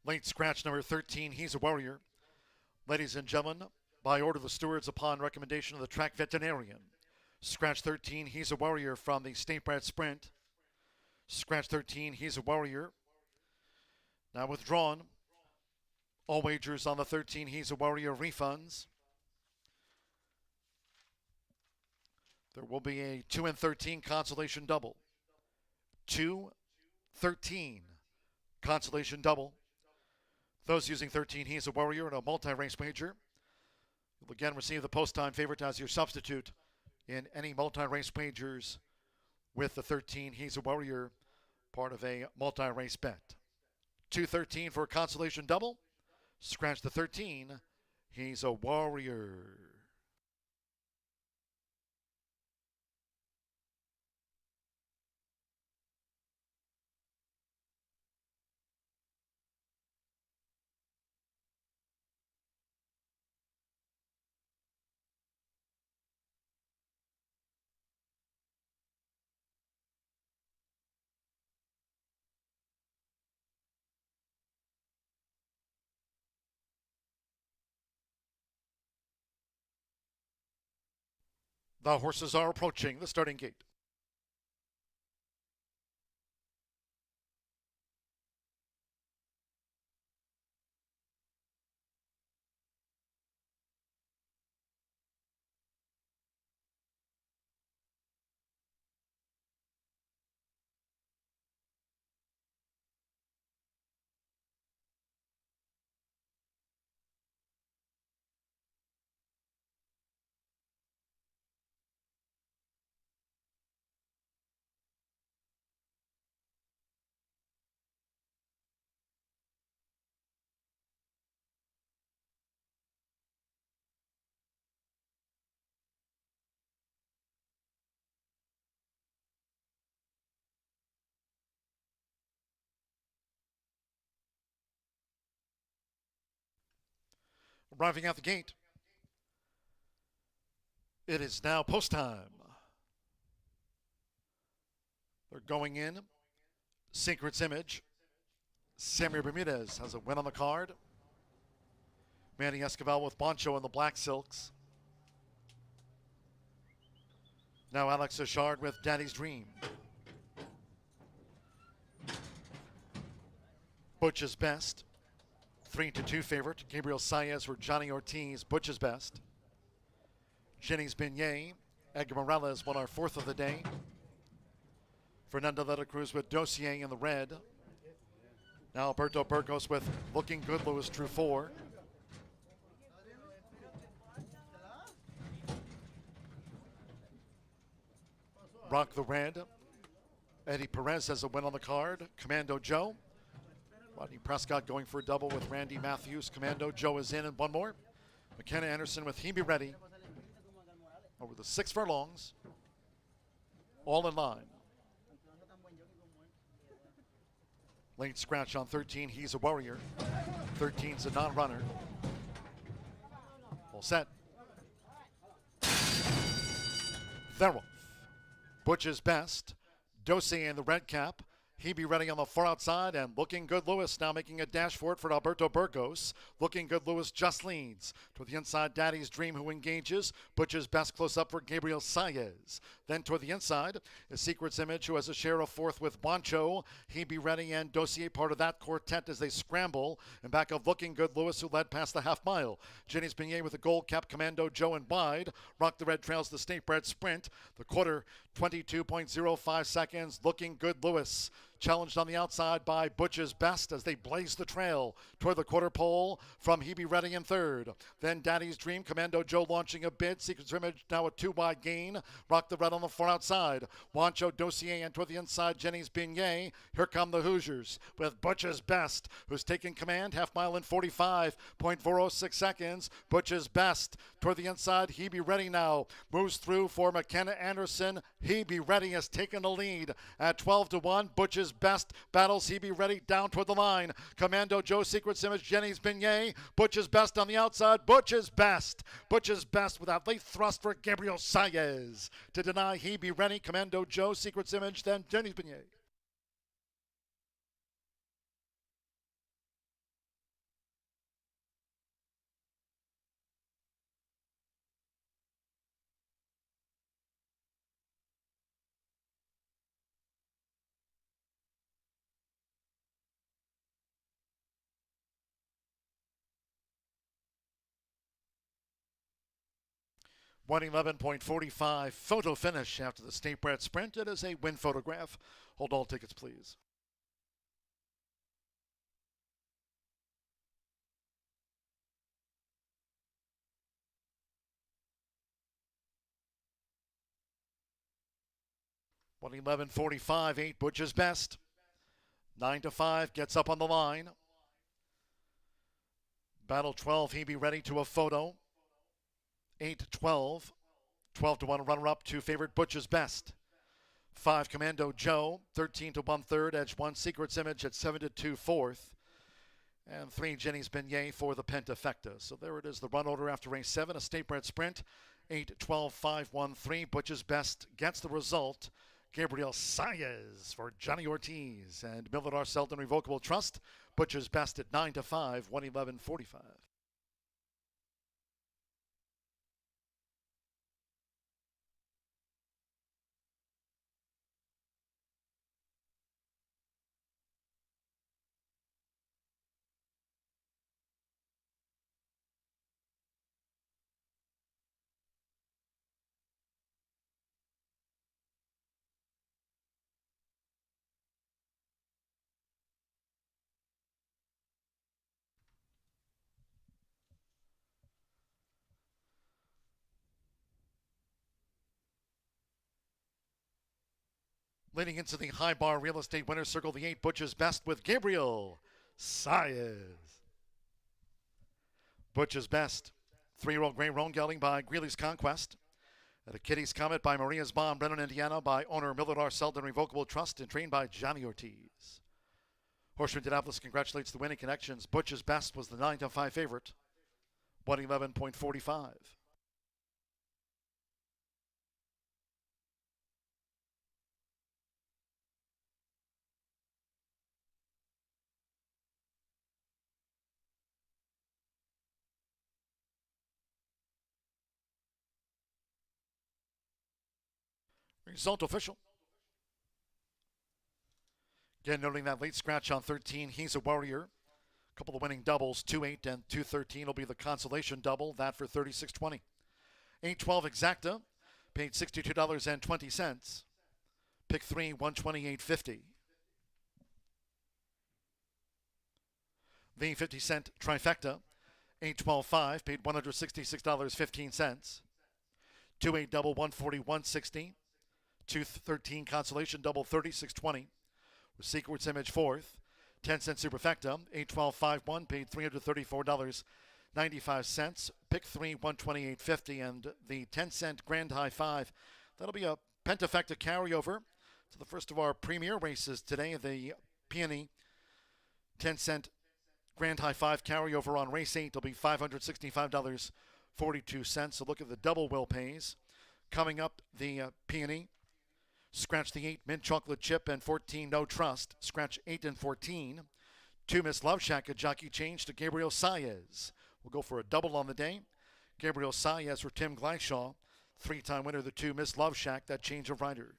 Late scratch number 13, He's a Warrior. Ladies and gentlemen, by order of the stewards upon recommendation of the track veterinarian, scratch 13, He's a Warrior from the State Bred Sprint. Scratch 13, He's a Warrior. Now withdrawn. All wagers on the 13, He's a Warrior refunds. There will be a 2 and 13 consolation double. 2-13 consolation double. Those using 13, He's a Warrior in a multi-race wager. You'll again receive the post-time favorite as your substitute in any multi-race wagers with the 13, He's a Warrior, part of a multi-race bet. 2-13 for a consolation double. Scratch the 13, He's a Warrior. The horses are approaching the starting gate. Arriving at the gate, it is now post time. They're going in. Secret's Image. Samir Bermudez has a win on the card. Manny Escobar with Boncho in the black silks. Now Alex Achard with Daddy's Dream. Butch's Best. 3-2 favorite. Gabriel Saez for Johnny Ortiz. Butch's Best. Jenny's Beignet. Edgar Morales won our fourth of the day. Fernando de la Cruz with Dossier in the red. Now Alberto Burgos with Looking Good Lewis drew 4. Rock the red. Eddie Perez has a win on the card. Commando Joe. Rodney Prescott going for a double with Randy Matthews. Commando Joe is in, and one more. McKenna Anderson with He Be Ready. Over the 6 furlongs. All in line. Late scratch on 13, He's a Warrior. 13's a non-runner. All set. They're off. Butch's Best. Dossier in the red cap. He Be Ready on the far outside, and Looking Good Lewis now making a dash for it for Alberto Burgos. Looking Good Lewis just leads. Toward the inside, Daddy's Dream, who engages. Butch's Best close up for Gabriel Saez. Then toward the inside is Secret's Image, who has a share of fourth with Boncho. He Be Ready and Dossier part of that quartet as they scramble. And back of Looking Good Lewis, who led past the half mile. Jenny's Beignet with a gold cap, Commando Joe and Bide. Rock the Red trails the State Bred Sprint. The quarter, 22.05 seconds. Looking Good Lewis. Challenged on the outside by Butch's Best as they blaze the trail toward the quarter pole from He Be Ready in third. Then Daddy's Dream, Commando Joe launching a bid. Secret's Image now a 2-wide gain. Rock the Red on the far outside. Wancho, Dossier, and toward the inside, Jenny's Beignet. Here come the Hoosiers with Butch's Best, who's taking command. Half mile in 45.406 seconds. Butch's Best toward the inside. He Be Ready now. Moves through for McKenna Anderson. He Be Ready has taken the lead at 12-1. Butch's Best battles He Be Ready down toward the line. Commando Joe, Secret's Image, Jenny's Beignet. Butch's Best on the outside. Butch's Best. Butch's Best with that late thrust for Gabriel Saez to deny He Be Ready. Commando Joe, Secret's Image, then Jenny's Beignet. 111.45 photo finish after the state bred sprint. It is a win photograph. Hold all tickets, please. .111.45, 8 Butch's best. 9-5 gets up on the line. Battle 12, he be ready to a photo. 8-12. 12-1 runner-up, 2 favorite Butch's best. 5 Commando Joe, 13-1 third, Edge 1 Secret's Image at 7-2 fourth. And 3 Jenny's Beignet for the Pentafecta. So there it is, the run order after race 7, a state bred sprint. 8-12-5-1-3. Butch's best gets the result. Gabriel Saez for Johnny Ortiz and Millard R. Selden Revocable Trust. Butch's best at 9-5, 111.45. Leading into the high bar real estate winner's circle, the 8 Butch's best with Gabriel Saez. Butch's best. 3-year-old Grey Roan gelding by Greeley's Conquest. At a Kitty's Comet by Maria's Bomb, Brennan, Indiana by owner Millard R. Selden Revocable Trust and trained by Johnny Ortiz. Horseshoe Indianapolis congratulates the winning connections. Butch's best was the 9-5 favorite. 111.45. Result official. Again, noting that late scratch on 13, He's a Warrior. A couple of winning doubles, 2-8 and 2-13 will be the consolation double, that for $36.20. 8-12 Exacta, paid $62.20. Pick 3, $128.50. The 50-cent trifecta, 8-12-5, paid $166.15. 2-8 double, $141.60. 2-13 consolation double, $36.20. With Secret's Image fourth. 10-cent superfecta, 8-12-5-1, paid $334.95. Pick 3, $128.50. And the 10-cent Grand High 5, that'll be a Pentafecta carryover to the first of our premier races today. The Peony 10-cent Grand High 5 carryover on race 8 will be $565.42. So look at the double will pays. Coming up, the Peony. Scratch the 8 Mint Chocolate Chip and 14 No Trust. Scratch 8 and 14. 2 Miss Love Shack, a jockey change to Gabriel Saez. We'll go for a double on the day. Gabriel Saez for Tim Gleishaw. 3-time winner of the 2 Miss Love Shack, that change of rider.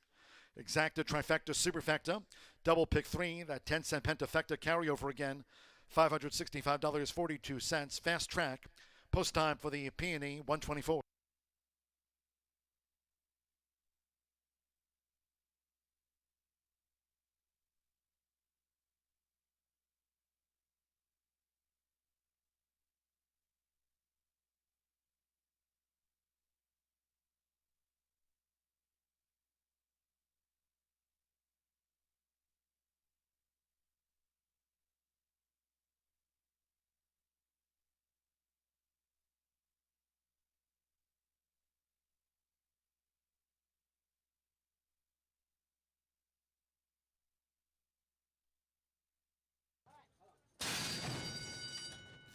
Exacta, trifecta, superfecta. Double pick 3, that 10-cent pentafecta carryover again. $565.42. Fast track. Post time for the Peony, 124.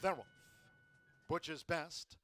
Thereof. Butch's best.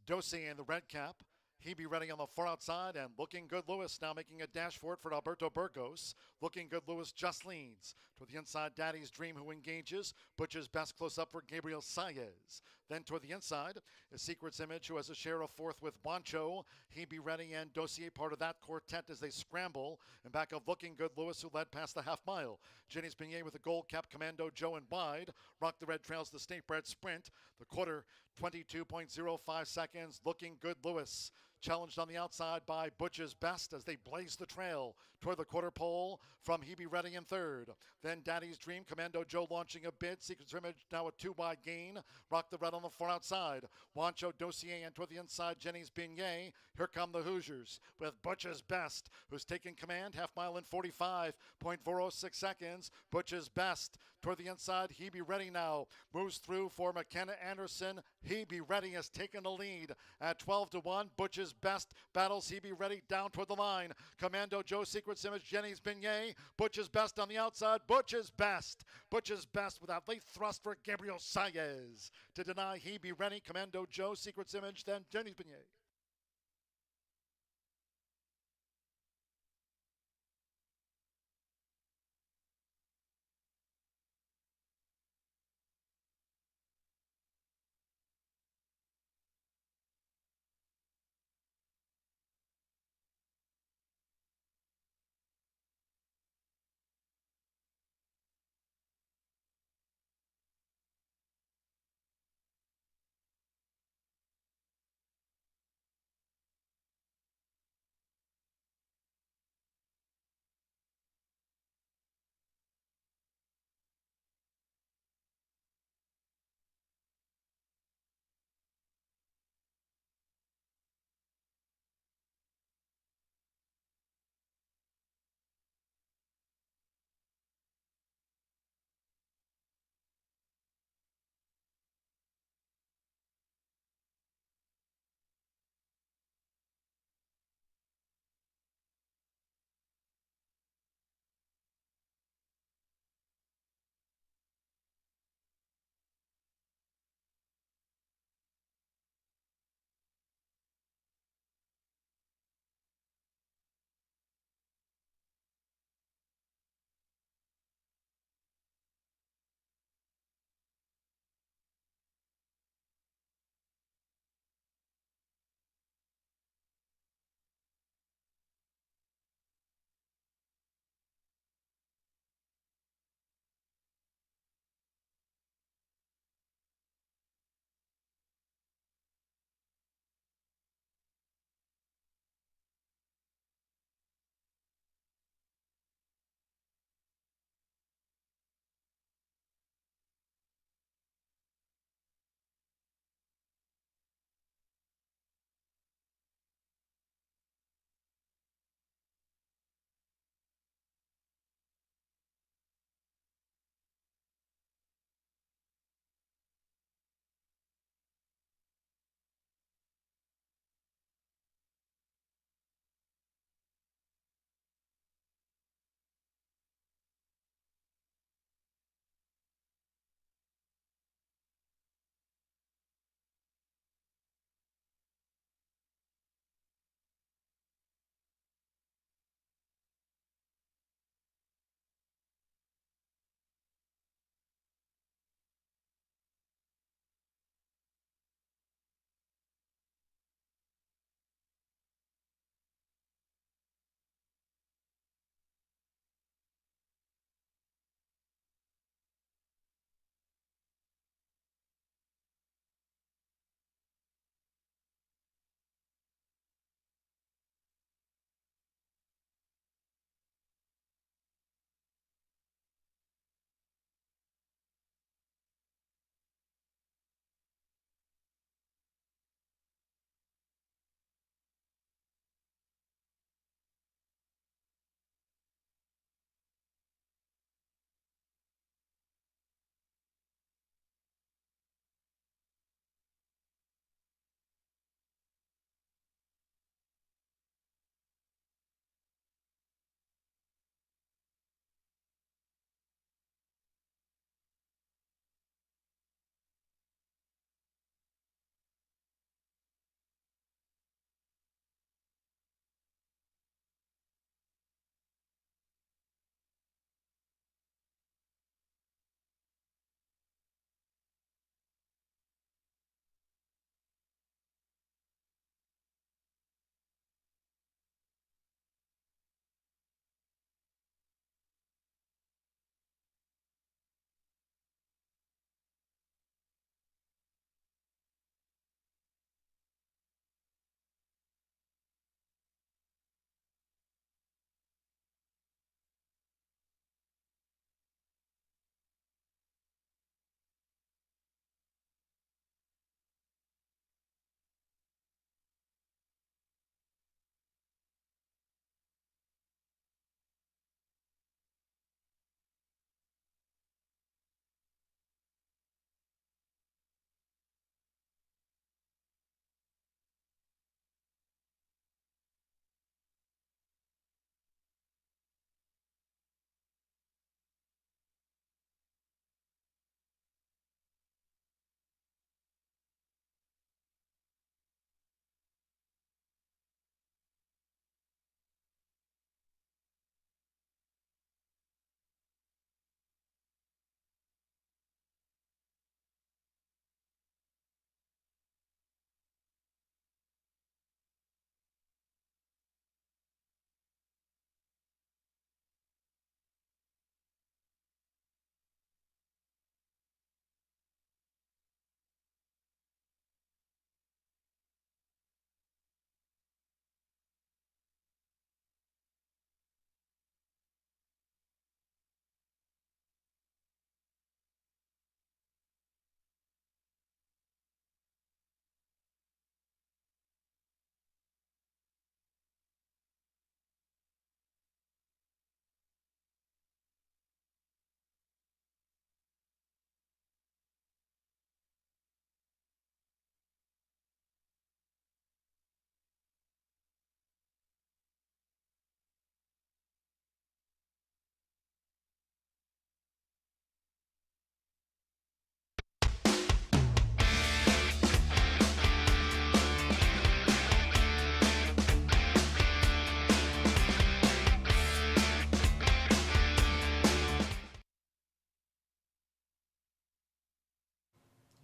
Dossier in the red cap. He be ready on the far outside, and Looking Good Lewis now making a dash for it for Alberto Burgos. Looking Good Lewis just leads. Toward the inside, Daddy's Dream, who engages. Butch's best close up for Gabriel Saez. Then toward the inside is Secret's Image, who has a share of fourth with Wancho. He be ready and Dossier part of that quartet as they scramble. And back of Looking Good Lewis, who led past the half mile. Jenny's Beignet with a gold cap, Commando Joe and wide. Rock the Red trails the state bred sprint. The quarter, 22.05 seconds. Looking Good Lewis. challenged on the outside by Butch's Best as they blaze the trail toward the quarter pole from Hebe Redding in third. Then Daddy's Dream, Commando Joe launching a bid. Secret's Image now a 2-wide gain. Rock the Red on the far outside. Wancho Dossier and toward the inside, Jenny's Beignet. Here come the Hoosiers with Butch's Best, who's taking command. Half mile in 45.406 seconds. Butch's Best toward the inside. Hebe Redding now moves through for McKenna Anderson. Hebe Redding has taken the lead at 12-1. Butch's Best battles Hebe Redding down toward the line. Commando Joe, Secret's Image, Jenny's Beignet. Butch's Best on the outside. Butch's Best. Butch's Best with a late thrust for Gabriel Saez to deny Hebe Redding. Commando Joe, Secret's Image, then Jenny's Beignet.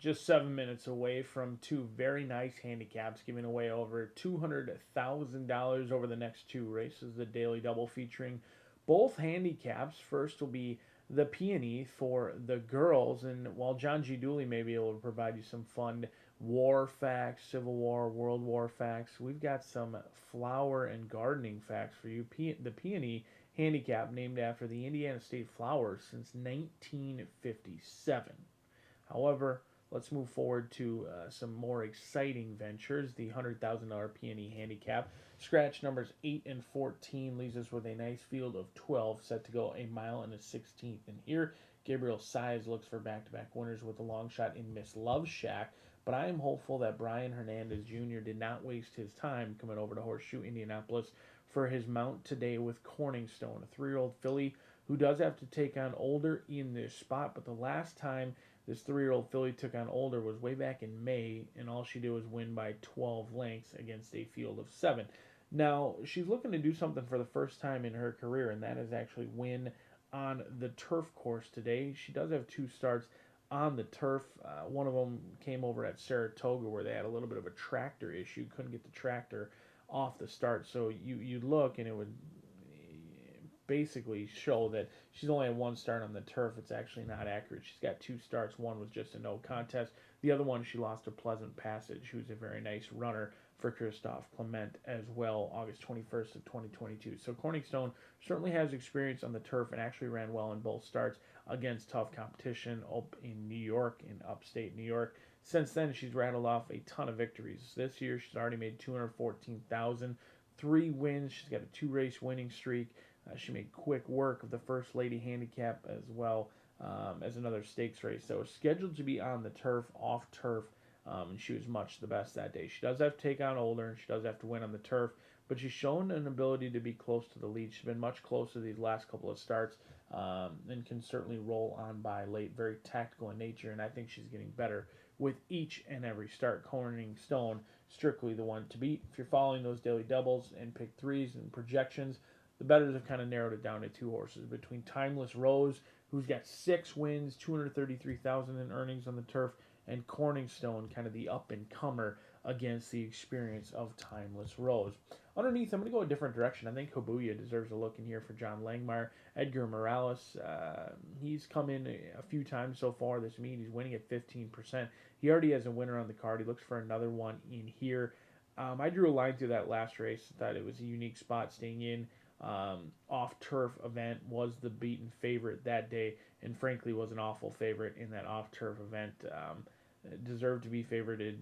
just 7 minutes away from two very nice handicaps, giving away over $200,000 over the next two races. The daily double featuring both handicaps. First will be the peony for the girls, and while John G. Dooley may be able to provide you some fun war facts, Civil War, World War facts, we've got some flower and gardening facts for you. The peony handicap, named after the Indiana State flowers since 1957. However, let's move forward to some more exciting ventures. The $100,000 peony handicap. Scratch numbers 8 and 14 leaves us with a nice field of 12 set to go a mile and a 16th. And here, Gabriel Size looks for back-to-back winners with a long shot in Miss Love Shack. But I am hopeful that Brian Hernandez Jr. did not waste his time coming over to Horseshoe Indianapolis for his mount today with Corningstone, a 3-year-old filly who does have to take on Older in this spot. But the last time this 3-year-old filly took on Older was way back in May, and all she did was win by 12 lengths against a field of 7. Now, she's looking to do something for the first time in her career, and that is actually win on the turf course today. She does have 2 starts on the turf. One of them came over at Saratoga, where they had a little bit of a tractor issue. Couldn't get the tractor off the start. So you look, and it would basically show that she's only had 1 start on the turf. It's actually not accurate. She's got 2 starts. One was just a no contest. The other one, she lost to Pleasant Passage, who's a very nice runner for Christophe Clement as well, August 21st of 2022. So Corningstone certainly has experience on the turf and actually ran well in both starts against tough competition up in New York, in upstate New York. Since then, she's rattled off a ton of victories. This year, she's already made $214,000, 3 wins. She's got a 2-race winning streak. She made quick work of the First Lady Handicap as well as another stakes race. So scheduled to be on the turf, off turf, and she was much the best that day. She does have to take on Older, and she does have to win on the turf, but she's shown an ability to be close to the lead. She's been much closer these last couple of starts and can certainly roll on by late. Very tactical in nature, and I think she's getting better with each and every start. Corningstone, strictly the one to beat. If you're following those daily doubles and pick 3s and projections, the bettors have kind of narrowed it down to 2 horses between Timeless Rose, who's got 6 wins, $233,000 in earnings on the turf, and Corningstone, kind of the up-and-comer against the experience of Timeless Rose. Underneath, I'm going to go a different direction. I think Habuya deserves a look in here for John Langmeyer. Edgar Morales, he's come in a few times so far this meet. He's winning at 15%. He already has a winner on the card. He looks for another one in here. I drew a line through that last race. Thought it was a unique spot staying in. Off-turf event, was the beaten favorite that day, and frankly was an awful favorite in that off-turf event. Deserved to be favored,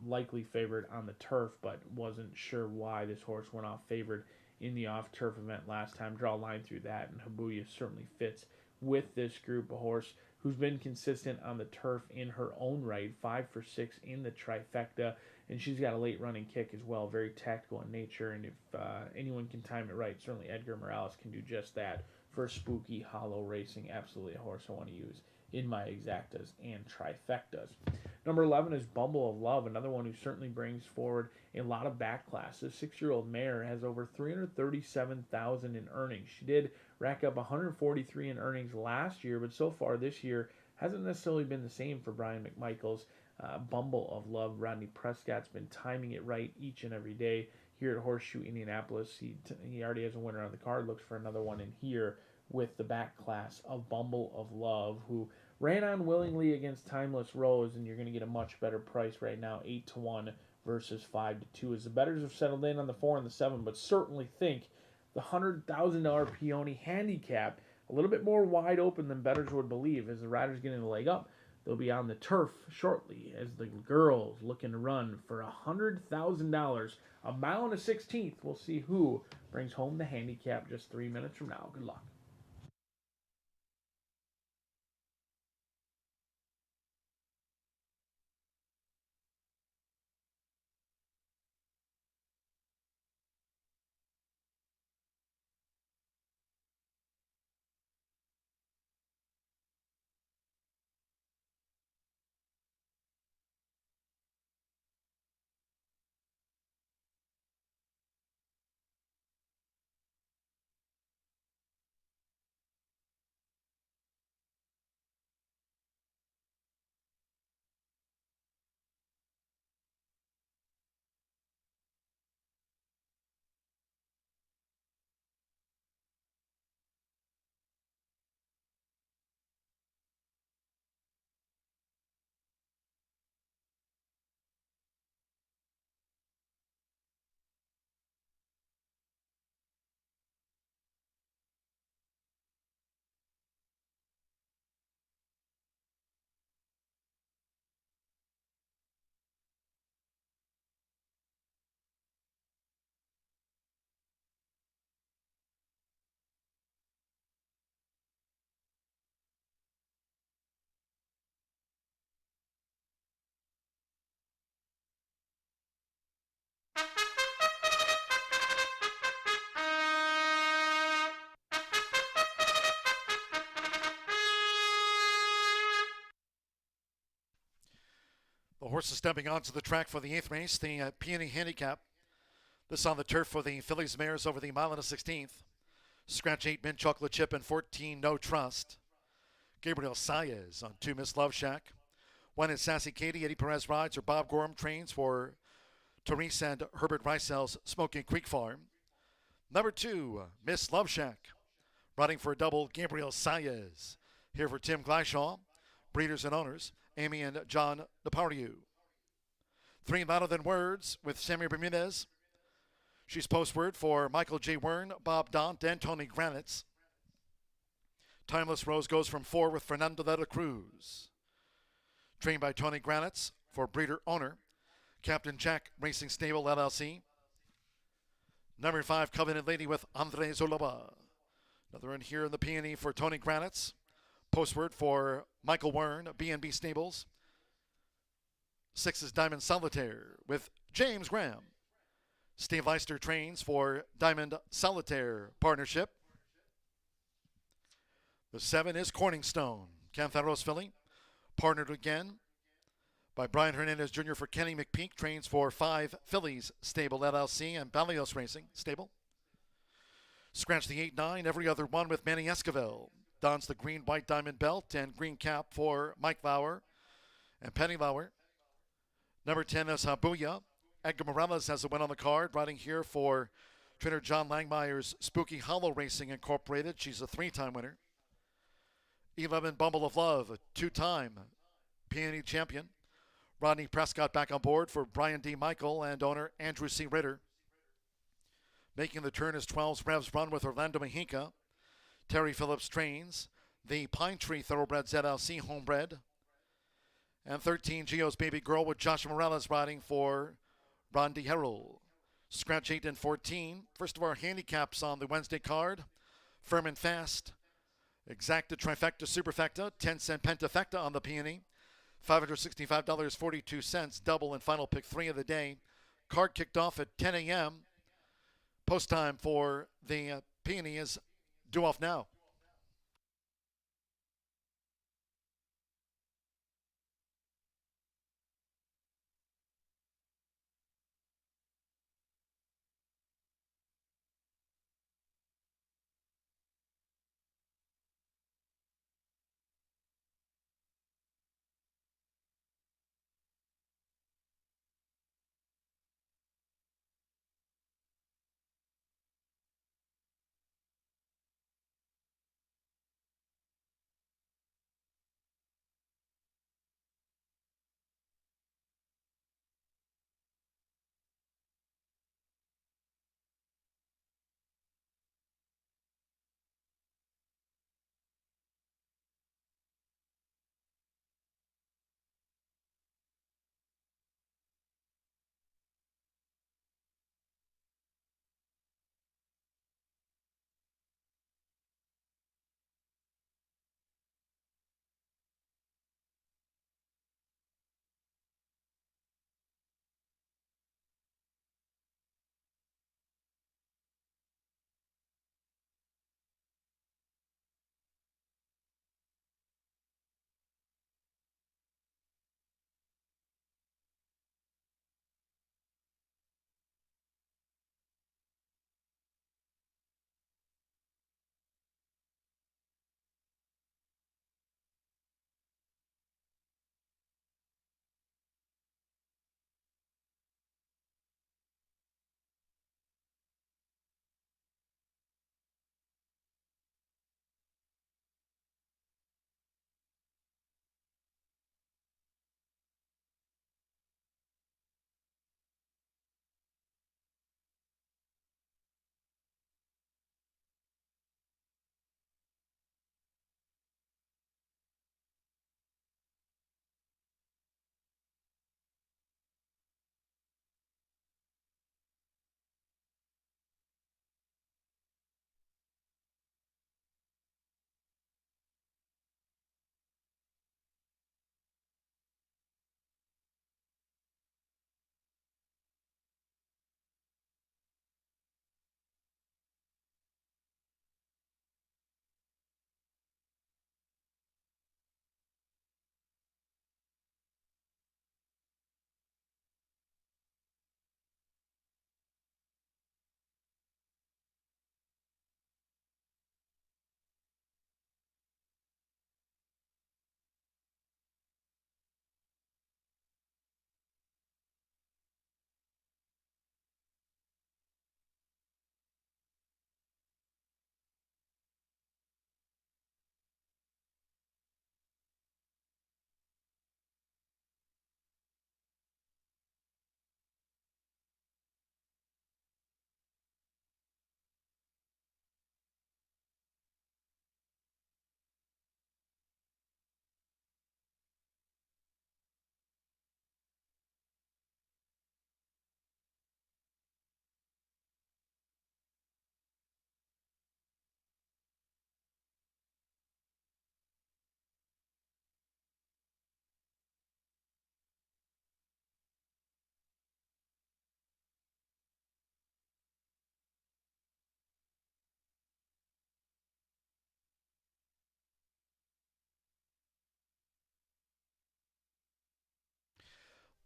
likely favored on the turf, but wasn't sure why this horse went off favored in the off-turf event last time. Draw a line through that, and Habuya certainly fits with this group. A horse who's been consistent on the turf in her own right, 5 for 6 in the trifecta, and she's got a late running kick as well, very tactical in nature, and if anyone can time it right, certainly Edgar Morales can do just that for spooky hollow racing. Absolutely a horse I want to use in my exactas and trifectas. Number 11 is Bumble of Love, another one who certainly brings forward a lot of back classes. 6-year-old mare has over $337,000 in earnings. She did rack up $143 in earnings last year, but so far this year hasn't necessarily been the same for Brian McMichael's Bumble of Love. Rodney Prescott's been timing it right each and every day here at Horseshoe Indianapolis. He already has a winner on the card, looks for another one in here with the back class of Bumble of Love, who ran unwillingly against Timeless Rose, and you're going to get a much better price right now, 8-1 versus 5-2, as the bettors have settled in on the 4 and the 7, but certainly think the $100,000 peony handicap a little bit more wide open than bettors would believe. As the riders get in the leg up, they'll be on the turf shortly as the girls looking to run for $100,000, a mile and a 16th. We'll see who brings home the handicap just 3 minutes from now. Good luck. Horses stepping onto the track for the 8th race, the Peony Handicap. This on the turf for the Fillies mares over the mile and a 16th. Scratch 8, Mint Chocolate Chip, and 14, No Trust. Gabriel Saez on 2, Miss Love Shack. 1 is Sassy Katie. Eddie Perez rides, or Bob Gorham trains for Therese and Herbert Reisel's Smoking Creek Farm. Number 2, Miss Love Shack. Running for a double, Gabriel Saez. Here for Tim Gleishaw. Breeders and owners, Amy and John Napariu. 3, Louder Than Words with Sammy Bermudez. She's postword for Michael J. Wern, Bob Dont, and Tony Granitz. Timeless Rose goes from 4 with Fernando de la Cruz. Trained by Tony Granitz for breeder owner, Captain Jack Racing Stable LLC. Number 5, Covenant Lady with Andre Zoloba. Another in here in the Peony for Tony Granitz. Postword for Michael Wern, B&B Stables. 6 is Diamond Solitaire with James Graham. Steve Leister trains for Diamond Solitaire Partnership. The 7 is Corningstone, Cantharos filly. Partnered again by Brian Hernandez Jr. for Kenny McPeak. Trains for 5 Fillies Stable LLC and Balios Racing Stable. Scratch the 8-9, every other one with Manny Esquivel. Dons the green, white diamond belt and green cap for Mike Lauer and Penny Lauer. Number 10 is Habuya. Edgar Morales has a win on the card, riding here for trainer John Langmeyer's Spooky Hollow Racing Incorporated. She's a 3-time winner. 11, Bumble of Love, a 2-time Peony champion. Rodney Prescott back on board for Brian D. Michael and owner Andrew C. Ritter. Making the turn is 12's Revs Run with Orlando Mejica. Terry Phillips trains the Pine Tree Thoroughbreds LLC homebred. And 13, Gio's Baby Girl with Joshua Morales riding for Ron DeHerald. Scratch 8 and 14. First of our handicaps on the Wednesday card. Firm and Fast. Exacta Trifecta Superfecta. 10-cent Pentafecta on the Peony. $565.42. Double and final pick 3 of the day. Card kicked off at 10 a.m. Post time for the Peony is due off now.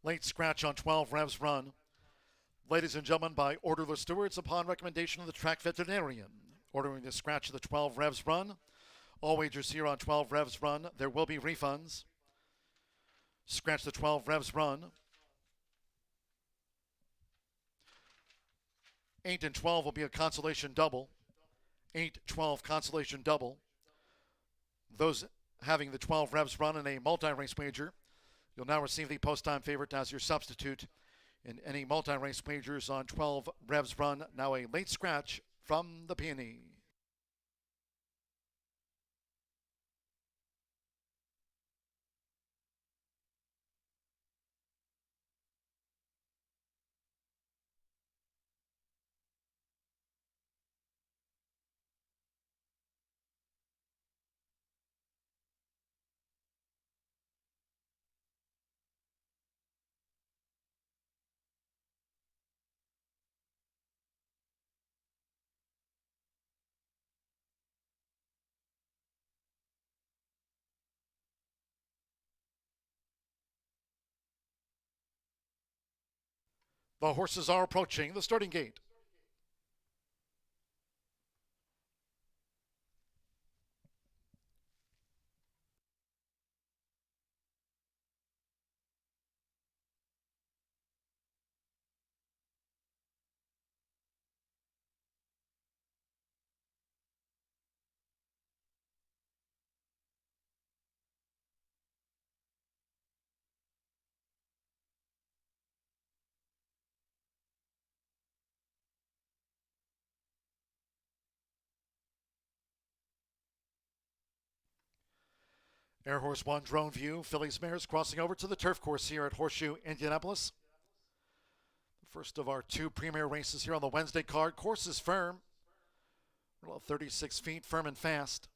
Late scratch on 12 Revs Run. Ladies and gentlemen, by order of the stewards, upon recommendation of the track veterinarian, ordering the scratch of the 12 Revs Run. All wagers here on 12 Revs Run. There will be refunds. Scratch the 12 Revs Run. 8 and 12 will be a consolation double. 8-12 consolation double. Those having the 12 Revs Run in a multi-race wager, you'll now receive the post-time favorite as your substitute in any multi-race wagers on 12 Revs Run. Now a late scratch from the Peony. The horses are approaching the starting gate. Air Horse 1 drone view. Fillies mares crossing over to the turf course here at Horseshoe Indianapolis. The first of our two premier races here on the Wednesday card. Course is firm. Well, 36 feet, firm and fast.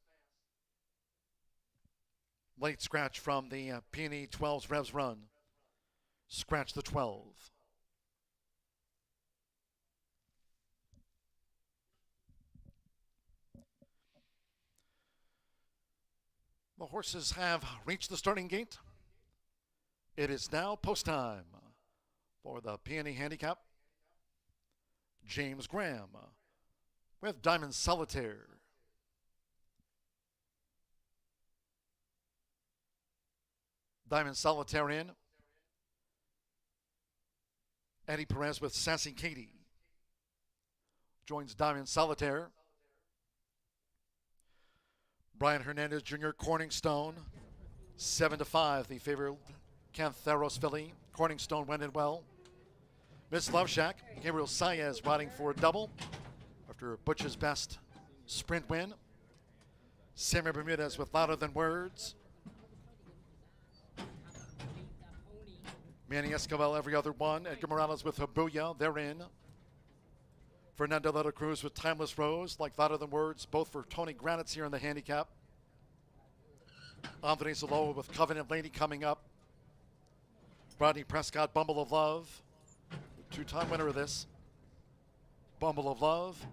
Late scratch from the Peony 12's Revs Run. Scratch the 12. The horses have reached the starting gate. It is now post time for the Peony Handicap. James Graham with Diamond Solitaire. Diamond Solitaire in. Eddie Perez with Sassy Katie joins Diamond Solitaire. Brian Hernandez Jr. Corningstone, 7-5, the favorite Cantheros filly. Corningstone went in well. Miss Love Shack, Gabriel Saez riding for a double after Butch's best sprint win. Samuel Bermudez with Louder Than Words. Manny Escobar every other one. Edgar Morales with Habuya, they're in. Fernando Letta Cruz with Timeless Rose, like Louder Than Words, both for Tony Granitz here in the handicap. Andre Zaloa with Covenant Lady coming up. Rodney Prescott, Bumble of Love, two-time winner of this. Bumble of Love.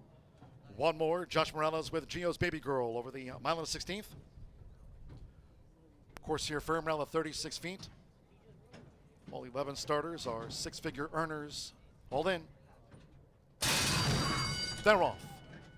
One more, Josh Morales with Gio's Baby Girl over the mile and 16th. Course here firm around the 36 feet. All 11 starters are six-figure earners. Hold in. They're off.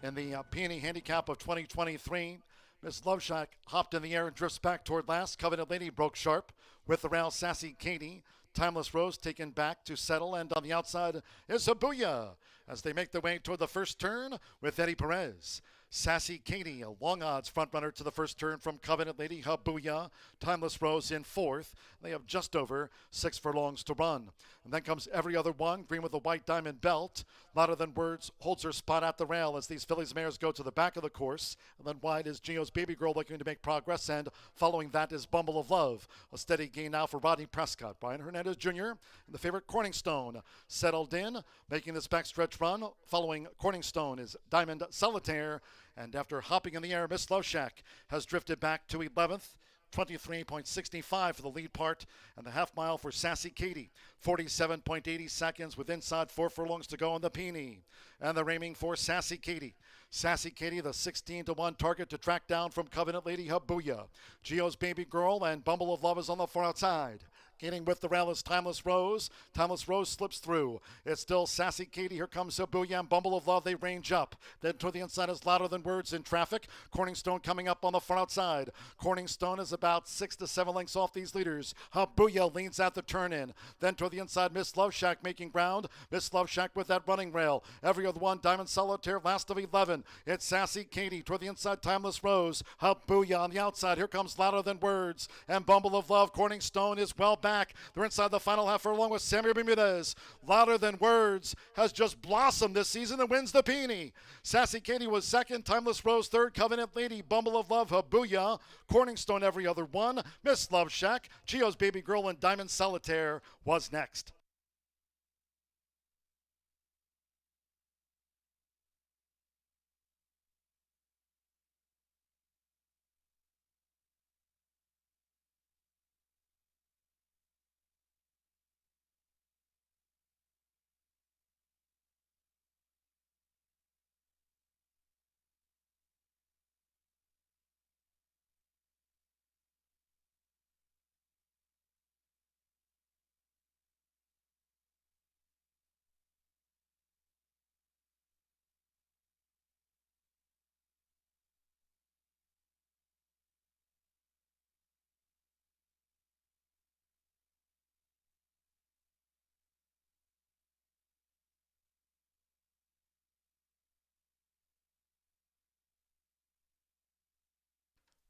In the Peony Handicap of 2023, Miss Love Shack hopped in the air and drifts back toward last. Covenant Lady broke sharp with the round Sassy Katie. Timeless Rose taken back to settle, and on the outside is Habuya as they make their way toward the first turn with Eddie Perez. Sassy Katie, a long odds front runner to the first turn from Covenant Lady. Habuya, Timeless Rose in fourth. They have just over 6 furlongs to run. And then comes every other one, green with a white diamond belt. Louder Than Words holds her spot at the rail as these fillies mares go to the back of the course. And then wide is Gio's Baby Girl looking to make progress, and following that is Bumble of Love. A steady gain now for Rodney Prescott. Brian Hernandez Jr. and the favorite Corningstone settled in, making this backstretch run. Following Corningstone is Diamond Solitaire. And after hopping in the air, Miss Love Shack has drifted back to 11th. 23.65 for the lead part, and the half mile for Sassy Katie. 47.80 seconds with inside 4 furlongs to go on the Peony. And they're aiming for Sassy Katie. Sassy Katie, the 16-1 target to track down from Covenant Lady Habuya. Gio's Baby Girl and Bumble of Love is on the far outside. Gaining with the rail is Timeless Rose. Timeless Rose slips through. It's still Sassy Katie. Here comes Booyah and Bumble of Love. They range up. Then to the inside is Louder Than Words in traffic. Corningstone coming up on the far outside. Corningstone is about 6 to 7 lengths off these leaders. Booyah leans out the turn in. Then to the inside, Miss Love Shack making ground. Miss Love Shack with that running rail. Every other one, Diamond Solitaire, last of 11. It's Sassy Katie. Toward the inside, Timeless Rose. Booyah on the outside. Here comes Louder Than Words. And Bumble of Love. Corningstone is well back. They're inside the final half along with Sammy Bermudez. Louder Than Words has just blossomed this season and wins the Peony. Sassy Katie was second. Timeless Rose third. Covenant Lady. Bumble of Love. Booyah. Corningstone every other one. Miss Love Shack. Chio's Baby Girl and Diamond Solitaire was next.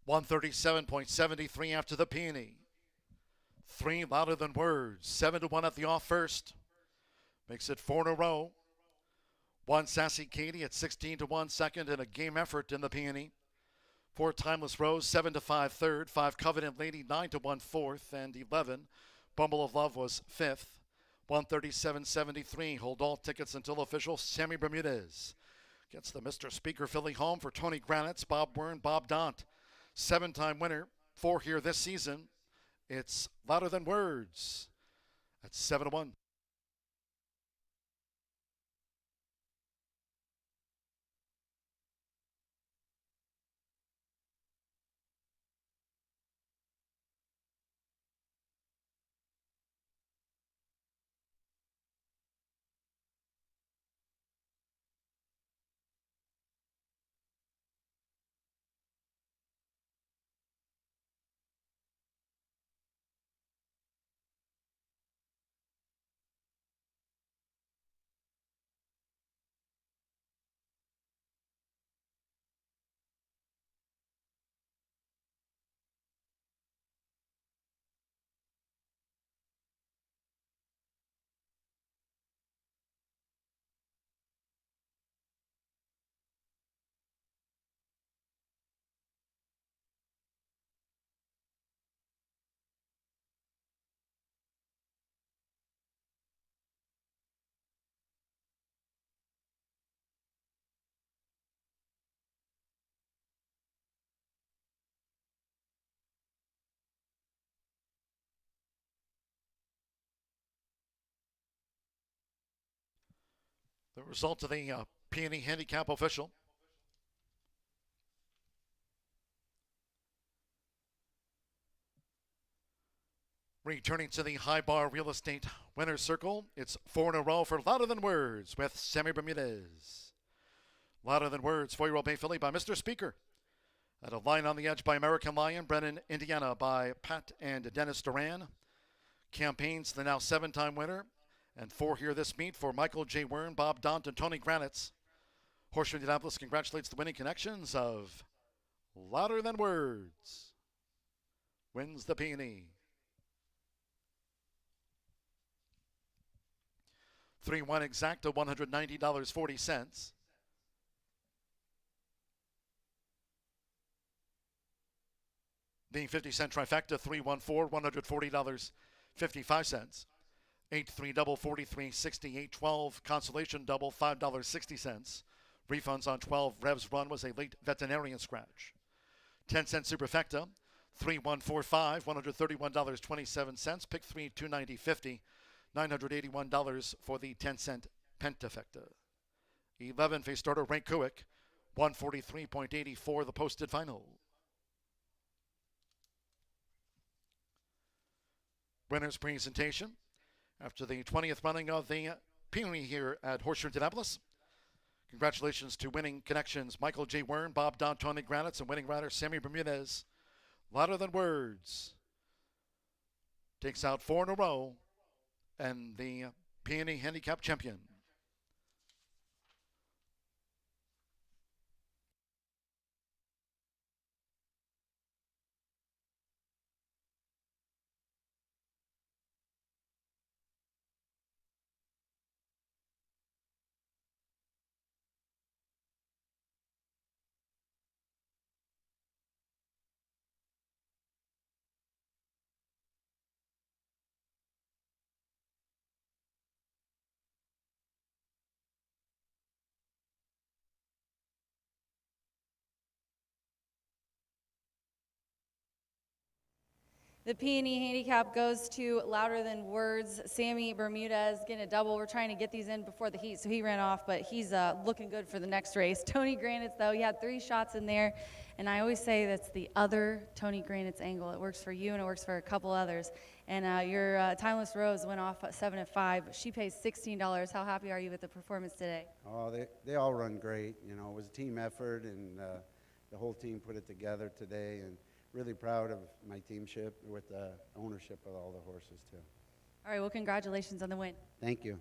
$137.73 after the Peony. 3 Louder Than Words. 7 to 1 at the off first. Makes it 4 in a row. 1 Sassy Katie at 16 to 1 second and a game effort in the Peony. 4 Timeless Rose, 7 to 5 third. 5 Covenant Lady, 9 to 1 fourth. And 11 Bumble of Love was fifth. 137.73. Hold all tickets until official. Sammy Bermudez gets the Mr. Speaker Philly home for Tony Granitz, Bob Wern, Bob Dont. 7-time winner, 4 here this season. It's Louder Than Words at 7 to 1. The result of the Peony handicap official. Returning to the high bar real estate winner's circle, it's 4 in a row for Louder Than Words with Sammy Bermudez. Louder Than Words, 4-year-old Bay Filly by Mr. Speaker. At a line on the edge by American Lion, Brennan, Indiana by Pat and Dennis Duran. Campaigns, the now 7-time winner. And 4 here this meet for Michael J. Wern, Bob Dont, and Tony Granitz. Horseshoe Indianapolis congratulates the winning connections of Louder Than Words. Wins the Peony. 3-1 exacta, $190.40. The 50-cent trifecta, 3-1-4, $140.55. 8-3 double, 43.60. 8-12 consolation double, $5.60. Refunds on 12 revs run was a late veterinarian scratch. 10-cent superfecta, 3-1-4-5, $131.27. Pick 3, $290.50. $981 for the 10-cent pentafecta. 11 face starter Ray Kuick, 143.84 the posted final. winner's presentation after the 20th running of the Peony here at Horseshoe Indianapolis. Congratulations to winning connections Michael J. Wern, Bob D'Antoni Granitz, and winning rider Sammy Bermudez. Louder Than Words takes out 4 in a row and the Peony Handicap champion. The Peony handicap goes to Louder Than Words. Sammy Bermudez getting a double. We're trying to get these in before the heat, so he ran off, but he's looking good for the next race. Tony Granitz, though, he had 3 shots in there, and I always say that's the other Tony Granitz angle. It works for you, and it works for a couple others. And your Timeless Rose went off at 7 at 5. She pays $16. How happy are you with the performance today? Oh, they all run great. You know, it was a team effort, and the whole team put it together today, and really proud of my teamship with the ownership of all the horses, too. All right, well, congratulations on the win. Thank you.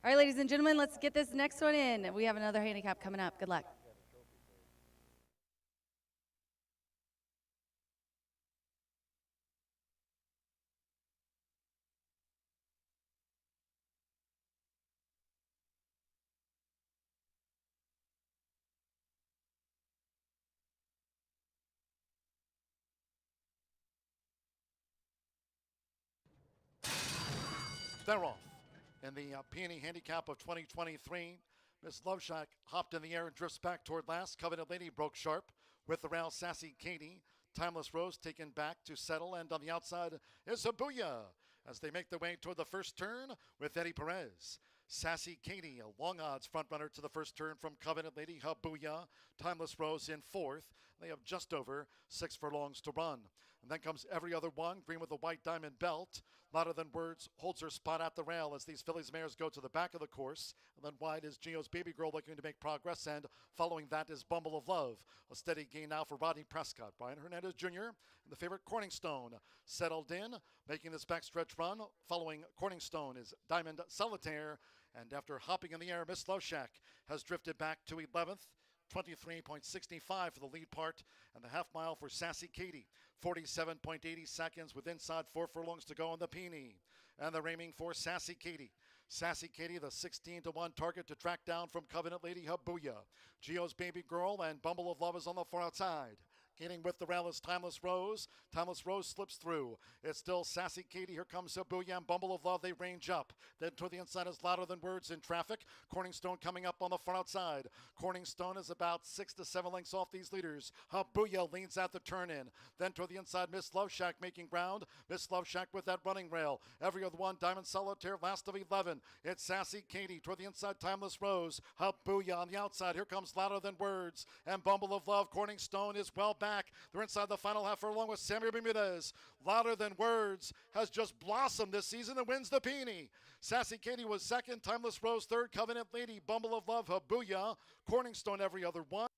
All right, ladies and gentlemen, let's get this next one in. We have another handicap coming up. Good luck. They're off. In the Peony Handicap of 2023, Miss Loveshack hopped in the air and drifts back toward last. Covenant Lady broke sharp with the round Sassy Katie. Timeless Rose taken back to settle, and on the outside is Habuya as they make their way toward the first turn with Eddie Perez. Sassy Katie, a long odds front runner to the first turn from Covenant Lady. Habuya, Timeless Rose in 4th. They have just over 6 furlongs to run. And then comes Every Other One, green with a white diamond belt. Louder Than Words holds her spot at the rail as these fillies mares go to the back of the course. And then wide is Gio's Baby Girl looking to make progress, and following that is Bumble of Love. A steady gain now for Rodney Prescott. Brian Hernandez Jr. and the favorite Corningstone settled in, making this backstretch run. Following Corningstone is Diamond Solitaire, and after hopping in the air, Miss Loveshack has drifted back to 11th. 23.65 for the lead part, and the half mile for Sassy Katie. 47.80 seconds with inside 4 furlongs to go on the Peony. And the aiming for Sassy Katie. Sassy Katie, the 16-1 target to track down from Covenant Lady Habuya. Gio's Baby Girl and Bumble of Love is on the far outside. Gaining with the rail is Timeless Rose. Timeless Rose slips through. It's still Sassy Katie. Here comes Habuya and Bumble of Love. They range up. Then to the inside is Louder Than Words in traffic. Corningstone coming up on the far outside. Corningstone is about 6 to 7 lengths off these leaders. Habuya leans out the turn in. Then to the inside, Miss Loveshack making ground. Miss Loveshack with that running rail. Every Other One, Diamond Solitaire, last of 11. It's Sassy Katie. Toward the inside, Timeless Rose. Habuya on the outside. Here comes Louder Than Words. And Bumble of Love. Corningstone is well back. They're inside the final half furlong with Sammy Bermudez. Louder Than Words has just blossomed this season and wins the Peony. Sassy Katie was second. Timeless Rose third. Covenant Lady, Bumble of Love, Habuya. Corningstone, Every Other One.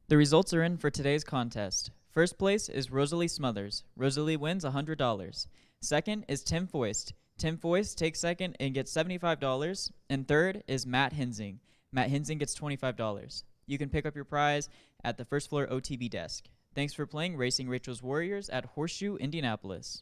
The results are in for today's contest. First place is Rosalie Smothers. Rosalie wins $100. Second is Tim Foist. Tim Foist takes second and gets $75. And third is Matt Hensing. Matt Hensing gets $25. You can pick up your prize at the first floor OTB desk. Thanks for playing Racing Rachel's Warriors at Horseshoe, Indianapolis.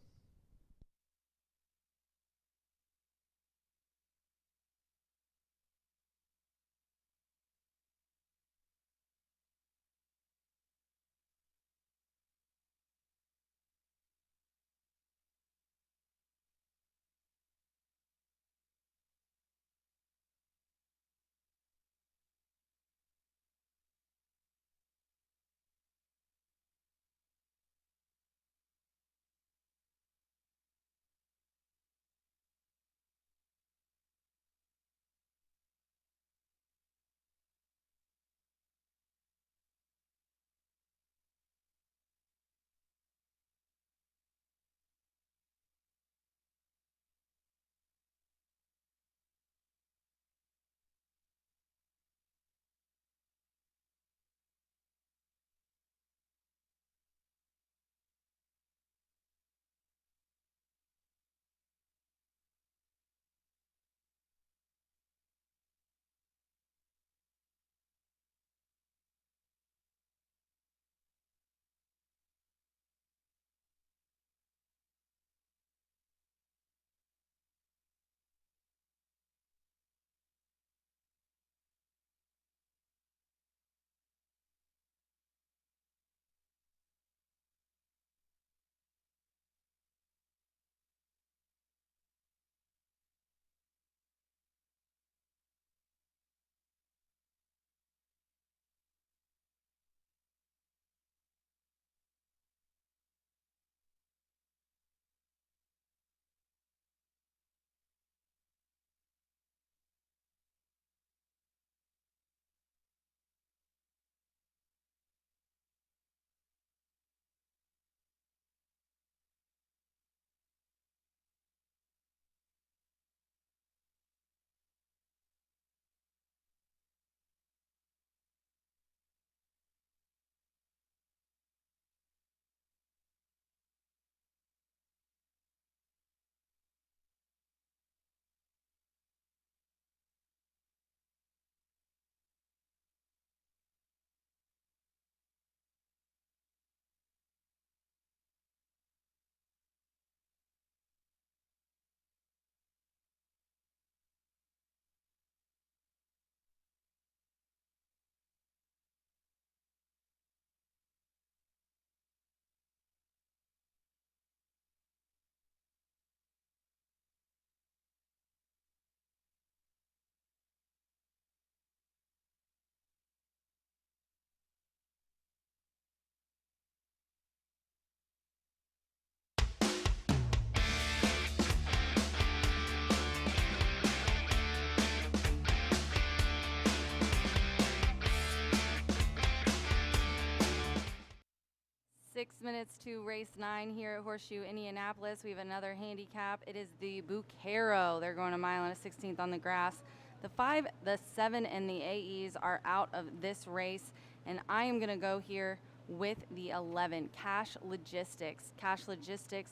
Six minutes to race 9 here at Horseshoe Indianapolis. We have another handicap. It is the Bucaro. They're going a mile and a 16th on the grass. The 5, the 7, and the AEs are out of this race, and I am going to go here with the 11, Cash Logistics. Cash Logistics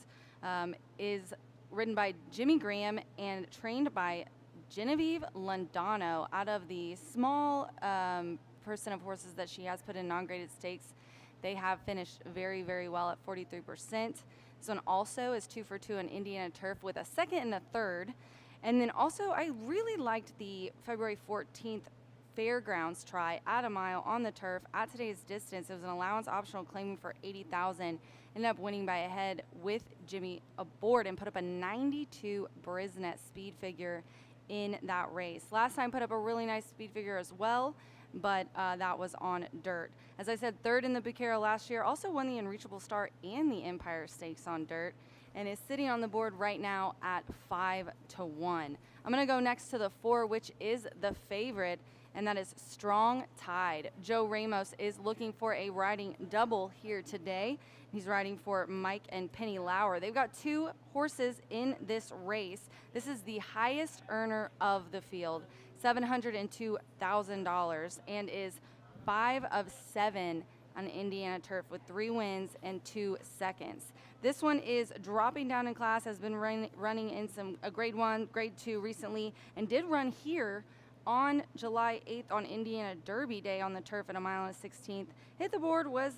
is ridden by Jimmy Graham and trained by Genevieve Londano out of the small percent of horses that she has put in non-graded stakes. They have finished very, very well at 43%. This one also is 2 for 2 on Indiana turf with a second and a third. And then also, I really liked the February 14th Fairgrounds try at a mile on the turf at today's distance. It was an allowance optional claiming for $80,000. Ended up winning by a head with Jimmy aboard and put up a 92 Brisnet speed figure in that race. Last time put up a really nice speed figure as well, but that was on dirt. As I said, third in the Bucaro last year, also won the Unreachable Star and the Empire Stakes on dirt, and is sitting on the board right now at 5-1. I'm gonna go next to the 4, which is the favorite, and that is Strong Tide. Joe Ramos is looking for a riding double here today. He's riding for Mike and Penny Lauer. They've got 2 horses in this race. This is the highest earner of the field, $702,000, and is 5 of 7 on Indiana turf with 3 wins and 2 seconds. This one is dropping down in class, has been running in a grade 1, grade 2 recently, and did run here on July 8th on Indiana Derby Day on the turf at a mile and a 16th. Hit the board, was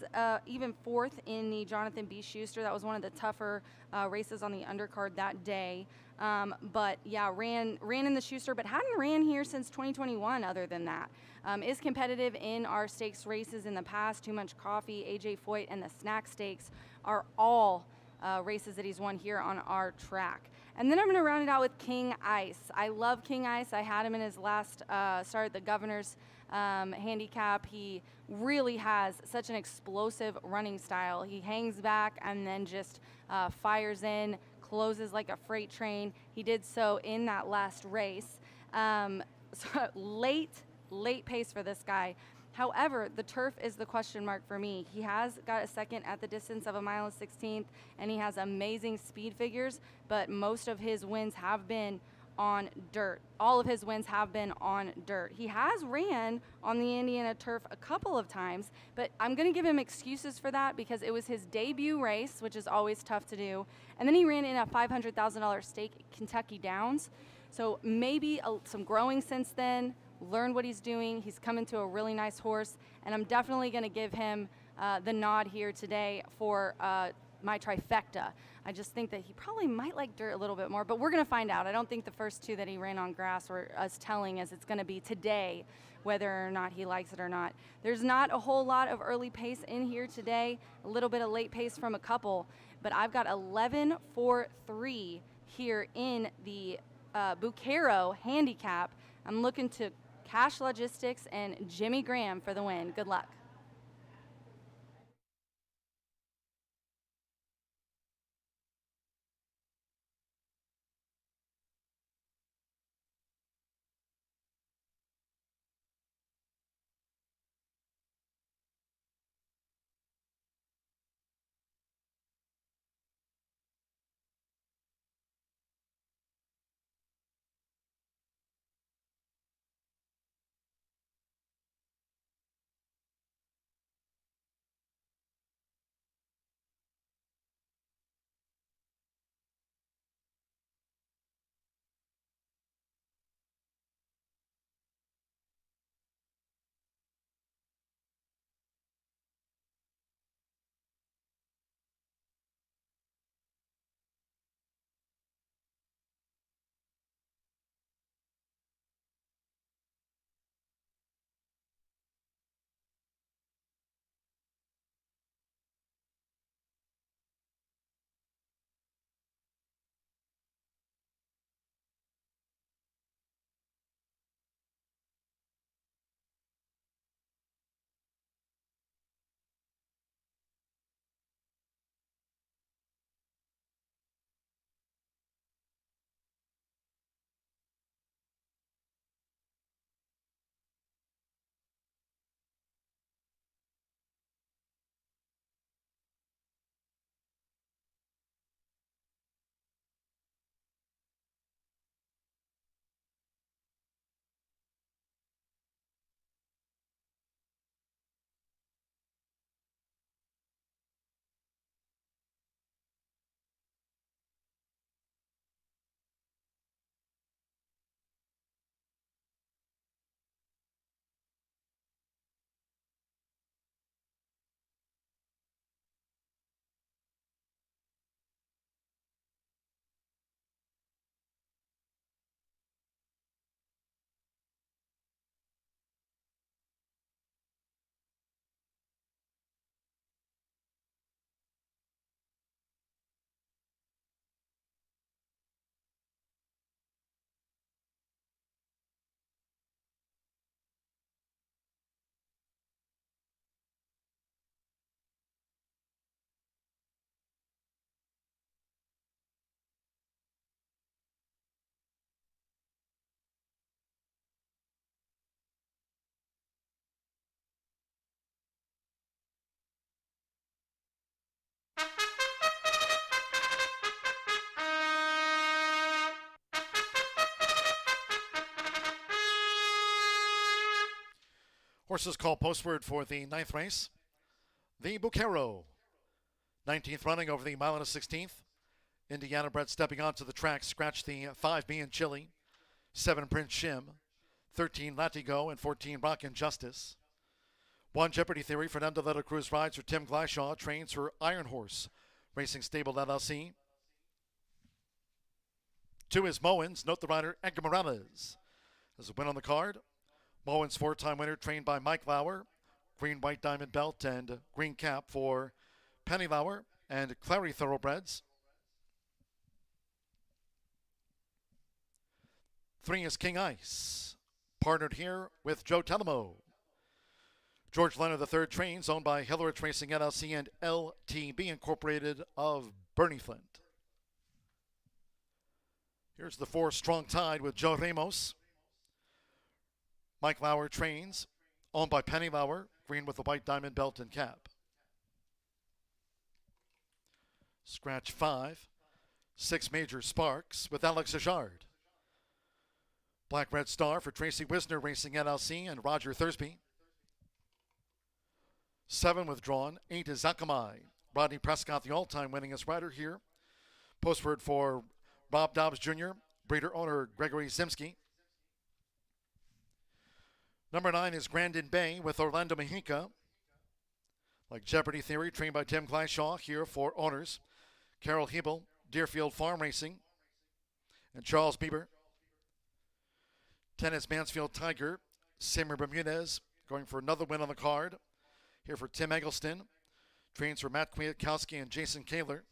even 4th in the Jonathan B. Schuster. That was one of the tougher races on the undercard that day. But yeah, ran in the Schuster, but hadn't ran here since 2021 other than that. Is competitive in our stakes races in the past. Too Much Coffee, AJ Foyt, and the Snack Stakes are all races that he's won here on our track. And then I'm going to round it out with King Ice. I love King Ice. I had him in his last start at the Governor's handicap. He really has such an explosive running style. He hangs back and then just fires in, closes like a freight train. He did so in that last race. So late pace for this guy. However, the turf is the question mark for me. He has got a second at the distance of a mile and 16th, and he has amazing speed figures, but most of his wins have been on dirt. All of his wins have been on dirt. He has ran on the Indiana turf a couple of times, but I'm going to give him excuses for that because it was his debut race, which is always tough to do, and then he ran in a $500,000 stake at Kentucky Downs. So maybe some growing since then, learned what he's doing. He's come into a really nice horse, and I'm definitely going to give him the nod here today for my trifecta. I just think that he probably might like dirt a little bit more, but we're going to find out. I don't think the first 2 that he ran on grass were as telling as it's going to be today, whether or not he likes it or not. There's not a whole lot of early pace in here today, a little bit of late pace from a couple, but I've got 11-4-3 here in the Bucaro handicap. I'm looking to Cash Logistics and Jimmy Graham for the win. Good luck. Horses called postword for the ninth race. The Bucero, 19th running over the mile and a 16th. Indiana bred stepping onto the track, scratched the 5B in Chile, 7 Prince Shim, 13 Latigo, and 14 Rock and Justice. 1 Jeopardy Theory, Fernando de la Cruz rides for Tim Gleishaw, trains for Iron Horse Racing Stable LLC. 2 is Mowens, note the rider Edgar Morales. As a win on the card, Mowens 4-time winner, trained by Mike Lauer, green white diamond belt and green cap for Penny Lauer and Clary Thoroughbreds. 3 is King Ice, partnered here with Joe Telemo. George Leonard III trains, owned by Hillerich Racing LLC and LTB Incorporated of Bernie Flint. Here's the 4 Strong Tide with Joe Ramos. Mike Lauer trains, owned by Penny Lauer, green with the white diamond belt and cap. Scratch 5, 6 Major Sparks with Alex Ajard. Black Red Star for Tracy Wisner Racing LLC and Roger Thursby. 7 withdrawn, 8 is Akamai. Rodney Prescott, the all-time winningest rider here. Postword for Bob Dobbs Jr., breeder owner Gregory Zimski. Number 9 is Grandin Bay with Orlando Mejica. Like Jeopardy Theory, trained by Tim Gleishaw here for owners Carol Hebel, Deerfield Farm Racing, and Charles Bieber. 10 is Mansfield Tiger, Simmer Bermudez, going for another win on the card. Here for Tim Eggleston, trains for Matt Kwiatkowski and Jason Kaler.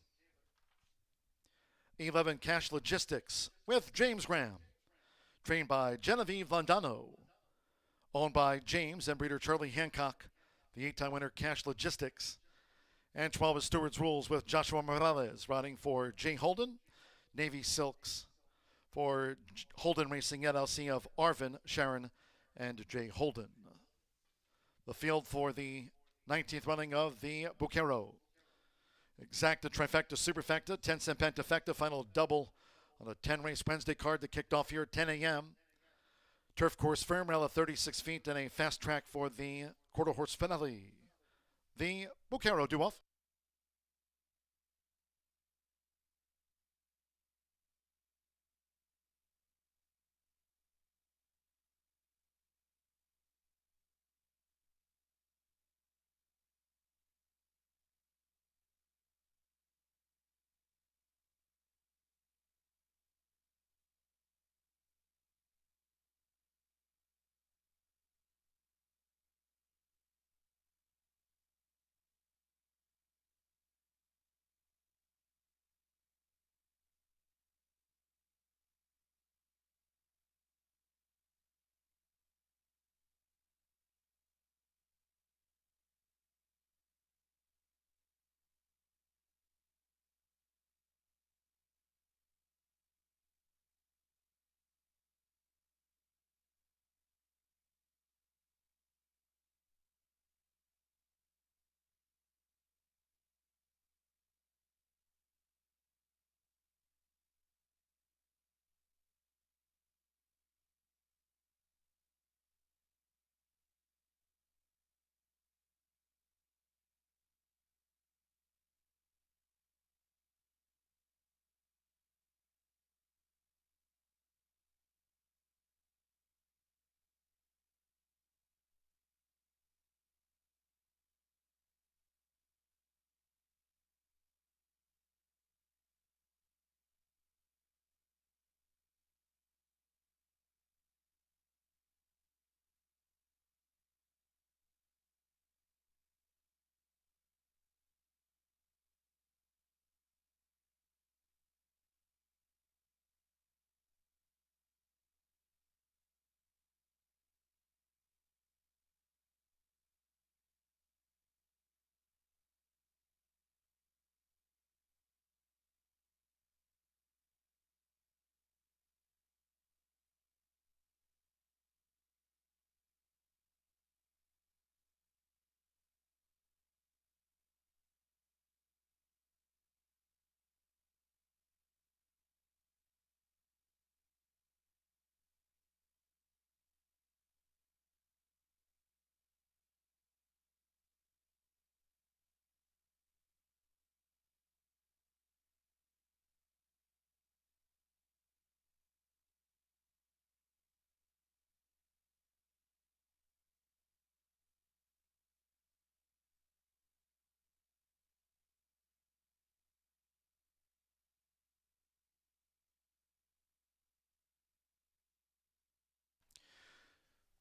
11 Cash Logistics with James Graham, trained by Genevieve Landano, owned by James and breeder Charlie Hancock, the 8-time winner Cash Logistics. And 12 is Stewart's Rules with Joshua Morales, riding for Jay Holden, Navy Silks, for Holden Racing LLC of Arvin, Sharon, and Jay Holden. The field for the 19th running of the Bucero. Exacta, trifecta, superfecta, 10-cent pentafecta, final double on a 10-race Wednesday card that kicked off here at 10 a.m. Turf course firm, rail at 36 feet, and a fast track for the quarter horse finale. The Bucero do-off.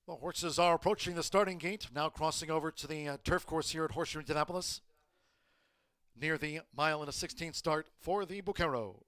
The horses are approaching the starting gate, now crossing over to the turf course here at Horseshoe Indianapolis, near the 1:16 start for the Bucaro.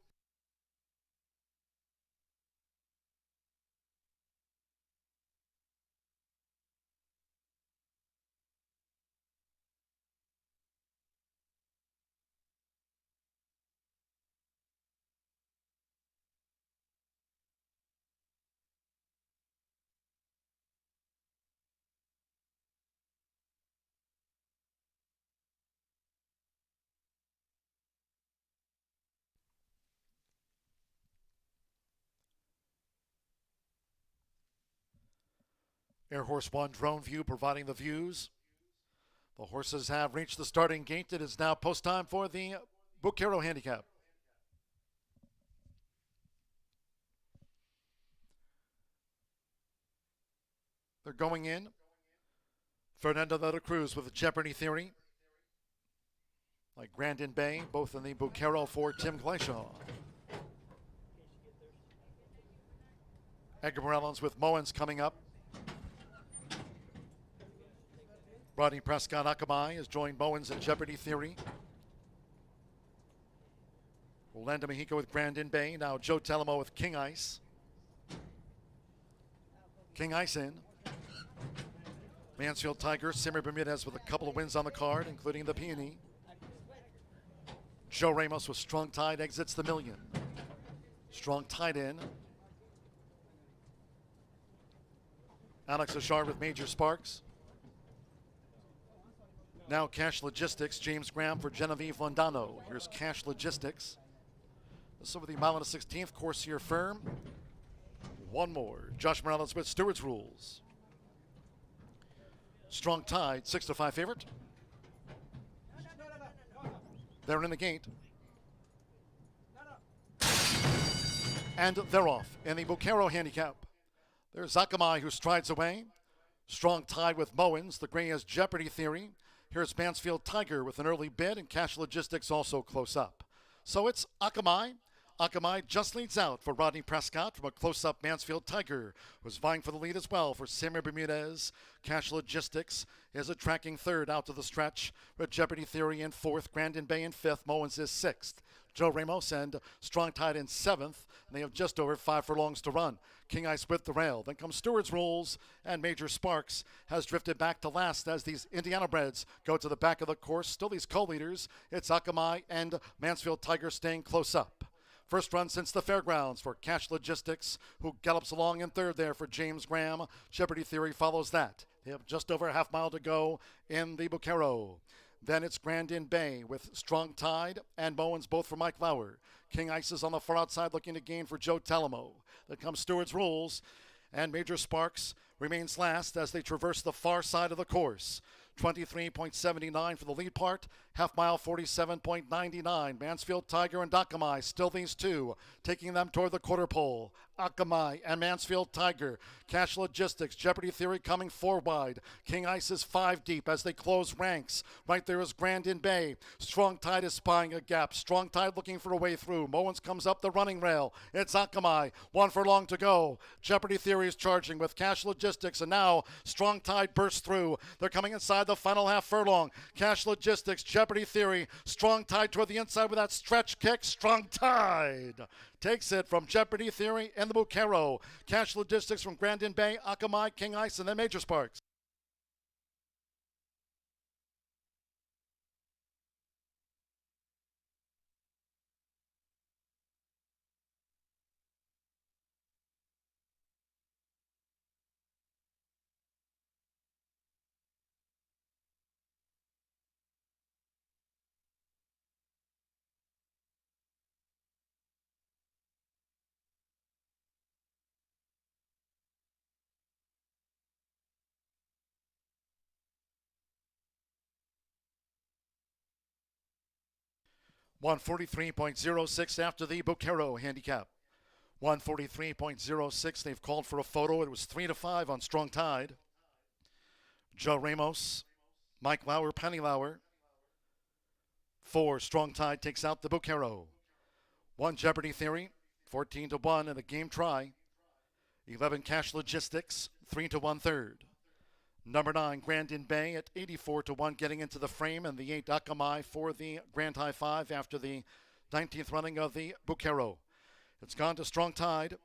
Air Horse 1 drone view providing the views. The horses have reached the starting gate. It is now post time for the Bucaro handicap. They're going in. Fernando de la Cruz with the Jeopardy Theory. Like Grandin Bay, both in the Bucaro for Tim Glaishaw. Edgar Morellons with Moens coming up. Rodney Prescott Akamai has joined Bowens in Jeopardy Theory. Orlando Mexico with Grandin Bay. Now Joe Telemo with King Ice. King Ice in. Mansfield Tiger, Simmer Bermudez with a couple of wins on the card, including the Peony. Joe Ramos with Strong Tide exits the million. Strong Tide in. Alex Ashard with Major Sparks. Now Cash Logistics, James Graham for Genevieve Londano. Here's Cash Logistics. This over the 1:16 course here firm. One more. Josh Morales with Stewart's Rules. Strong Tide, 6-5 favorite. They're in the gate. And they're off in the Bucaro handicap. There's Akamai who strides away. Strong Tide with Moens. The gray has Jeopardy Theory. Here's Mansfield Tiger with an early bid, and Cash Logistics also close up. So it's Akamai. Akamai just leads out for Rodney Prescott from a close-up Mansfield Tiger, who's vying for the lead as well for Samir Bermudez. Cash Logistics is a tracking third out to the stretch, with Jeopardy Theory in fourth, Grandin Bay in fifth, Moens is sixth. Joe Ramos and Strong Tide in seventh, and they have just over 5 furlongs to run. King Ice with the rail. Then comes Stewart's Rules, and Major Sparks has drifted back to last as these Indiana breds go to the back of the course. Still these co-leaders. It's Akamai and Mansfield Tiger staying close up. First run since the fairgrounds for Cash Logistics, who gallops along in third there for James Graham. Jeopardy Theory follows that. They have just over a half mile to go in the Bucaro. Then it's Grandin Bay with Strong Tide and Bowens, both for Mike Lauer. King Ice is on the far outside looking to gain for Joe Telemo. Then comes Stewart's Rules, and Major Sparks remains last as they traverse the far side of the course. 23.79 for the lead part, half mile 47.99. Mansfield Tiger and Akamai, still these two, taking them toward the quarter pole. Akamai and Mansfield Tiger. Cash Logistics, Jeopardy Theory coming 4 wide. King Ice is 5 deep as they close ranks. Right there is Grandin Bay. Strong Tide is spying a gap. Strong Tide looking for a way through. Moens comes up the running rail. It's Akamai. 1 furlong to go. Jeopardy Theory is charging with Cash Logistics, and now Strong Tide bursts through. They're coming inside the final half furlong. Cash Logistics, Jeopardy Theory. Strong Tide toward the inside with that stretch kick. Strong Tide takes it from Jeopardy Theory and the Bucaro. Cash Logistics from Grandin Bay, Akamai, King Ice, and then Major Sparks. $143.06 after the Bucaro handicap. 143.06. They've called for a photo. It was 3-5 on Strong Tide. Joe Ramos, Mike Lauer, Penny Lauer. 4 Strong Tide takes out the Bucaro. 1 Jeopardy Theory, 14-1 in a game try. 11 Cash Logistics, 3 to 1/3. Number 9, Grandin Bay at 84 to 1, getting into the frame, and the 8 Akamai for the Grand High 5 after the 19th running of the Buquero. It's gone to Strong Tide.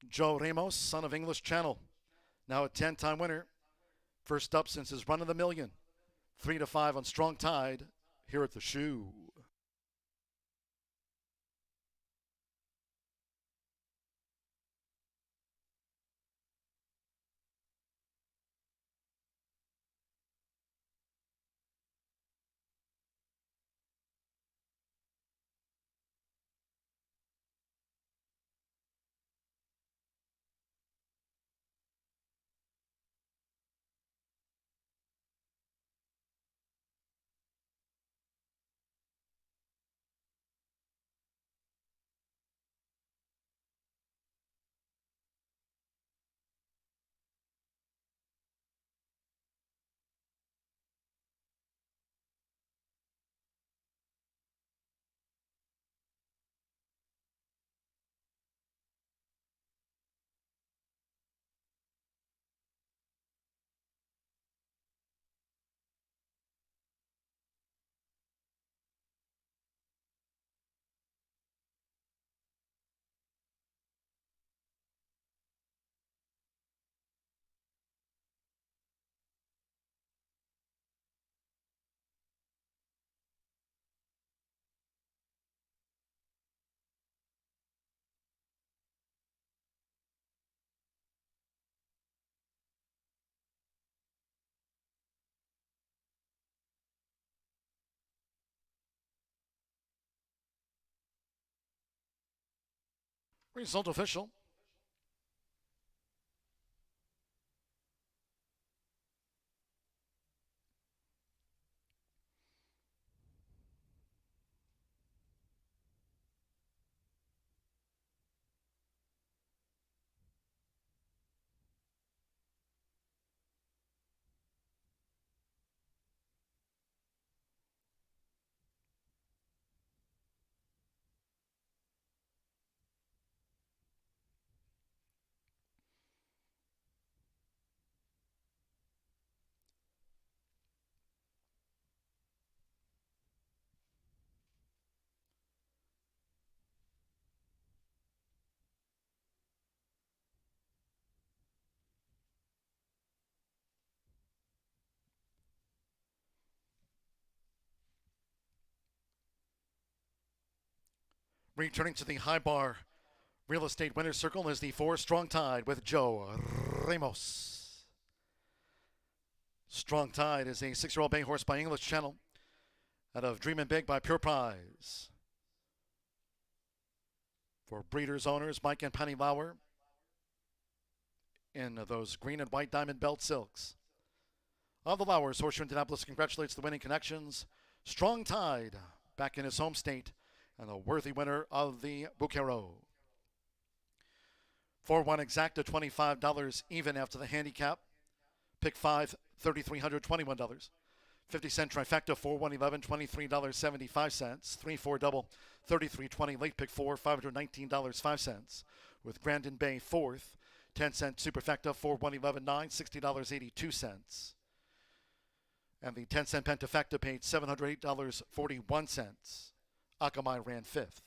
Joe Ramos, son of English Channel, now a 10-time winner. First up since his run of the million. 3 to 5 on Strong Tide here at the Shoe. Result official. Returning to the high bar real estate winner's circle is the 4 Strong Tide with Joe Ramos. Strong Tide is a 6-year-old bay horse by English Channel out of Dreamin' Big by Pure Prize. For breeders, owners, Mike and Penny Lauer in those green and white diamond belt silks. Of the Lauers, Horseshoe Indianapolis congratulates the winning connections. Strong Tide back in his home state and a worthy winner of the Buquero. 4-1 exacta, $25 even after the handicap. Pick 5, $3,300, $21. 50-cent trifecta, 4-1-11, $23.75. 3-4 double, $33.20. Late pick 4, $519.05. With Grandin Bay 4th. 10-cent superfecta, 4-1-11, $9, $60.82. And the 10-cent pentafecta paid $708.41. Akamai ran 5th.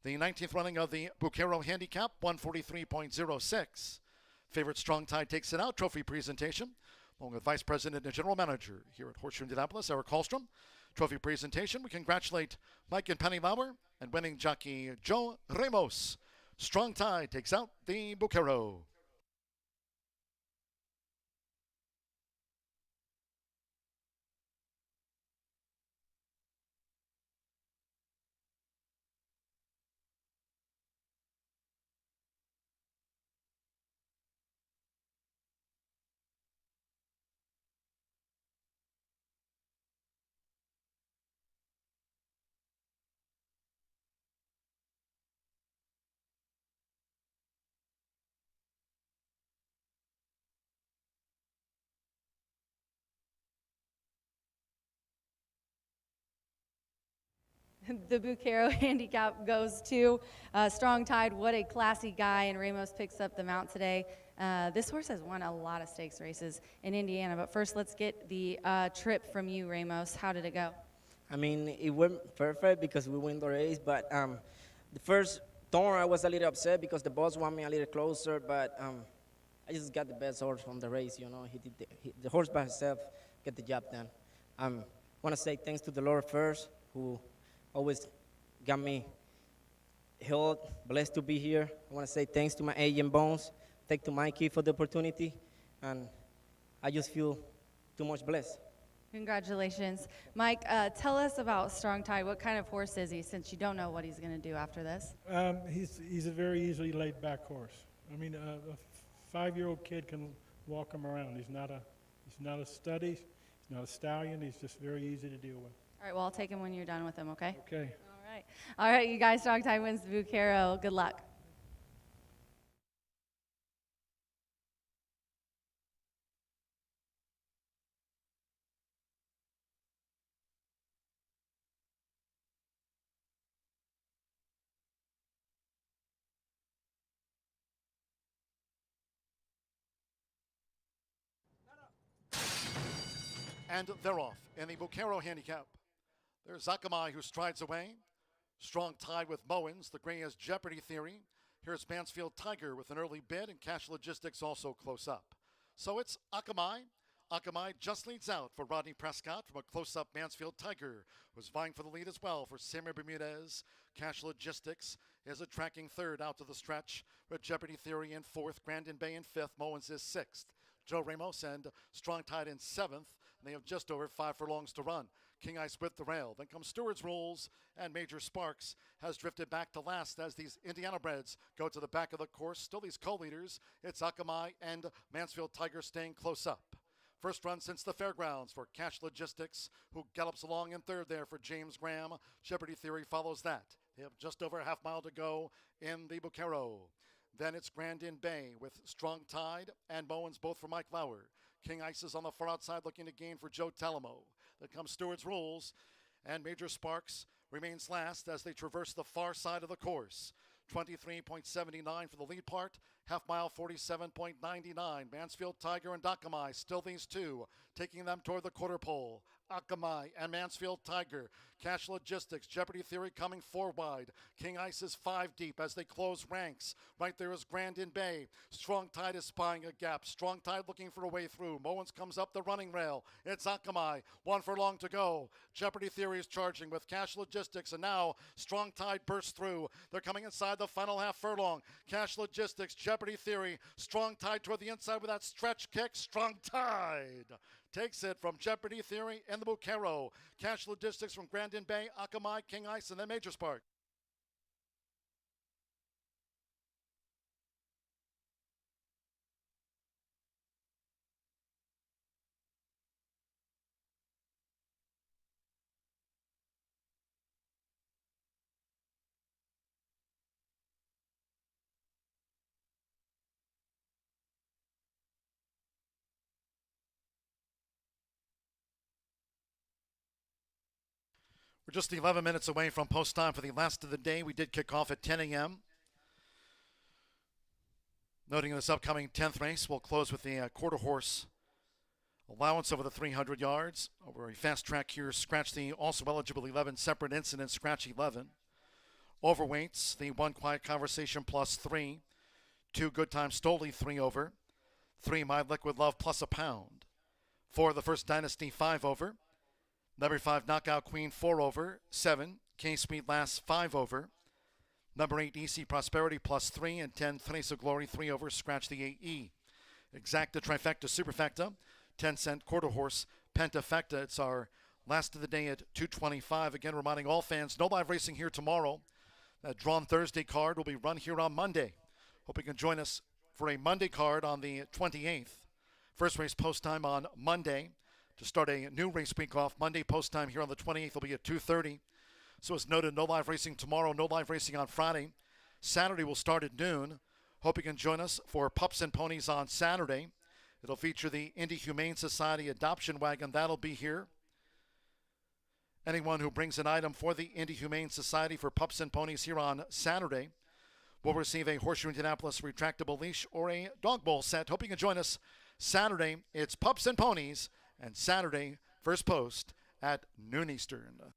The 19th running of the Buquero handicap, 143.06. Favorite Strong Tide takes it out. Trophy presentation, along with Vice President and General Manager here at Horseshoe Indianapolis, Eric Hallstrom. Trophy presentation. We congratulate Mike and Penny Lauer and winning jockey Joe Ramos. Strong Tide takes out the Buquero. The Buquero handicap goes to Strong Tide. What a classy guy, and Ramos picks up the mount today. This horse has won a lot of stakes races in Indiana, but first let's get the trip from you, Ramos. How did it go? I mean, it went perfect because we win the race, but the first turn I was a little upset because the boss wanted me a little closer, but I just got the best horse from the race, you know. He did the horse by himself get the job done. Want to say thanks to the Lord first, who always got me healed, blessed to be here. I want to say thanks to my agent Bones, thank to Mikey for the opportunity, and I just feel too much blessed. Congratulations. Mike, tell us about Strong Tide. What kind of horse is he, since you don't know what he's going to do after this? He's a very easily laid back horse. I mean, a 5-year-old kid can walk him around. He's not a study. He's not a stallion. He's just very easy to deal with. All right, well, I'll take him when you're done with him, okay? Okay. All right. All right, you guys, Strong Tide wins the Bucaro. Good luck. And they're off in the Bucaro handicap. There's Akamai, who strides away. Strong Tide with Mowens. The gray has Jeopardy Theory. Here's Mansfield Tiger with an early bid, and Cash Logistics also close up. So it's Akamai. Akamai just leads out for Rodney Prescott from a close-up Mansfield Tiger, who's vying for the lead as well for Samuel Bermudez. Cash Logistics is a tracking third out to the stretch, with Jeopardy Theory in fourth, Grandin Bay in fifth, Mowens is sixth. Joe Ramos and Strong Tide in seventh. And they have just over 5 furlongs to run. King Ice with the rail. Then comes Stewart's Rules, and Major Sparks has drifted back to last as these Indiana breds go to the back of the course. Still these co-leaders. It's Akamai and Mansfield Tiger staying close up. First run since the fairgrounds for Cash Logistics, who gallops along in third there for James Graham. Jeopardy Theory follows that. They have just over a half mile to go in the Bucaro. Then it's Grandin Bay with Strong Tide and Mowens, both for Mike Lauer. King Ice is on the far outside looking to gain for Joe Talamo. Then comes Stewart's Rules, and Major Sparks remains last as they traverse the far side of the course. 23.79 for the lead part, half mile 47.99. Mansfield Tiger and Akamai, still these two, taking them toward the quarter pole. Akamai and Mansfield Tiger. Cash Logistics, Jeopardy Theory coming 4 wide. King Ice is 5 deep as they close ranks. Right there is Grandin Bay. Strong Tide is spying a gap. Strong Tide looking for a way through. Mowens comes up the running rail. It's Akamai. 1 furlong to go. Jeopardy Theory is charging with Cash Logistics, and now Strong Tide bursts through. They're coming inside the final half furlong. Cash Logistics, Jeopardy Theory. Strong Tide toward the inside with that stretch kick. Strong Tide takes it from Jeopardy Theory and the Bucaro. Cash Logistics from Grandin Bay, Akamai, King Ice, and then Major Spark. We're just 11 minutes away from post time for the last of the day. We did kick off at 10 a.m. Noting this upcoming 10th race, we'll close with the quarter horse allowance over the 300 yards. Over a fast track here, scratch the also eligible 11 separate incidents, scratch 11. Overweights, the 1 quiet conversation plus 3. 2 good time Stoli, 3 over. 3 My Liquid Love plus a pound. 4 the First Dynasty, 5 over. Number 5, Knockout Queen, 4 over. 7, K-Sweet Last, 5 over. Number 8, EC Prosperity, plus 3. And 10, Trace of Glory, 3 over. Scratch the 8E. Exacta, Trifecta, Superfecta. 10-cent quarter horse, Pentafecta. It's our last of the day at 2:25. Again, reminding all fans, no live racing here tomorrow. That drawn Thursday card will be run here on Monday. Hope you can join us for a Monday card on the 28th. First race post time on Monday. To start a new race week off, Monday post time here on the 28th will be at 2:30. So as noted, no live racing tomorrow, no live racing on Friday. Saturday will start at noon. Hope you can join us for Pups and Ponies on Saturday. It'll feature the Indy Humane Society adoption wagon. That'll be here. Anyone who brings an item for the Indy Humane Society for Pups and Ponies here on Saturday will receive a Horseshoe Indianapolis retractable leash or a dog bowl set. Hope you can join us Saturday. It's Pups and Ponies, and Saturday, first post at noon Eastern.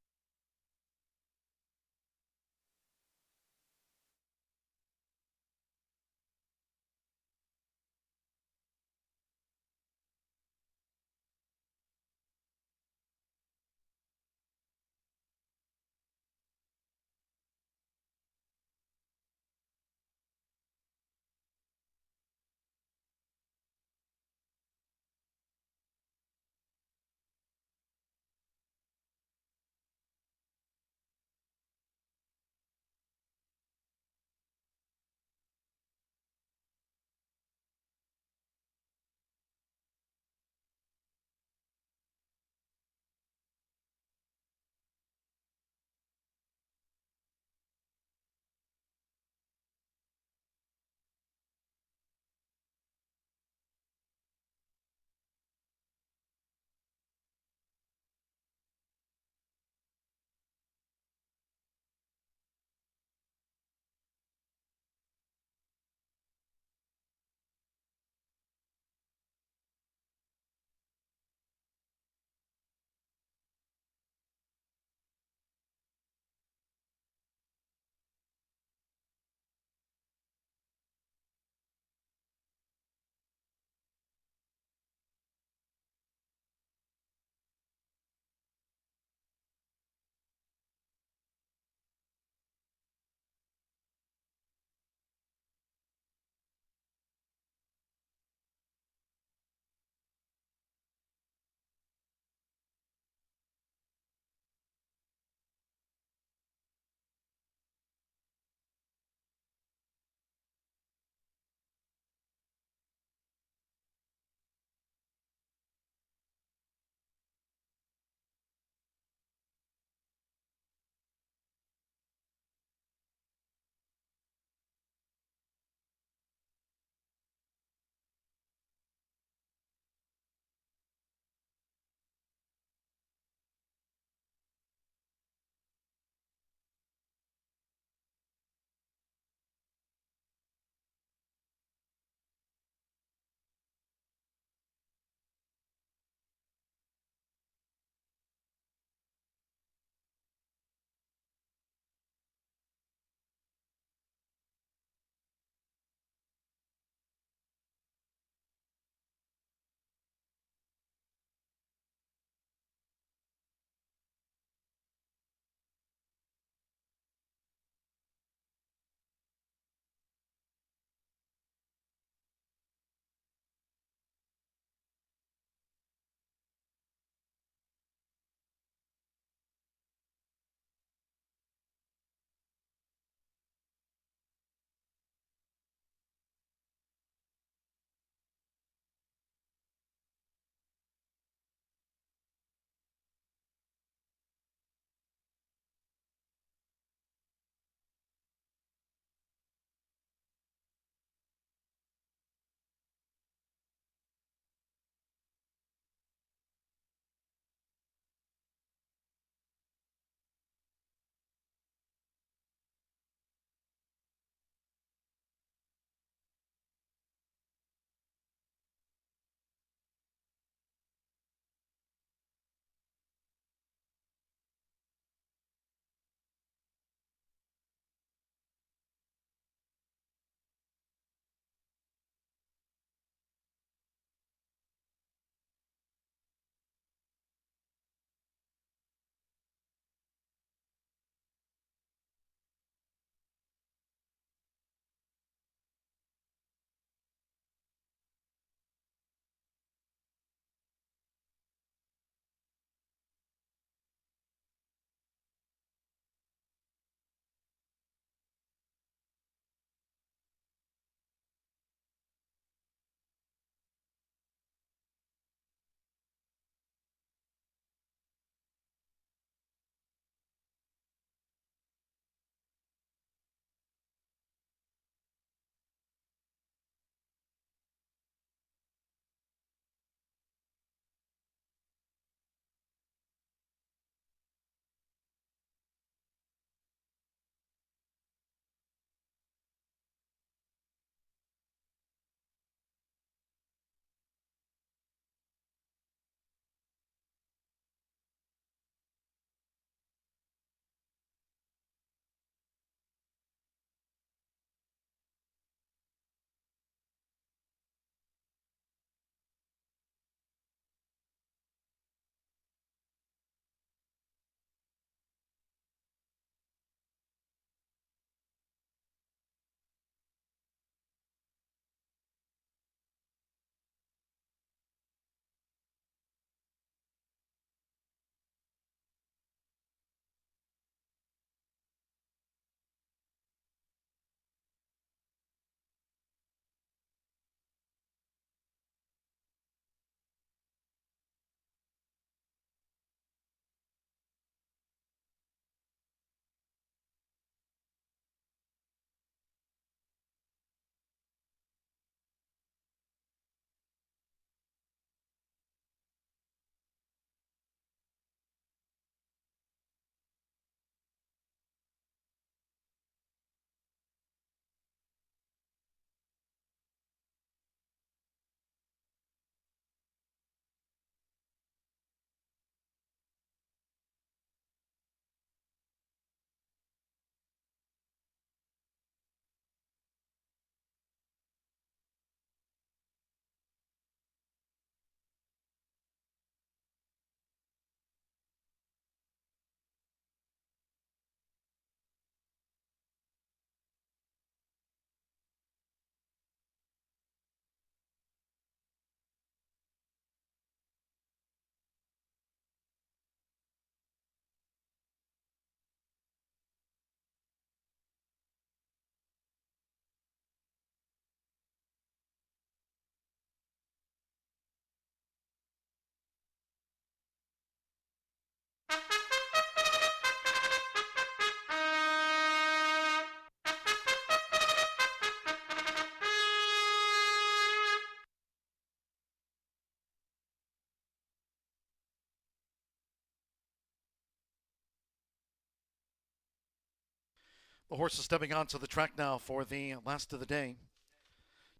The horse is stepping onto the track now for the last of the day.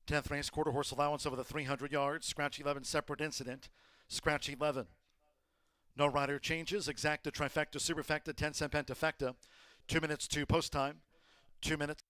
10th race, quarter horse allowance over the 300 yards. Scratch 11, separate incident. Scratch 11. No rider changes. Exacta, trifecta, superfecta, 10-cent pentafecta. 2 minutes to post time. 2 minutes.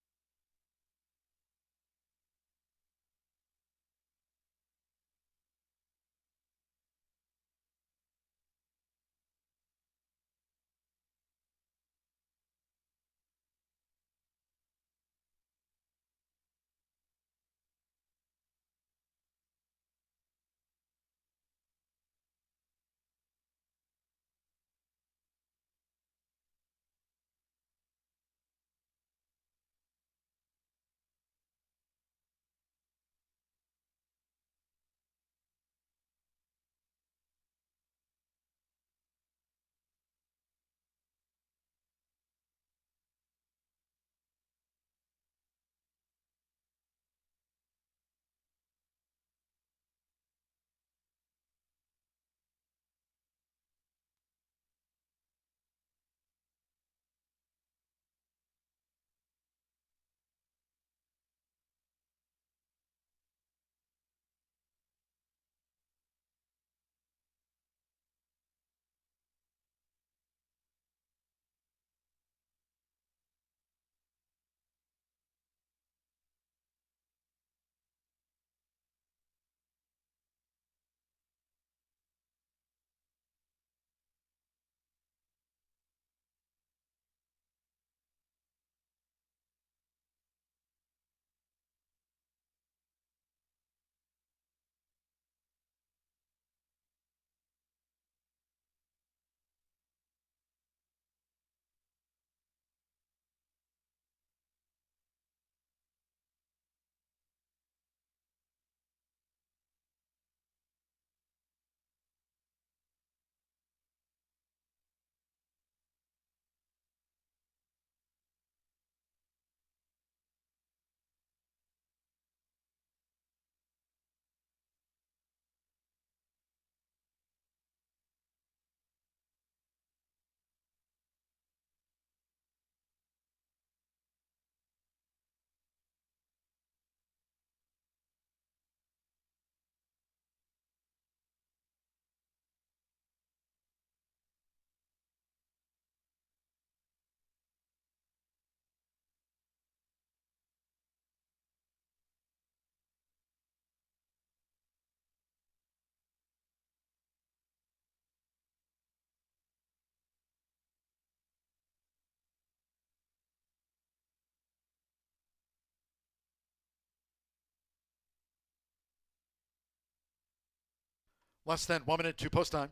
Less than 1 minute to post time.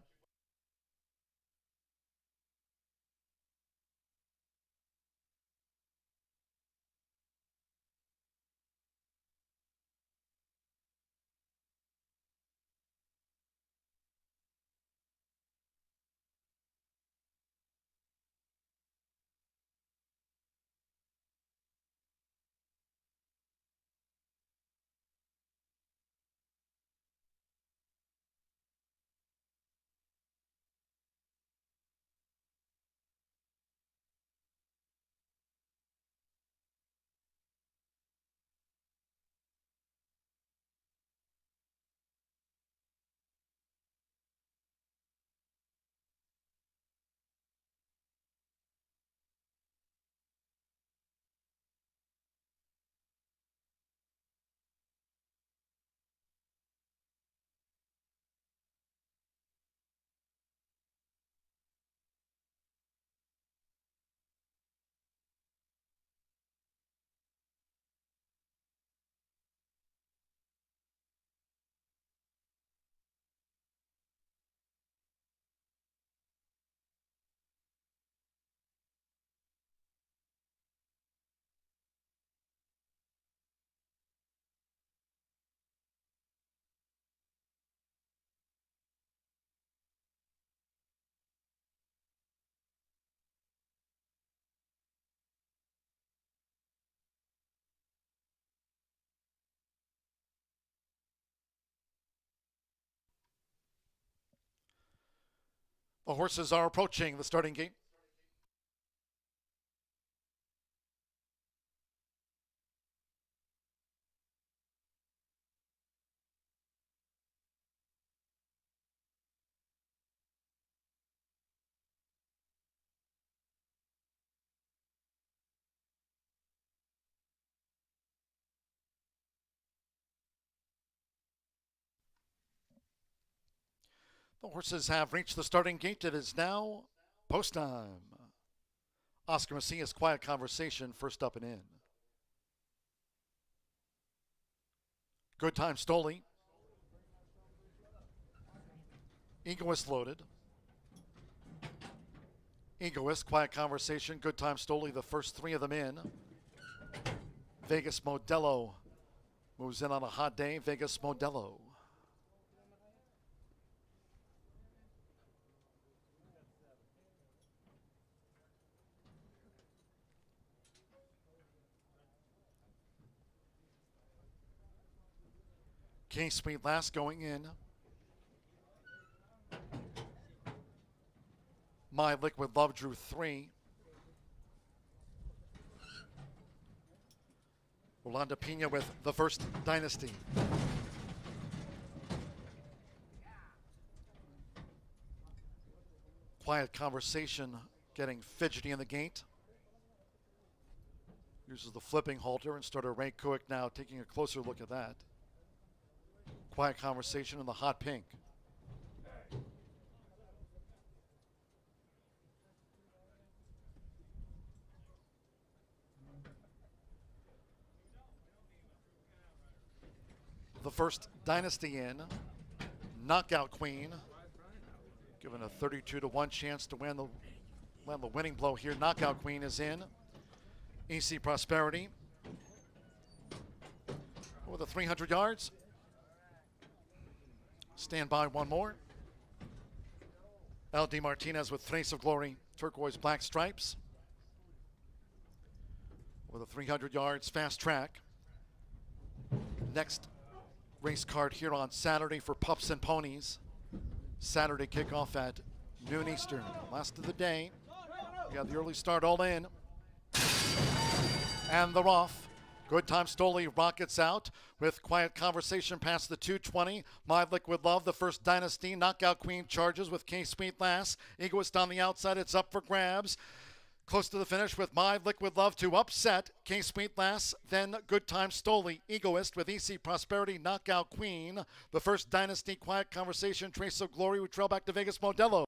The horses are approaching the starting gate. The horses have reached the starting gate. It is now post time. Oscar Macias, Quiet Conversation, first up and in. Good Time Stoli. Egoist loaded. Egoist, Quiet Conversation, Good Time Stoli, the first three of them in. Vegas Modelo moves in on a hot day. Vegas Modelo. K-Sweet last going in. My Liquid Love drew 3. Rolanda Pena with the first Dynasty. Quiet Conversation getting fidgety in the gate. Uses the flipping halter, and starter Ray Kuick now taking a closer look at that. Quiet Conversation in the hot pink. The first Dynasty in. Knockout Queen. Given a 32-1 chance to land the winning blow here. Knockout Queen is in. EC Prosperity. Over the 300 yards. Stand by one more. LD Martinez with Trace of Glory, turquoise black stripes. With the 300 yards, fast track. Next race card here on Saturday for Pups and Ponies. Saturday kickoff at noon Eastern. Last of the day. We got the early start all in. And they're off. Good Time Stoli rockets out with Quiet Conversation past the 220. My Liquid Love, the first Dynasty. Knockout Queen charges with K-Sweet last. Egoist on the outside. It's up for grabs. Close to the finish with My Liquid Love to upset K-Sweet last. Then Good Time Stoli. Egoist with EC Prosperity. Knockout Queen. The first Dynasty. Quiet Conversation. Trace of Glory. We trail back to Vegas Modelo.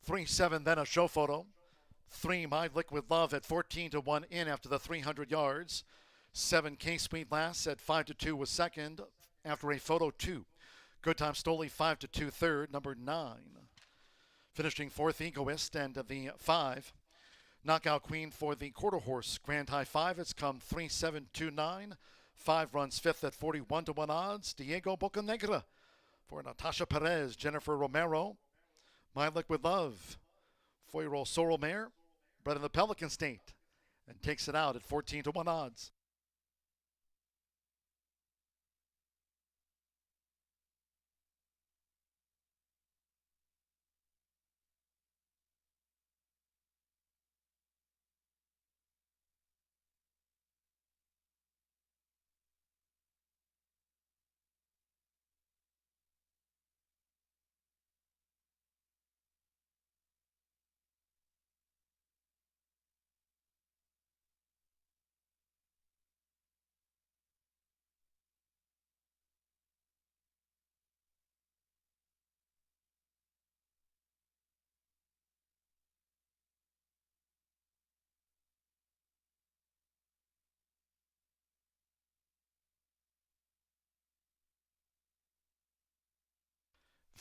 Three, 7, then a show photo. 3, My Liquid Love at 14-1 in after the 300 yards. 7, K-Sweet last at 5-2 was second after a photo 2. Good Time Stoli 5-2 third, number 9. Finishing fourth, Egoist, and the 5. Knockout Queen for the quarter horse. Grand High 5, it's come 3-7-2-9. 5 runs fifth at 41-1 odds. Diego Bocanegra for Natasha Perez, Jennifer Romero. My Liquid Love, 4-year-old Sorrel mare, bred in the Pelican State, and takes it out at 14-1 odds.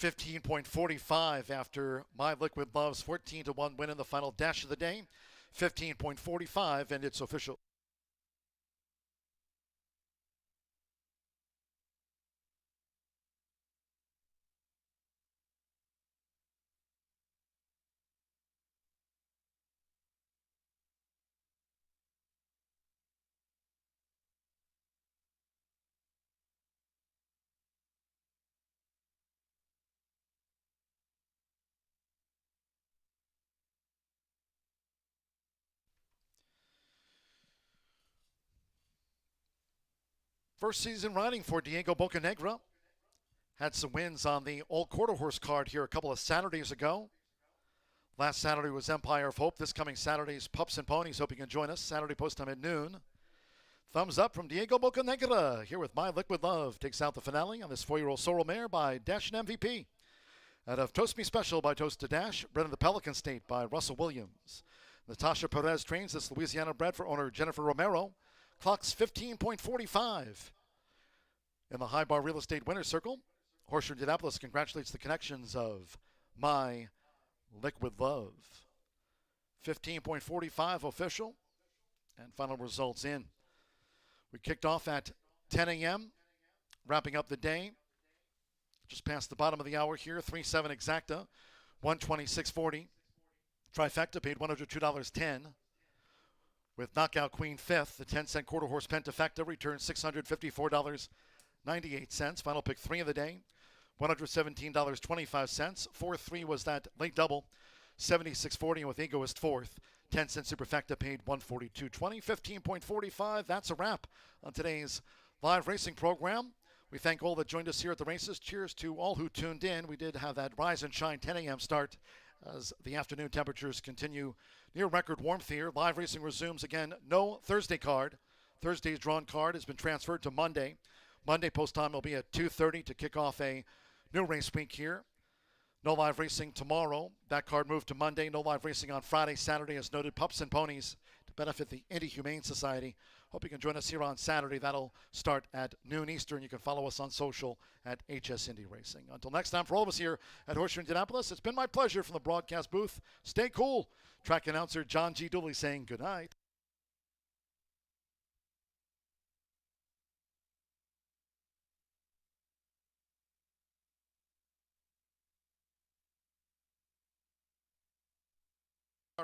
15.45 after My Liquid Love's 14-1 win in the final dash of the day. 15.45, and it's official. First season riding for Diego Bocanegra. Had some wins on the old quarter horse card here a couple of Saturdays ago. Last Saturday was Empire of Hope. This coming Saturday is Pups and Ponies. Hope you can join us. Saturday post time at noon. Thumbs up from Diego Bocanegra here with My Liquid Love. Takes out the finale on this 4-year-old sorrel mare by Dash and MVP. Out of Toast Me Special by Toast to Dash. Bred in the Pelican State by Russell Williams. Natasha Perez trains this Louisiana bred for owner Jennifer Romero. Clocks 15.45. In the High Bar Real Estate Winner's Circle, Horseshoe Indianapolis congratulates the connections of My Liquid Love. 15.45 official, and final results in. We kicked off at 10 a.m., wrapping up the day. Just past the bottom of the hour here, 3-7 exacta, 126.40. Trifecta paid $102.10. With Knockout Queen fifth, the 10-cent quarter horse Pentafecta returned $654.98. Final pick 3 of the day, $117.25. 4-3 was that late double, $76.40 with Egoist fourth. 10-cent Superfecta paid $142.20. 15.45. That's a wrap on today's live racing program. We thank all that joined us here at the races. Cheers to all who tuned in. We did have that Rise and Shine 10 a.m. start as the afternoon temperatures continue near record warmth here. Live racing resumes again. No Thursday card. Thursday's drawn card has been transferred to Monday. Monday post time will be at 2:30 to kick off a new race week here. No live racing tomorrow. That card moved to Monday. No live racing on Friday, Saturday, as noted. Pups and Ponies to benefit the Indy Humane Society. Hope you can join us here on Saturday. That'll start at noon Eastern. You can follow us on social at HS Indy Racing. Until next time, for all of us here at Horseshoe Indianapolis, it's been my pleasure from the broadcast booth. Stay cool. Track announcer John G. Dooley saying good night.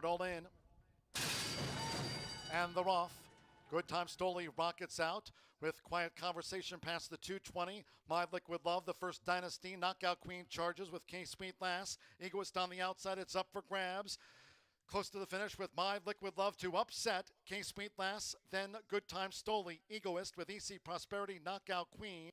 All in. And they're off. Good Time Stoli rockets out with quiet conversation past the 220. My Liquid Love, the first Dynasty. Knockout Queen charges with K-Sweet Lass. Egoist on the outside. It's up for grabs. Close to the finish with My Liquid Love to upset K-Sweet Lass. Then Good Time Stoli. Egoist with EC Prosperity. Knockout Queen.